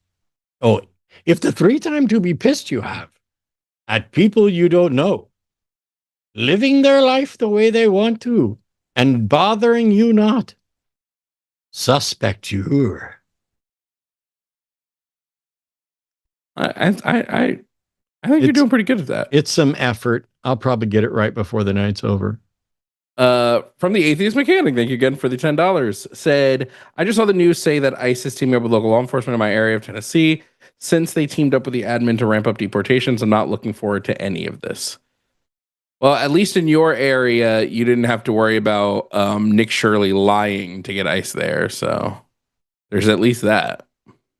Speaker 1: Oh, if the free time to be pissed you have at people you don't know, living their life the way they want to, and bothering you not, suspect you.
Speaker 2: I think you're doing pretty good at that.
Speaker 1: It's some effort. I'll probably get it right before the night's over.
Speaker 2: From the Atheist Mechanic, thank you again for the $10. Said, I just saw the news say that ICE is teaming up with local law enforcement in my area of Tennessee. Since they teamed up with the admin to ramp up deportations, I'm not looking forward to any of this. Well, at least in your area, you didn't have to worry about Nick Shirley lying to get ICE there. So there's at least that.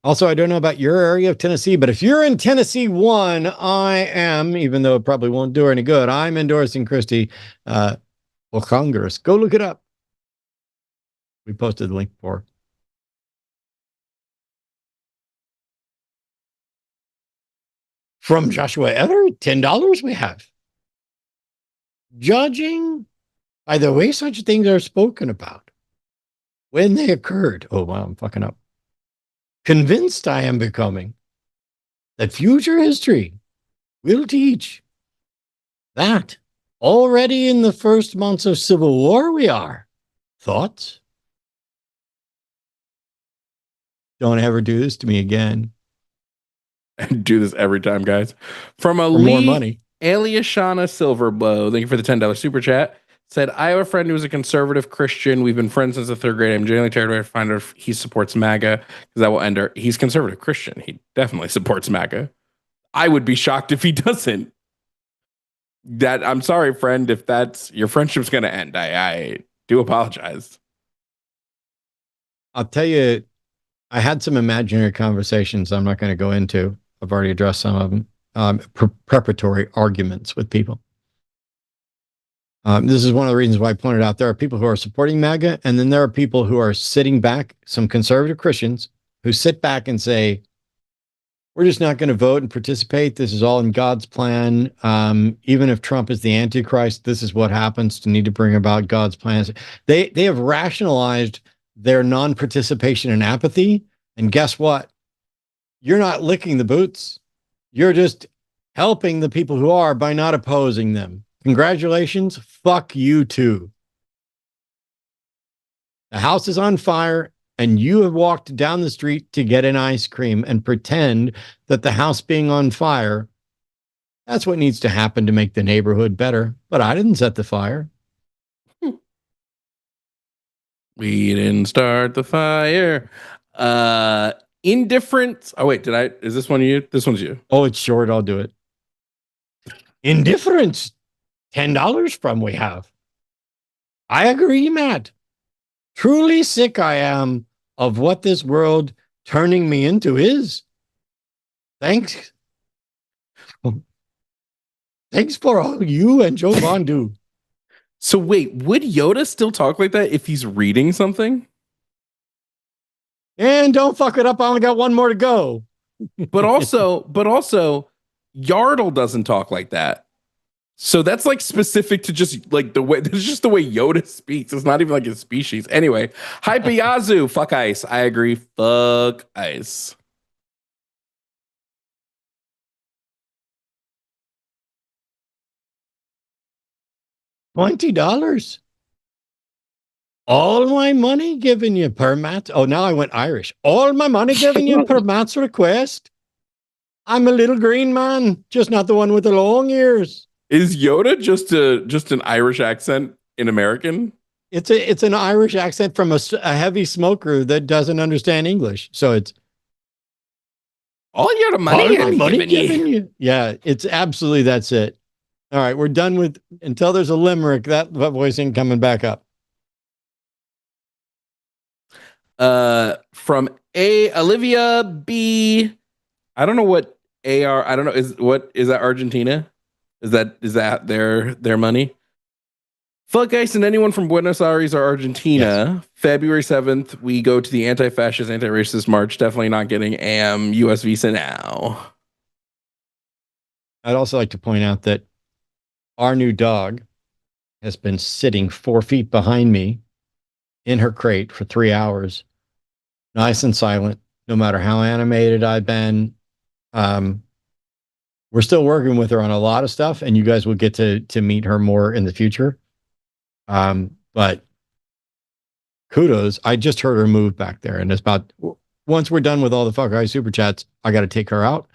Speaker 1: Also, I don't know about your area of Tennessee, but if you're in Tennessee 1, I am, even though it probably won't do her any good, I'm endorsing Christie for Congress. Go look it up. We posted the link before. From Joshua Everett, $10 we have. Judging by the way such things are spoken about when they occurred. Oh, wow, I'm fucking up. Convinced I am becoming that future history will teach that already in the first months of Civil War we are. Thoughts? Don't ever do this to me again.
Speaker 2: Do this every time, guys. From a
Speaker 1: For more money.
Speaker 2: Aliashana Silverbow, thank you for the $10 super chat. Said, I have a friend who's a conservative Christian. We've been friends since the third grade. I'm genuinely terrified to find out if he supports MAGA, because that will end our. He's conservative Christian. He definitely supports MAGA. I would be shocked if he doesn't. I'm sorry, friend, if that's your friendship's going to end. I do apologize.
Speaker 1: I'll tell you, I had some imaginary conversations I'm not going to go into. I've already addressed some of them. Preparatory arguments with people. This is one of the reasons why I pointed out there are people who are supporting MAGA, and then there are people who are sitting back, some conservative Christians who sit back and say, we're just not going to vote and participate. This is all in God's plan. Even if Trump is the Antichrist, this is what happens to need to bring about God's plans. They have rationalized their non-participation and apathy. And guess what? You're not licking the boots. You're just helping the people who are by not opposing them. Congratulations. Fuck you too. The house is on fire and you have walked down the street to get an ice cream and pretend that the house being on fire, that's what needs to happen to make the neighborhood better. But I didn't set the fire.
Speaker 2: We didn't start the fire. Indifference. Oh, wait, is this one you? This one's you.
Speaker 1: Oh, it's short. I'll do it. Indifference. $10 from we have. I agree, Matt. Truly sick I am of what this world turning me into is. Thanks. Thanks for all you and Jovan do.
Speaker 2: So wait, would Yoda still talk like that if he's reading something?
Speaker 1: And don't fuck it up. I only got one more to go.
Speaker 2: But also, Yardle doesn't talk like that. So that's like specific to just like the way, that's just the way Yoda speaks. It's not even like his species. Anyway, Hypeyazu, fuck ice. I agree. Fuck ice.
Speaker 1: $20. All my money given you per Matt's. Oh, now I went Irish. All my money given you per Matt's request. I'm a little green man, just not the one with the long ears.
Speaker 2: Is Yoda just an Irish accent in American?
Speaker 1: It's an Irish accent from a heavy smoker that doesn't understand English. So it's
Speaker 2: All your money,
Speaker 1: All
Speaker 2: I'm
Speaker 1: my money
Speaker 2: giving you.
Speaker 1: you. Yeah, it's absolutely that's it. All right, we're done with until there's a limerick. That voice ain't coming back up.
Speaker 2: From Olivia B. I don't know what AR. I don't know. Is that Argentina? Is that their money? Fuck Ice and anyone from Buenos Aires or Argentina. Yes. February 7th, we go to the anti-fascist, anti-racist march. Definitely not getting AM US visa now.
Speaker 1: I'd also like to point out that our new dog has been sitting 4 feet behind me in her crate for 3 hours, nice and silent, no matter how animated I've been. We're still working with her on a lot of stuff, and you guys will get to meet her more in the future. But kudos. I just heard her move back there, and it's about once we're done with all the fuck eye super chats, I got to take her out,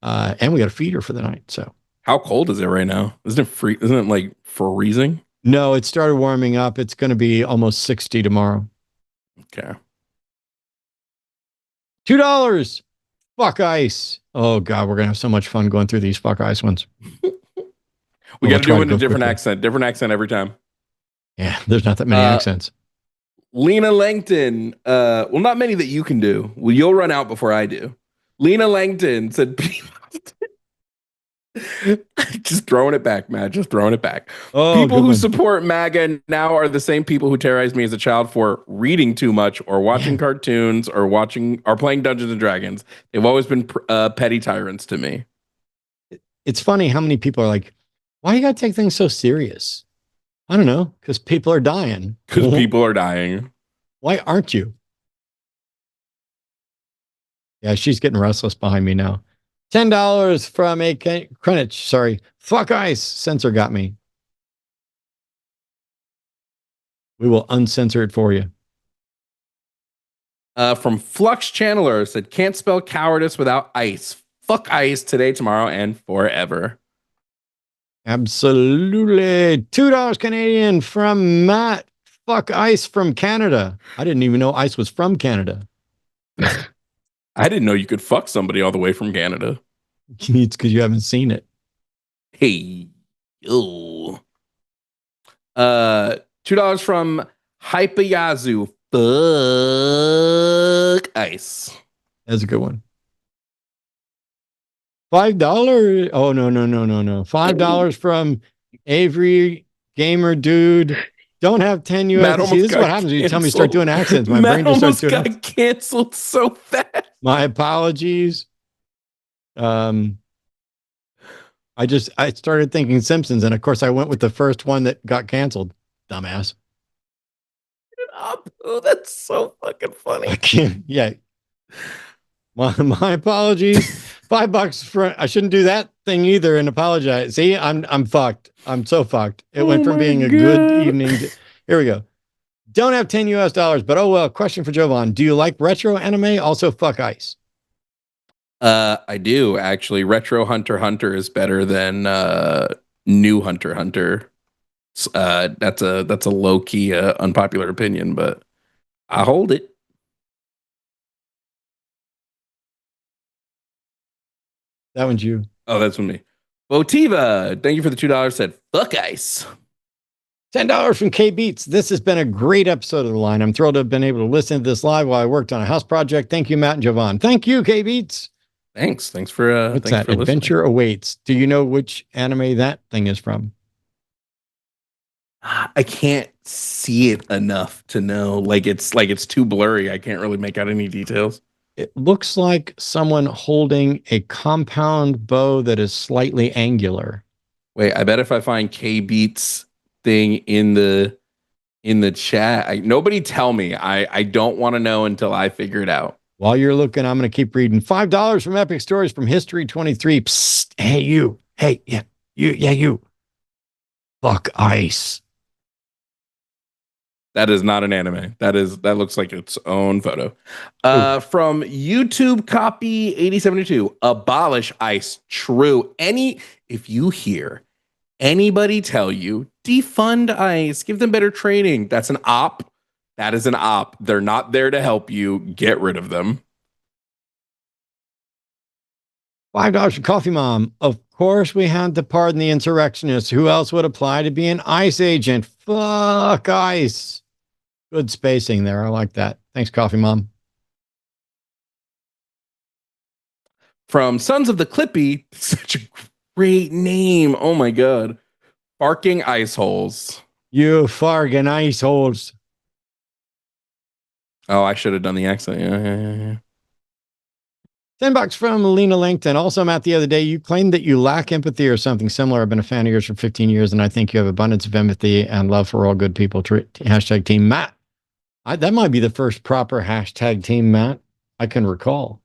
Speaker 1: and we got to feed her for the night. So
Speaker 2: how cold is it right now? Isn't it like freezing?
Speaker 1: No, it started warming up. It's going to be almost 60 tomorrow.
Speaker 2: Okay.
Speaker 1: $2. Fuck ice. Oh God, we're gonna have so much fun going through these fuck ice ones.
Speaker 2: We got to do it in a different accent. Different accent every time.
Speaker 1: Yeah, there's not that many accents.
Speaker 2: Lena Langton. Well, not many that you can do. Well, you'll run out before I do. Lena Langton said, just throwing it back, Matt. Just throwing it back.
Speaker 1: Oh,
Speaker 2: people who support MAGA now are the same people who terrorized me as a child for reading too much or watching cartoons or playing Dungeons and Dragons. They've always been petty tyrants to me.
Speaker 1: It's funny how many people are like, why you got to take things so serious? I don't know, because people are dying.
Speaker 2: Because people are dying.
Speaker 1: Why aren't you? Yeah, she's getting restless behind me now. $10 from a Greenwich. Sorry. Fuck ice. Censor got me. We will uncensor it for you.
Speaker 2: From Flux Channeler said, can't spell cowardice without ice. Fuck ice today, tomorrow, and forever.
Speaker 1: Absolutely. $2 Canadian from Matt. Fuck ice from Canada. I didn't even know ice was from Canada.
Speaker 2: I didn't know you could fuck somebody all the way from Canada.
Speaker 1: It's because you haven't seen it.
Speaker 2: Hey, yo. $2 from Hypayazu. Fuck ice.
Speaker 1: That's a good one. $5. Oh, no. $5 from Avery Gamer Dude. Don't have 10 US. See, this is what happens when you tell me to start doing accents. My brain just starts doing
Speaker 2: got canceled so fast.
Speaker 1: My apologies. I started thinking Simpsons, and of course I went with the first one that got canceled. Dumbass.
Speaker 2: Oh, that's so fucking funny.
Speaker 1: I can't. Yeah. My apologies. $5 for. I shouldn't do that thing either and apologize. See, I'm fucked. I'm so fucked. It went from being a good evening to, here we go. Don't have 10 US dollars, but oh well. Question for Jovan. Do you like retro anime? Also, fuck ice.
Speaker 2: I do actually. Retro Hunter x Hunter is better than new Hunter x Hunter. That's a low key unpopular opinion, but I hold it.
Speaker 1: That one's you.
Speaker 2: Oh, that's from me. Botiva, thank you for the $2. Said fuck ice.
Speaker 1: $10 from K Beats. This has been a great episode of The Line. I'm thrilled to have been able to listen to this live while I worked on a house project. Thank you, Matt and Jovan. Thank you, K Beats.
Speaker 2: Thanks for
Speaker 1: what's that? Adventure Awaits. Do you know which anime that thing is from?
Speaker 2: I can't see it enough to know. Like it's too blurry. I can't really make out any details.
Speaker 1: It looks like someone holding a compound bow that is slightly angular.
Speaker 2: Wait, I bet if I find K Beats thing in the chat, nobody tell me. I don't want to know until I figure it out.
Speaker 1: While you're looking, I'm going to keep reading. $5 from Epic Stories from History 23. Psst, hey, you. Hey, yeah, you. Fuck ice.
Speaker 2: That is not an anime. That looks like its own photo. From YouTube copy 8072. Abolish ice. True. If you hear anybody tell you defund ice, give them better training, that's an op. That is an op. They're not there to help you. Get rid of them.
Speaker 1: $5 for Coffee Mom. Of course, we had to pardon the insurrectionists. Who else would apply to be an ICE agent? Fuck ICE. Good spacing there. I like that. Thanks, Coffee Mom.
Speaker 2: From Sons of the Clippy, such a great name. Oh my God. Barking Ice Holes.
Speaker 1: You farting ice holes.
Speaker 2: Oh, I should have done the accent. Yeah.
Speaker 1: $10 from Lena Langton. Also, Matt, the other day, you claimed that you lack empathy or something similar. I've been a fan of yours for 15 years, and I think you have abundance of empathy and love for all good people. Hashtag Team Matt. That might be the first proper hashtag Team Matt I can recall.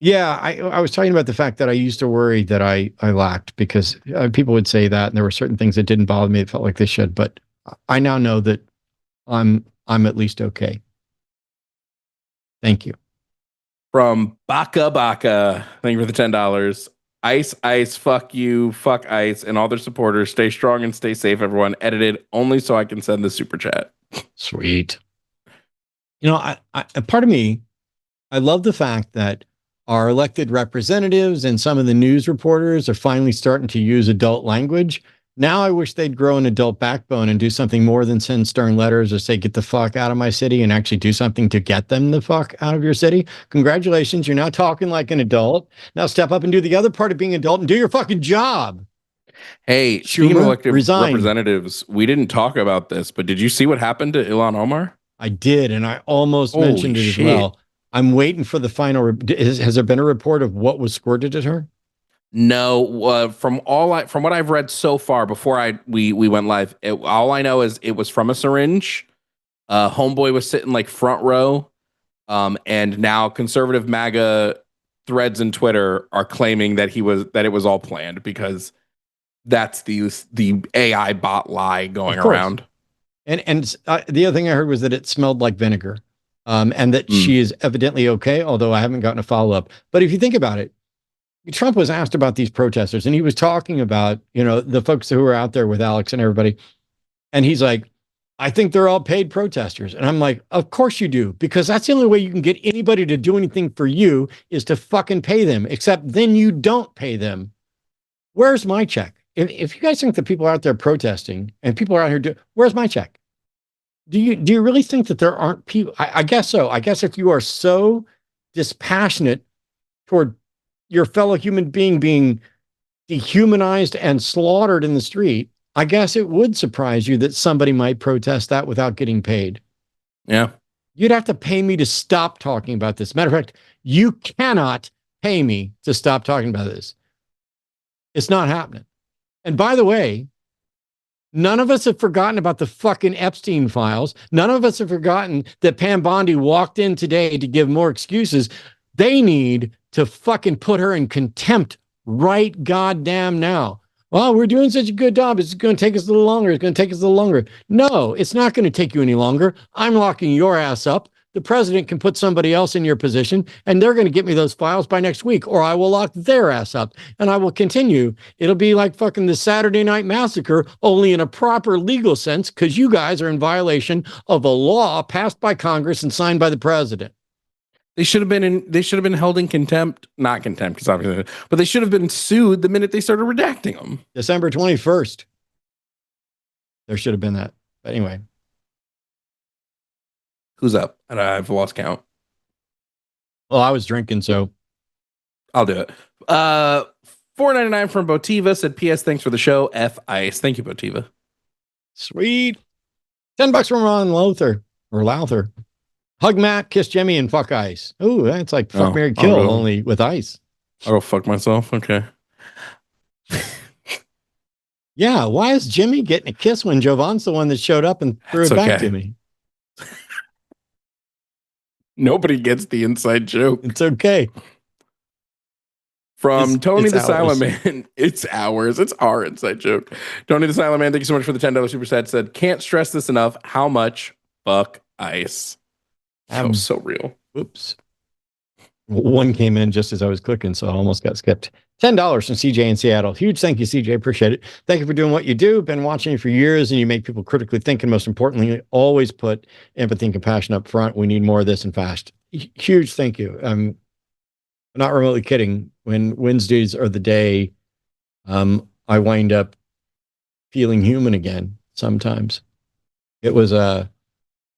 Speaker 1: Yeah, I was talking about the fact that I used to worry that I lacked because people would say that, and there were certain things that didn't bother me. It felt like they should, but I now know that I'm at least okay. Thank you.
Speaker 2: From Baka. Thank you for the $10. Ice, fuck you, fuck ICE, and all their supporters. Stay strong and stay safe, everyone. Edited only so I can send the super chat.
Speaker 1: Sweet. You know, I part of me, I love the fact that our elected representatives and some of the news reporters are finally starting to use adult language. Now I wish they'd grow an adult backbone and do something more than send stern letters or say, get the fuck out of my city, and actually do something to get them the fuck out of your city. Congratulations. You're now talking like an adult. Now step up and do the other part of being adult and do your fucking job.
Speaker 2: Hey, speaking of elected
Speaker 1: resign.
Speaker 2: representatives, we didn't talk about this, but did you see what happened to Ilhan Omar?
Speaker 1: I did, and I almost
Speaker 2: Holy
Speaker 1: mentioned it
Speaker 2: shit.
Speaker 1: as well. I'm waiting for the final. Has there been a report of what was squirted at her?
Speaker 2: No, from what I've read so far before we went live, all I know is it was from a syringe. Homeboy was sitting like front row, and now conservative MAGA threads and Twitter are claiming that it was all planned because that's the AI bot lie going around.
Speaker 1: And the other thing I heard was that it smelled like vinegar, and that she is evidently okay. Although I haven't gotten a follow up. But if you think about it. Trump was asked about these protesters, and he was talking about, the folks who were out there with Alex and everybody. And he's like, I think they're all paid protesters. And I'm like, of course you do, because that's the only way you can get anybody to do anything for you is to fucking pay them, except then you don't pay them. Where's my check? If you guys think that people are out there protesting and people are out here where's my check? Do you really think that there aren't people? I guess so. I guess if you are so dispassionate toward your fellow human being dehumanized and slaughtered in the street, I guess it would surprise you that somebody might protest that without getting paid.
Speaker 2: Yeah.
Speaker 1: You'd have to pay me to stop talking about this. Matter of fact, you cannot pay me to stop talking about this. It's not happening. And by the way, none of us have forgotten about the fucking Epstein files. None of us have forgotten that Pam Bondi walked in today to give more excuses. They need to fucking put her in contempt right goddamn now. Well, we're doing such a good job. It's going to take us a little longer. It's going to take us a little longer. No, it's not going to take you any longer. I'm locking your ass up. The president can put somebody else in your position, and they're going to get me those files by next week, or I will lock their ass up, and I will continue. It'll be like fucking the Saturday Night Massacre, only in a proper legal sense, because you guys are in violation of a law passed by Congress and signed by the president.
Speaker 2: They should have been held in contempt, not contempt, because obviously, but they should have been sued the minute they started redacting them.
Speaker 1: December 21st. There should have been that. But anyway.
Speaker 2: Who's up? And I've lost count.
Speaker 1: Well, I was drinking, so
Speaker 2: I'll do it. $4.99 from Botiva said, P.S. Thanks for the show. F Ice. Thank you, Botiva.
Speaker 1: Sweet. $10 from Ron Lowther. Hug Matt, kiss Jimmy, and fuck Ice. Ooh, that's like fuck, marry, kill, only with Ice.
Speaker 2: I'll go fuck myself. Okay.
Speaker 1: Yeah, why is Jimmy getting a kiss when Jovan's the one that showed up and threw it back to me?
Speaker 2: Nobody gets the inside joke.
Speaker 1: It's okay.
Speaker 2: From Tony the Silent Man. It's ours. It's our inside joke. Tony the Silent Man, thank you so much for the $10 super chat. Said, can't stress this enough. How much fuck Ice? So real.
Speaker 1: Oops. One came in just as I was clicking, so I almost got skipped. $10 from CJ in Seattle. Huge thank you, CJ. Appreciate it. Thank you for doing what you do. Been watching you for years, and you make people critically think, and most importantly, always put empathy and compassion up front. We need more of this and fast. huge thank you. I'm not remotely kidding. When Wednesdays are the day, I wind up feeling human again. Sometimes it was a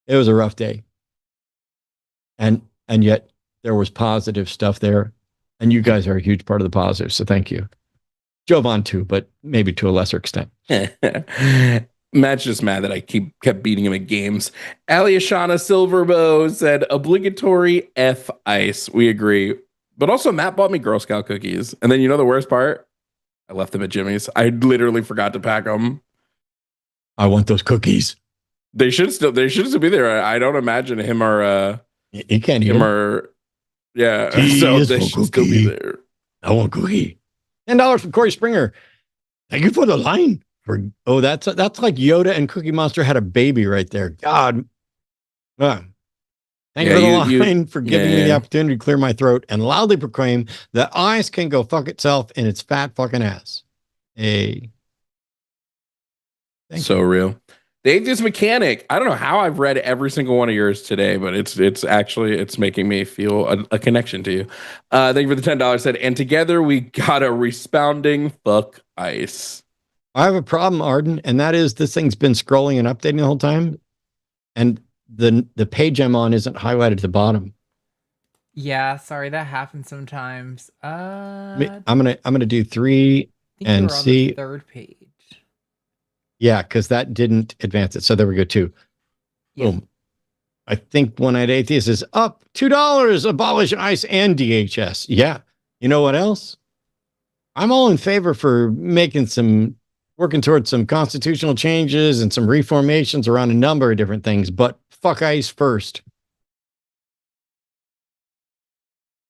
Speaker 1: rough day, and yet there was positive stuff there, and you guys are a huge part of the positive. So thank you, Jovan too, but maybe to a lesser extent.
Speaker 2: Matt's just mad that I kept beating him at games. Aliashana Silverbow said obligatory F ice. We agree. But also Matt bought me Girl Scout cookies. And then you know the worst part? I left them at Jimmy's. I literally forgot to pack them.
Speaker 1: I want those cookies.
Speaker 2: They should still be there. I don't imagine him or
Speaker 1: you can't hear
Speaker 2: him or yeah.
Speaker 1: He
Speaker 2: so
Speaker 1: is
Speaker 2: they
Speaker 1: for
Speaker 2: should still be there.
Speaker 1: I want cookie. $10 from Corey Springer. Thank you for the line. That's like Yoda and Cookie Monster had a baby right there. God. Thank you for the line for giving me the opportunity to clear my throat and loudly proclaim that ice can go fuck itself in its fat fucking ass. Hey.
Speaker 2: So real. The Atheist Mechanic. I don't know how I've read every single one of yours today, but it's making me feel a connection to you. Thank you for the $10. Said, and together we got a responding fuck ice.
Speaker 1: I have a problem, Arden, and that is this thing's been scrolling and updating the whole time, and the page I'm on isn't highlighted at the bottom.
Speaker 6: Yeah, sorry, that happens sometimes.
Speaker 1: I'm gonna do 3 and see.
Speaker 6: On the third page.
Speaker 1: Yeah, because that didn't advance it. So there we go, 2. Yeah. Boom. I think One-Eyed Atheist is up $2. Abolish ICE and DHS. Yeah. You know what else? I'm all in favor for working towards some constitutional changes and some reformations around a number of different things, but fuck ICE first.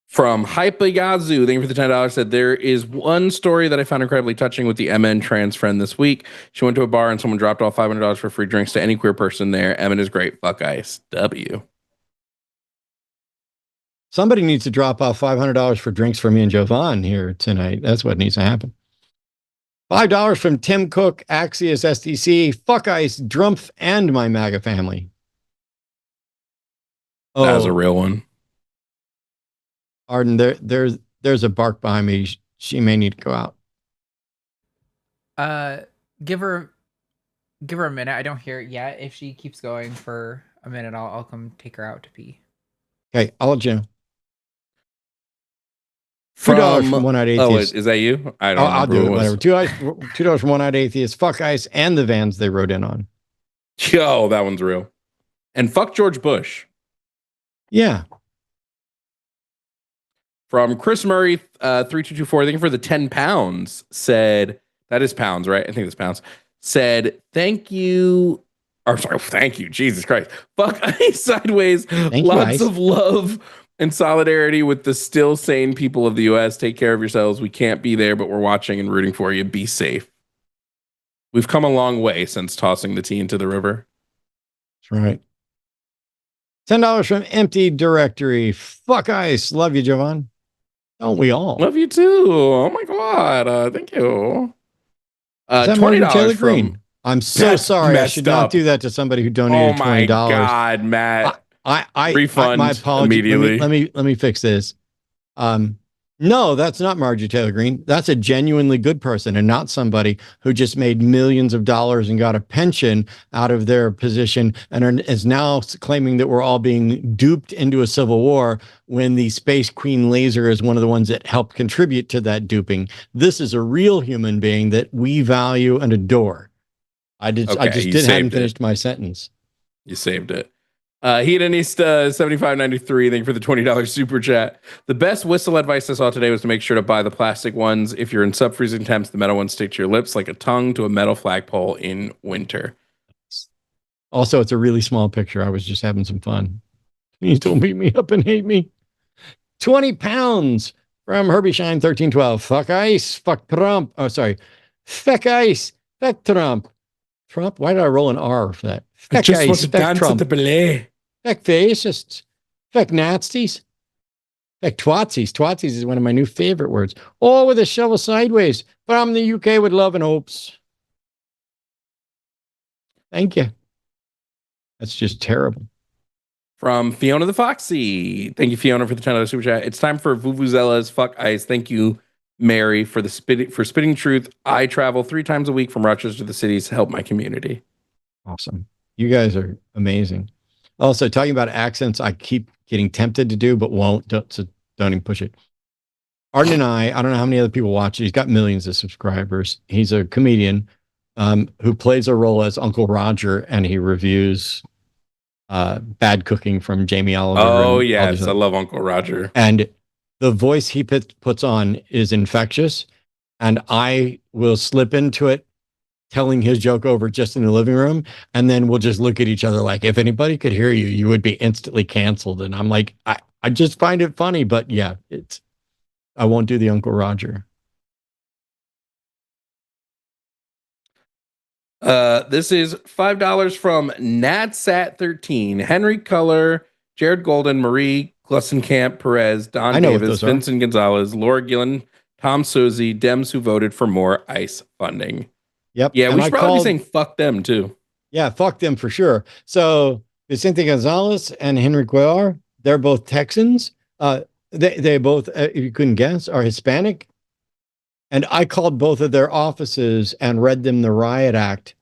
Speaker 2: From Hypegazu, thank you for the $10. Said, there is one story that I found incredibly touching with the MN trans friend this week. She went to a bar and someone dropped off $500 for free drinks to any queer person there. MN is great. Fuck ICE. W.
Speaker 1: Somebody needs to drop off $500 for drinks for me and Jovan here tonight. That's what needs to happen. $5 from Tim Cook, Axios SDC, fuck ICE, Drumpf, and my MAGA family.
Speaker 2: Oh, that was a real one.
Speaker 1: Arden, there's a bark behind me. She may need to go out.
Speaker 6: Give her a minute. I don't hear it yet. If she keeps going for a minute, I'll come take her out to pee.
Speaker 1: Okay, I'll let you know. $2 from One-Eyed Atheist.
Speaker 2: Is that you? I don't know.
Speaker 1: I'll do it. Whatever. $2 from One-Eyed Atheist. Fuck ICE and the vans they rode in on.
Speaker 2: Yo, that one's real. And fuck George Bush.
Speaker 1: Yeah.
Speaker 2: From Chris Murray, 3224, thank you for the £10. Said, that is pounds, right? I think it's pounds. Said, thank you. Or sorry, thank you. Jesus Christ. Fuck ICE sideways. Lots of love and solidarity with the still sane people of the U.S. Take care of yourselves. We can't be there, but we're watching and rooting for you. Be safe. We've come a long way since tossing the tea into the river.
Speaker 1: That's right. $10 from Empty Directory. Fuck ICE. Love you, Jovan. Don't we all?
Speaker 2: Love you too. Oh my God. Thank you. $20
Speaker 1: from... I'm so sorry. I should not do that to somebody who donated $20. Oh my
Speaker 2: God, Matt.
Speaker 1: I
Speaker 2: refund
Speaker 1: my apologies.
Speaker 2: Immediately.
Speaker 1: Let me fix this. No, that's not Marjorie Taylor Greene. That's a genuinely good person and not somebody who just made millions of dollars and got a pension out of their position and is now claiming that we're all being duped into a civil war when the Space Queen laser is one of the ones that helped contribute to that duping. This is a real human being that we value and adore. I hadn't finished my sentence.
Speaker 2: You saved it. Hedonista 7593, thank you for the $20 super chat. The best whistle advice I saw today was to make sure to buy the plastic ones. If you're in sub-freezing temps, the metal ones stick to your lips like a tongue to a metal flagpole in winter.
Speaker 1: Also, it's a really small picture. I was just having some fun. Please don't beat me up and hate me. 20 pounds from Herbie Shine 1312. Fuck ICE. Fuck Trump. Oh, sorry. Fuck ICE. Fuck Trump. Trump? Why did I roll an R for that? Fuck
Speaker 2: I just
Speaker 1: ICE.
Speaker 2: want to dance
Speaker 1: Trump.
Speaker 2: at the ballet.
Speaker 1: Fuck fascists. Fuck Nazis. Fuck twatsies. Twatsies is one of my new favorite words. All with a shovel sideways. From the UK with love and hopes. Thank you. That's just terrible.
Speaker 2: from Fiona the Foxy. Thank you, Fiona, for the $10 super chat. It's time for Vuvuzella's Fuck Ice. Thank you, Mary, for spitting truth. I travel 3 times a week from Rochester to the cities to help my community.
Speaker 1: Awesome. You guys are amazing. Also, talking about accents, I keep getting tempted to do, but won't. So don't even push it. Arden and I don't know how many other people watch it. He's got millions of subscribers. He's a comedian who plays a role as Uncle Roger, and he reviews bad cooking from Jamie Oliver.
Speaker 2: Oh, yes. I love Uncle Roger.
Speaker 1: And the voice he puts on is infectious. And I will slip into it, telling his joke over just in the living room. And then we'll just look at each other like, if anybody could hear you, you would be instantly canceled. And I'm like, I just find it funny. But yeah, I won't do the Uncle Roger.
Speaker 2: This is $5 from Nadsat13. Henry Culler, Jared Golden, Marie Glussenkamp Perez, Don Davis, Vincent Gonzalez, Laura Gillen, Tom Suzy, Dems who voted for more ICE funding.
Speaker 1: Yep.
Speaker 2: Yeah, and we should probably be saying fuck them too.
Speaker 1: Yeah, fuck them for sure. So Vicente Gonzalez and Henry Cuellar, they're both Texans. They both, if you couldn't guess, are Hispanic. And I called both of their offices and read them the riot act.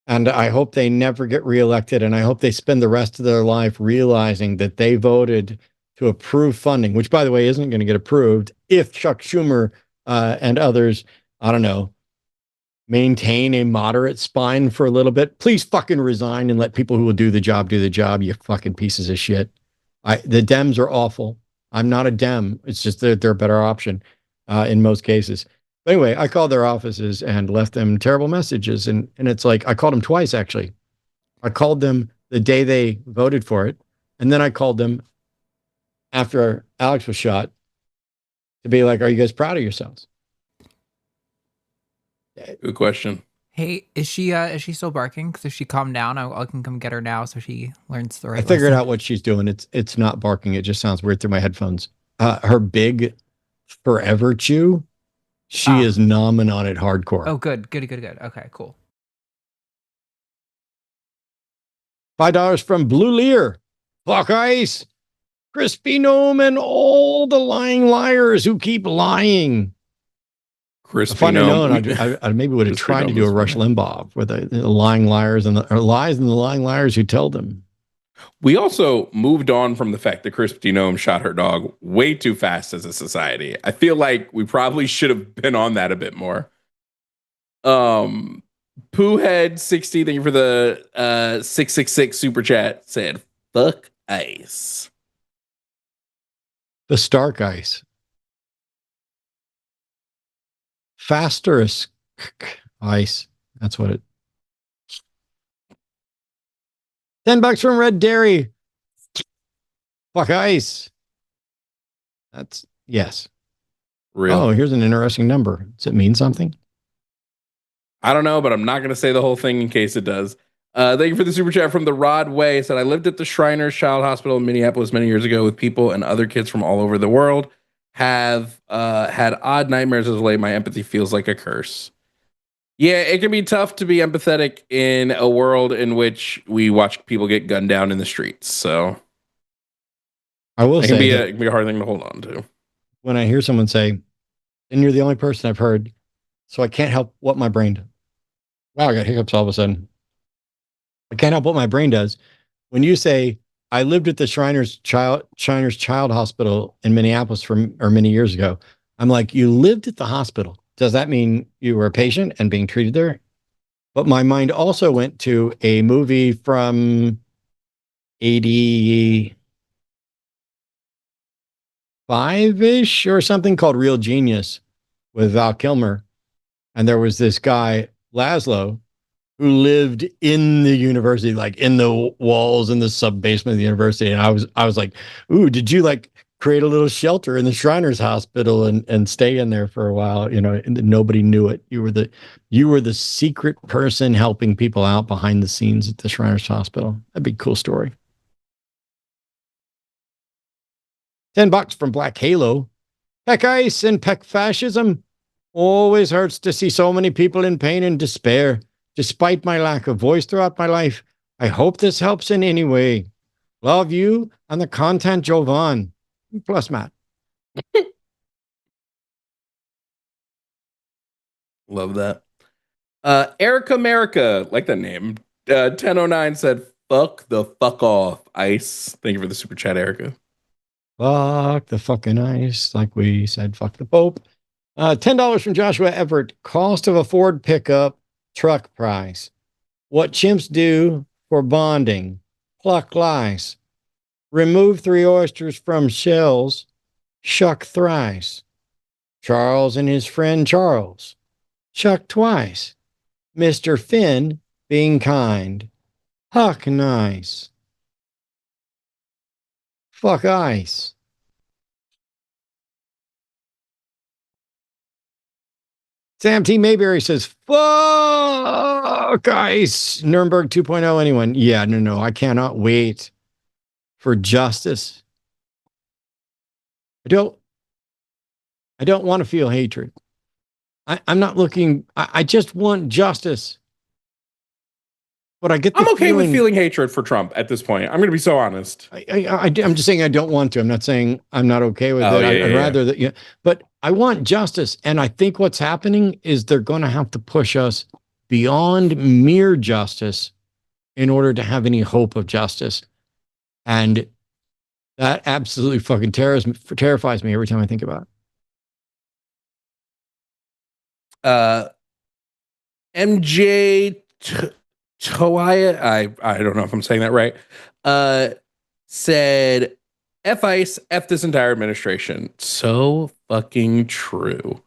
Speaker 1: And I hope they never get reelected. And I hope they spend the rest of their life realizing that they voted to approve funding, which, by the way, isn't going to get approved if Chuck Schumer and others, I don't know, maintain a moderate spine for a little bit. Please fucking resign and let people who will do the job, you fucking pieces of shit. The Dems are awful. I'm not a Dem. It's just that they're a better option in most cases. But anyway, I called their offices and left them terrible messages. And it's like, I called them twice, actually. I called them the day they voted for it. And then I called them after Alex was shot to be like, are you guys proud of yourselves?
Speaker 2: Good question.
Speaker 6: Hey, is she still barking? Because if she calmed down, I can come get her now so she learns the right
Speaker 1: I figured
Speaker 6: lesson.
Speaker 1: out what she's doing. It's not barking. It just sounds weird through my headphones. Her big forever chew, she is nomming on it hardcore.
Speaker 6: Oh, good. Okay, cool.
Speaker 1: $5 from Blue Lear. Fuck Ice. Crispy Gnome and all the lying liars who keep lying.
Speaker 2: Crispy Gnome.
Speaker 1: I maybe would have tried to do a Rush Limbaugh with the lying liars and the lies and the lying liars who tell them.
Speaker 2: We also moved on from the fact that Crispy Gnome shot her dog way too fast as a society. I feel like we probably should have been on that a bit more. Poohead60, thank you for the 666 super chat, said, fuck ICE.
Speaker 1: The Stark Ice. Faster is ice. That's what it. $10 from Red Dairy. Fuck Ice. That's yes.
Speaker 2: Real.
Speaker 1: Oh, here's an interesting number. Does it mean something?
Speaker 2: I don't know, but I'm not going to say the whole thing in case it does. Thank you for the super chat from the Rod Way. It said, I lived at the Shriners Child Hospital in Minneapolis many years ago with people and other kids from all over the world. Have had odd nightmares as of late. My empathy feels like a curse. Yeah, it can be tough to be empathetic in a world in which we watch people get gunned down in the streets. So
Speaker 1: I will say
Speaker 2: it can be a hard thing to hold on to.
Speaker 1: When I hear someone say, and you're the only person I've heard, so I can't help what my brain does. Wow, I got hiccups all of a sudden. I can't help what my brain does. When you say, I lived at the Shriners Child Hospital in Minneapolis many years ago. I'm like, you lived at the hospital. Does that mean you were a patient and being treated there? But my mind also went to a movie from 85-ish or something called Real Genius with Val Kilmer. And there was this guy, Laszlo, who lived in the university, like in the walls in the sub basement of the university. And I was like, ooh, did you like create a little shelter in the Shriners Hospital and stay in there for a while? You know, and nobody knew it. You were the secret person helping people out behind the scenes at the Shriners Hospital. That'd be a cool story. $10 from Black Halo. Peck Ice and Peck Fascism. Always hurts to see so many people in pain and despair. Despite my lack of voice throughout my life, I hope this helps in any way. Love you and the content, Jovan. Plus, Matt.
Speaker 2: Love that. Erica America, like that name. 1009 said, fuck the fuck off, Ice. Thank you for the super chat, Erica.
Speaker 1: Fuck the fucking ice. Like we said, fuck the Pope. $10 from Joshua Everett. Cost of a Ford pickup truck price. What chimps do for bonding. Pluck lice. Remove 3 oysters from shells. Shuck thrice. Charles and his friend Charles. Shuck twice. Mr. Finn being kind. Huck nice. Fuck ice. Sam T. Mayberry says, fuck ice. Nuremberg 2.0, anyone? Yeah, no. I cannot wait for justice. I don't want to feel hatred. I'm not looking, I just want justice. But I get the
Speaker 2: I'm okay
Speaker 1: feeling,
Speaker 2: with feeling hatred for Trump at this point. I'm going to be so honest.
Speaker 1: I'm just saying I don't want to. I'm not saying I'm not okay with it. I'd rather that, yeah. But I want justice. And I think what's happening is they're going to have to push us beyond mere justice in order to have any hope of justice. And that absolutely fucking terrifies me every time I think about it.
Speaker 2: MJ Toaya, I don't know if I'm saying that right, said, F ICE, F this entire administration. So fucking true.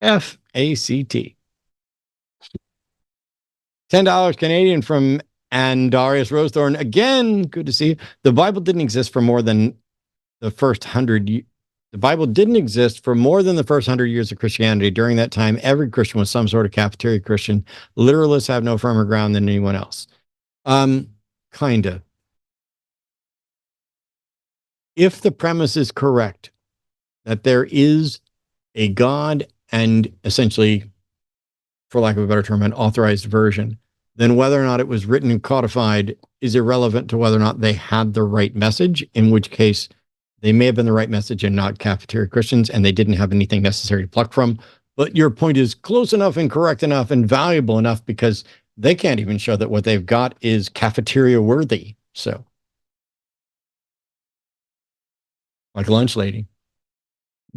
Speaker 1: FACT. $10 Canadian from Andarius Rosethorn. Again, good to see you. The Bible didn't exist for more than the first 100 years. The Bible didn't exist for more than the first 100 years of Christianity. During that time, every Christian was some sort of cafeteria Christian. Literalists have no firmer ground than anyone else. Kinda. If the premise is correct, that there is a God and essentially, for lack of a better term, an authorized version, then whether or not it was written and codified is irrelevant to whether or not they had the right message, in which case they may have been the right message and not cafeteria Christians, and they didn't have anything necessary to pluck from. But your point is close enough and correct enough and valuable enough because they can't even show that what they've got is cafeteria worthy. So, like lunch lady.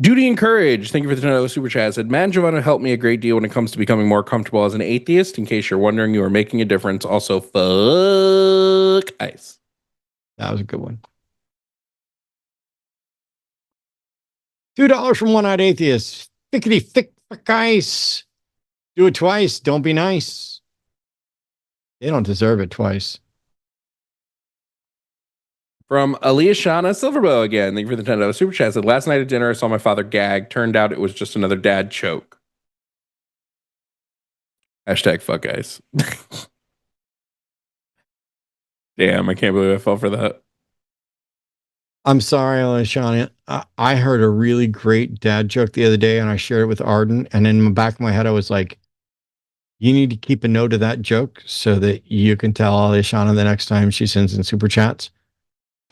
Speaker 2: Duty and Courage, thank you for the $10 super chat. Said, man, Jovan helped me a great deal when it comes to becoming more comfortable as an atheist. In case you're wondering, you are making a difference. Also, fuck ICE.
Speaker 1: That was a good one. $2 from One-Eyed Atheist. Fickety fick ice. Do it twice. Don't be nice. They don't deserve it twice.
Speaker 2: From Aliyah Shana Silverbow again. Thank you for the $10 super chat. Said, last night at dinner, I saw my father gag. Turned out it was just another dad choke. Hashtag fuck guys. Damn, I can't believe I fell for that.
Speaker 1: I'm sorry, Alishana. I heard a really great dad joke the other day and I shared it with Arden. And in the back of my head, I was like, you need to keep a note of that joke so that you can tell Alishana the next time she sends in super chats.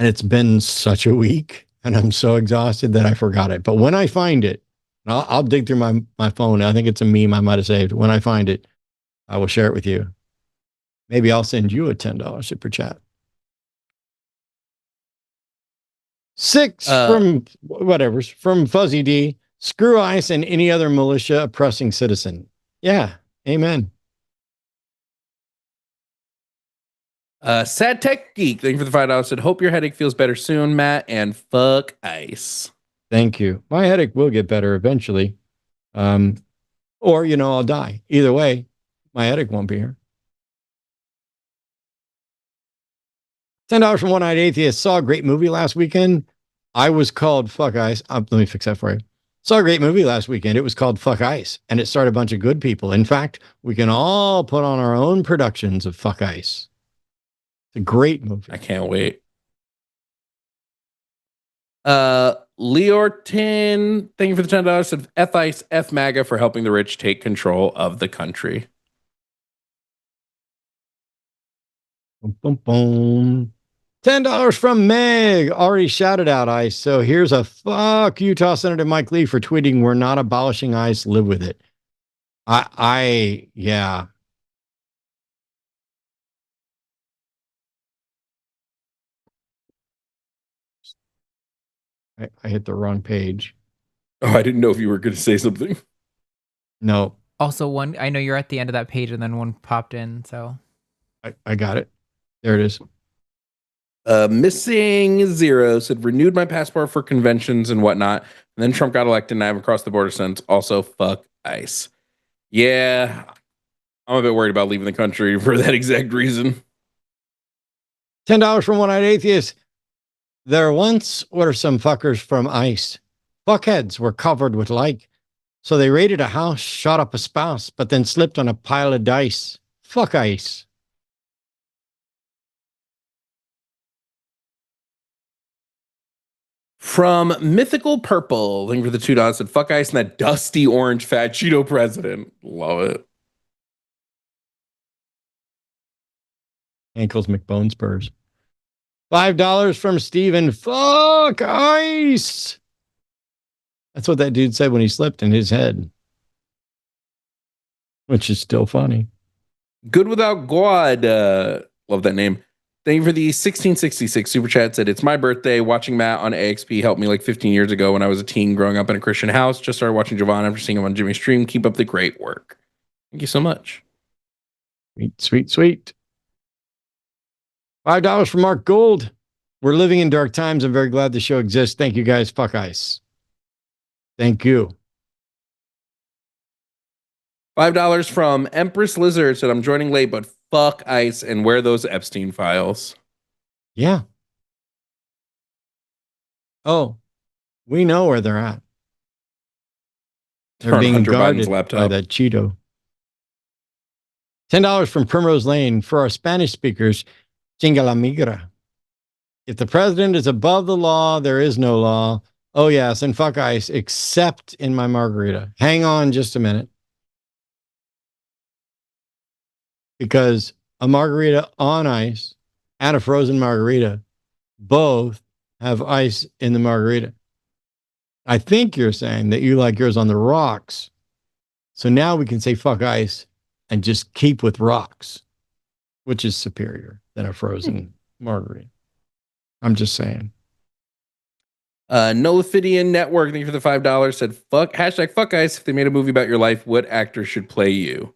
Speaker 1: And it's been such a week and I'm so exhausted that I forgot it. But when I find it, I'll dig through my phone. I think it's a meme I might have saved. When I find it, I will share it with you. Maybe I'll send you a $10 super chat. 6 from whatever's from Fuzzy D. Screw ICE and any other militia oppressing citizen. Yeah. Amen.
Speaker 2: Sad Tech Geek, thank you for the $5. Said, hope your headache feels better soon, Matt, and fuck ICE.
Speaker 1: Thank you. My headache will get better eventually. Or, I'll die. Either way, my headache won't be here. $10 from One-Eyed Atheist. Saw a great movie last weekend. I was called Fuck Ice. Let me fix that for you. Saw a great movie last weekend. It was called Fuck Ice, and it starred a bunch of good people. In fact, we can all put on our own productions of Fuck Ice. It's a great movie.
Speaker 2: I can't wait. Leorton, thank you for the $10. Said, F ICE, F MAGA for helping the rich take control of the country.
Speaker 1: Boom, boom, boom. $10 from Meg. Already shouted out ICE. So here's a fuck Utah Senator Mike Lee for tweeting, "We're not abolishing ICE. Live with it." Yeah. I hit the wrong page.
Speaker 2: Oh, I didn't know if you were going to say something.
Speaker 1: No,
Speaker 6: Also, one, I know you're at the end of that page and then one popped in. So
Speaker 1: I got it. There it is.
Speaker 2: Missing Zero said, renewed my passport for conventions and whatnot. And then Trump got elected and I haven't crossed the border since. Also, fuck ICE. Yeah, I'm a bit worried about leaving the country for that exact reason.
Speaker 1: $10 from One-Eyed Atheist. There once were some fuckers from ICE. Fuckheads were covered with like. So they raided a house, shot up a spouse, but then slipped on a pile of dice. Fuck ICE.
Speaker 2: From Mythical Purple, thank you for the $2. Said, fuck ICE and that dusty orange fat Cheeto president. Love it.
Speaker 1: Ankles McBone Spurs. $5 from Steven. Fuck ICE. That's what that dude said when he slipped in his head. Which is still funny.
Speaker 2: Good Without God. Love that name. Thank you for the 1666 super chat. Said, it's my birthday. Watching Matt on AXP helped me like 15 years ago when I was a teen growing up in a Christian house. Just started watching Jovan after seeing him on Jimmy's stream. Keep up the great work. Thank you so much.
Speaker 1: Sweet, sweet, sweet. $5 from Mark Gold. We're living in dark times. I'm very glad the show exists. Thank you guys. Fuck ICE. Thank you.
Speaker 2: $5 from Empress Lizard said, I'm joining late, but fuck ICE and where those Epstein files.
Speaker 1: Yeah. Oh, we know where they're at. They're
Speaker 2: On
Speaker 1: being
Speaker 2: Hunter Biden's
Speaker 1: guarded by
Speaker 2: laptop.
Speaker 1: that Cheeto. $10 from Primrose Lane for our Spanish speakers. Chinga la migra. If the president is above the law, there is no law. Oh, yes, and fuck ICE, except in my margarita. Hang on just a minute. Because a margarita on ice and a frozen margarita both have ice in the margarita. I think you're saying that you like yours on the rocks. So now we can say fuck ice and just keep with rocks, which is superior than a frozen margarita. I'm just saying.
Speaker 2: Nolithidian Network, thank you for the $5. Said, fuck, hashtag fuck ICE. If they made a movie about your life, what actor should play you?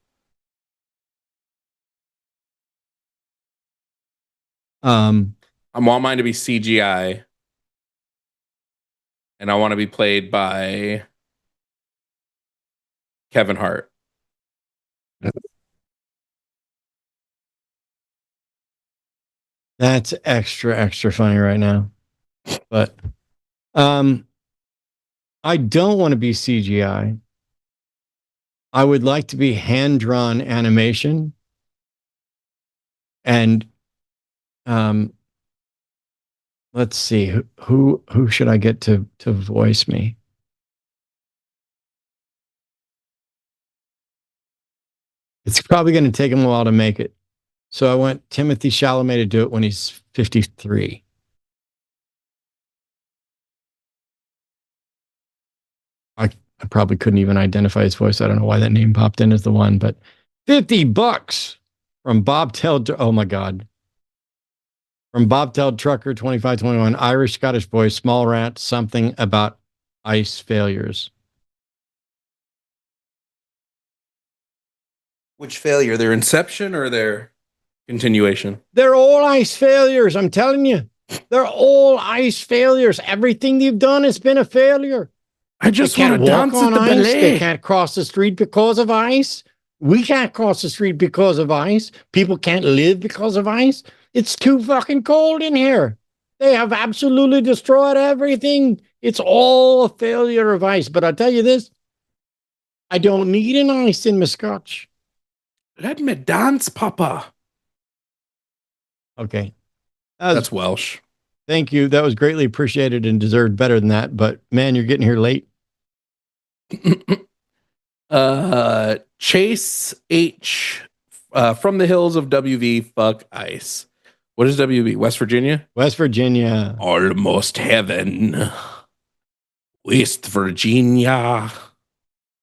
Speaker 2: I want mine to be CGI. And I want to be played by Kevin Hart.
Speaker 1: That's extra funny right now. But I don't want to be CGI. I would like to be hand-drawn animation. And let's see, who should I get to voice me? It's probably going to take him a while to make it. So I want Timothy Chalamet to do it when he's 53. I probably couldn't even identify his voice. I don't know why that name popped in as the one, but $50 from Bobtailed. Oh my God. From Bobtailed Trucker 2521, Irish Scottish boy, small rant, something about ice failures.
Speaker 2: Which failure? Their inception or their continuation?
Speaker 1: They're all ice failures. I'm telling you, they're all ice failures. Everything they've done has been a failure.
Speaker 2: I just
Speaker 1: They can't
Speaker 2: want to
Speaker 1: walk
Speaker 2: dance
Speaker 1: on
Speaker 2: at the
Speaker 1: ice.
Speaker 2: ballet.
Speaker 1: They can't cross the street because of ice. We can't cross the street because of ice. People can't live because of ice. It's too fucking cold in here. They have absolutely destroyed everything. It's all a failure of ice. But I'll tell you this, I don't need an ice in my scotch.
Speaker 2: Let me dance, Papa.
Speaker 1: Okay.
Speaker 2: That's Welsh.
Speaker 1: Thank you. That was greatly appreciated and deserved better than that. But man, you're getting here late.
Speaker 2: Chase H from the hills of WV, fuck ICE. What is WB? West Virginia?
Speaker 1: West Virginia.
Speaker 2: Almost heaven. West Virginia.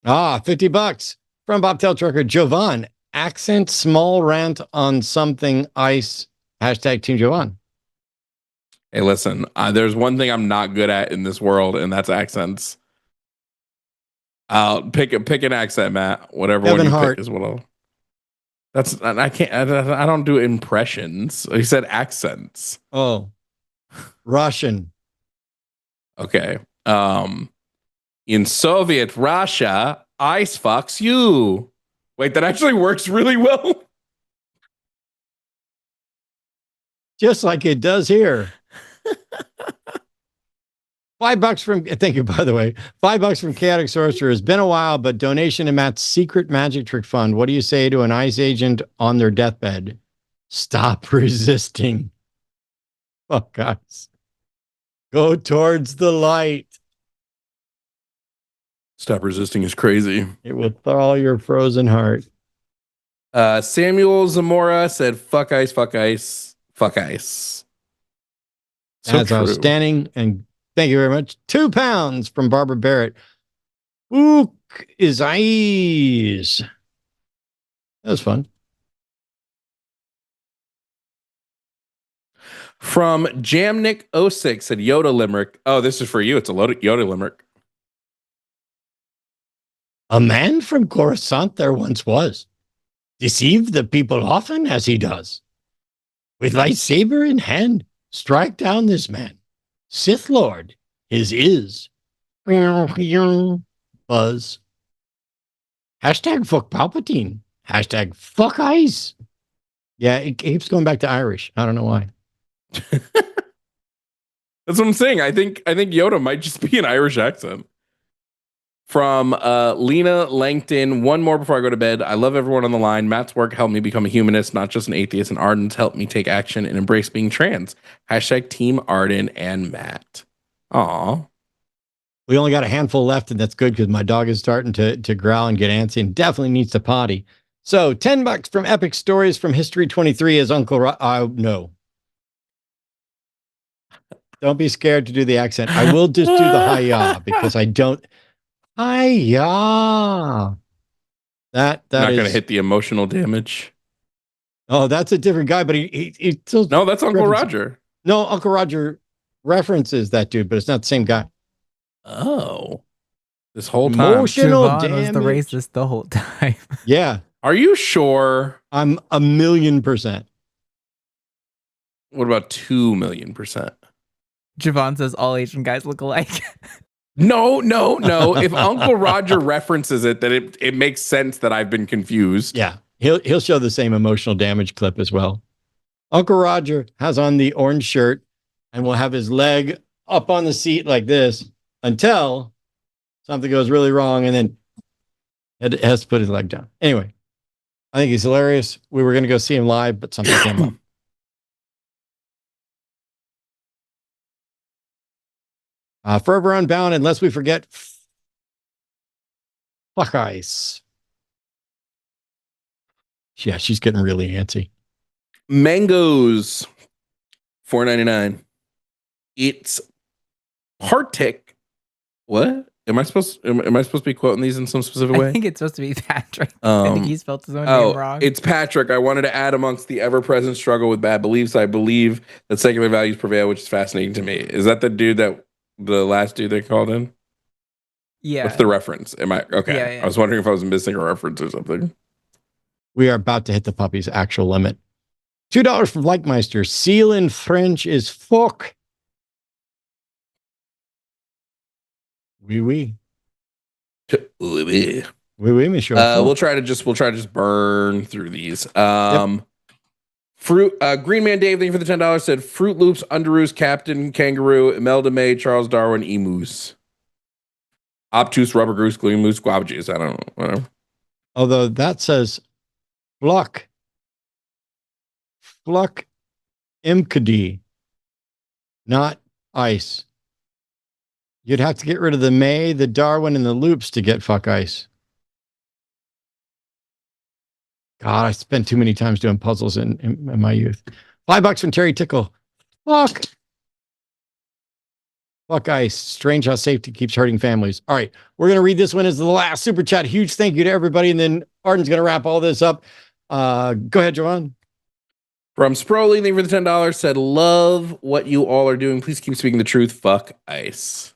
Speaker 1: $50 from Bobtail Trucker. Jovan, accent small rant on something ice. Hashtag Team Jovan.
Speaker 2: Hey, listen, there's one thing I'm not good at in this world, and that's accents. I'll pick an accent, Matt. Whatever
Speaker 1: Kevin
Speaker 2: one you
Speaker 1: Hart.
Speaker 2: pick is what I'll. I can't. I don't do impressions. He said accents.
Speaker 1: Oh, Russian.
Speaker 2: Okay. In Soviet Russia, ice fucks you. Wait, that actually works really well.
Speaker 1: Just like it does here. $5 from, thank you, by the way. $5 from Chaotic Sorcerer. It's been a while, but donation to Matt's secret magic trick fund. What do you say to an ICE agent on their deathbed? Stop resisting. Oh, guys. Go towards the light.
Speaker 2: Stop resisting is crazy.
Speaker 1: It will thaw your frozen heart.
Speaker 2: Samuel Zamora said, fuck ice, fuck ice, fuck ice. So
Speaker 1: That's
Speaker 2: true.
Speaker 1: outstanding. And thank you very much. £2 from Barbara Barrett. Ook is ice. That was fun.
Speaker 2: From Jamnick06 said Yoda Limerick. Oh, this is for you. It's a loaded Yoda Limerick.
Speaker 1: A man from Coruscant there once was. Deceived the people often as he does. With lightsaber in hand, strike down this man. Sith Lord, his is. Buzz. Hashtag fuck Palpatine. Hashtag fuck ice. Yeah, it keeps going back to Irish. I don't know why.
Speaker 2: That's what I'm saying. I think Yoda might just be an Irish accent. From Lena Langton, one more before I go to bed. I love everyone on the line. Matt's work helped me become a humanist, not just an atheist, and Arden's helped me take action and embrace being trans. Hashtag Team Arden and Matt. Aw.
Speaker 1: We only got a handful left, and that's good because my dog is starting to growl and get antsy and definitely needs to potty. So $10 from Epic Stories from History 23 is Uncle no. Don't be scared to do the accent. I will just do the hi-ya because I don't. Hi-ya. That
Speaker 2: Not
Speaker 1: is
Speaker 2: going to hit the emotional damage.
Speaker 1: Oh, that's a different guy, but he still.
Speaker 2: No, that's Uncle Roger.
Speaker 1: No, Uncle Roger references that dude, but it's not the same guy.
Speaker 2: Oh, this whole time.
Speaker 1: Emotional
Speaker 6: Jovan
Speaker 1: damage.
Speaker 6: was the racist the whole time.
Speaker 1: Yeah.
Speaker 2: Are you sure?
Speaker 1: I'm 1,000,000%.
Speaker 2: What about 2,000,000%?
Speaker 6: Jovan says all Asian guys look alike.
Speaker 2: No. If Uncle Roger references it, then it makes sense that I've been confused.
Speaker 1: Yeah. He'll show the same emotional damage clip as well. Uncle Roger has on the orange shirt and will have his leg up on the seat like this until something goes really wrong and then it has to put his leg down. Anyway, I think he's hilarious. We were going to go see him live, but something came up. Forever Unbound, unless we forget fuck ice. Yeah, she's getting really antsy.
Speaker 2: Mangoes, $4.99. It's Partic. What? Am I supposed to be quoting these in some specific way?
Speaker 6: I think it's supposed to be Patrick. I think he spelled his own name wrong.
Speaker 2: It's Patrick. I wanted to add amongst the ever-present struggle with bad beliefs. I believe that secular values prevail, which is fascinating to me. Is that the last dude they called in?
Speaker 6: Yeah.
Speaker 2: What's the reference? Am I okay?
Speaker 6: Yeah.
Speaker 2: I was wondering if I was missing a reference or something.
Speaker 1: We are about to hit the puppy's actual limit. $2 from Likemeister. Seal in French is fuck. Oui, monsieur.
Speaker 2: We'll try to just burn through these. Fruit Green Man Dave, thank you for the $10. Said Fruit Loops, Underoos, Captain Kangaroo, Imelda May, Charles Darwin, Emus, Obtuse, Rubber Goose, Green Moose, Guava Juice. I don't know. Whatever.
Speaker 1: Although that says Fluck Imkadi, not ice. You'd have to get rid of the May, the Darwin, and the loops to get fuck ice. God, I spent too many times doing puzzles in my youth. $5 from Terry Tickle. Fuck ice. Strange how safety keeps hurting families. All right. We're going to read this one as the last super chat. Huge thank you to everybody. And then Arden's going to wrap all this up. Go ahead, Jovan.
Speaker 2: From Sproling, leaving the $10, said, love what you all are doing. Please keep speaking the truth. Fuck ice.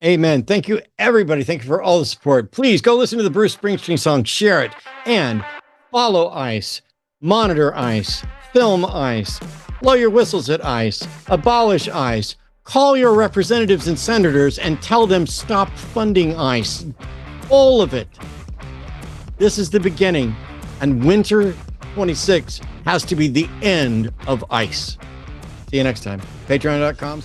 Speaker 1: Amen. Thank you, everybody. Thank you for all the support. Please go listen to the Bruce Springsteen song, share it, and follow ICE, monitor ICE, film ICE, blow your whistles at ICE, abolish ICE, call your representatives and senators and tell them stop funding ICE. All of it. This is the beginning, and winter 26 has to be the end of ICE. See you next time. Patreon.com/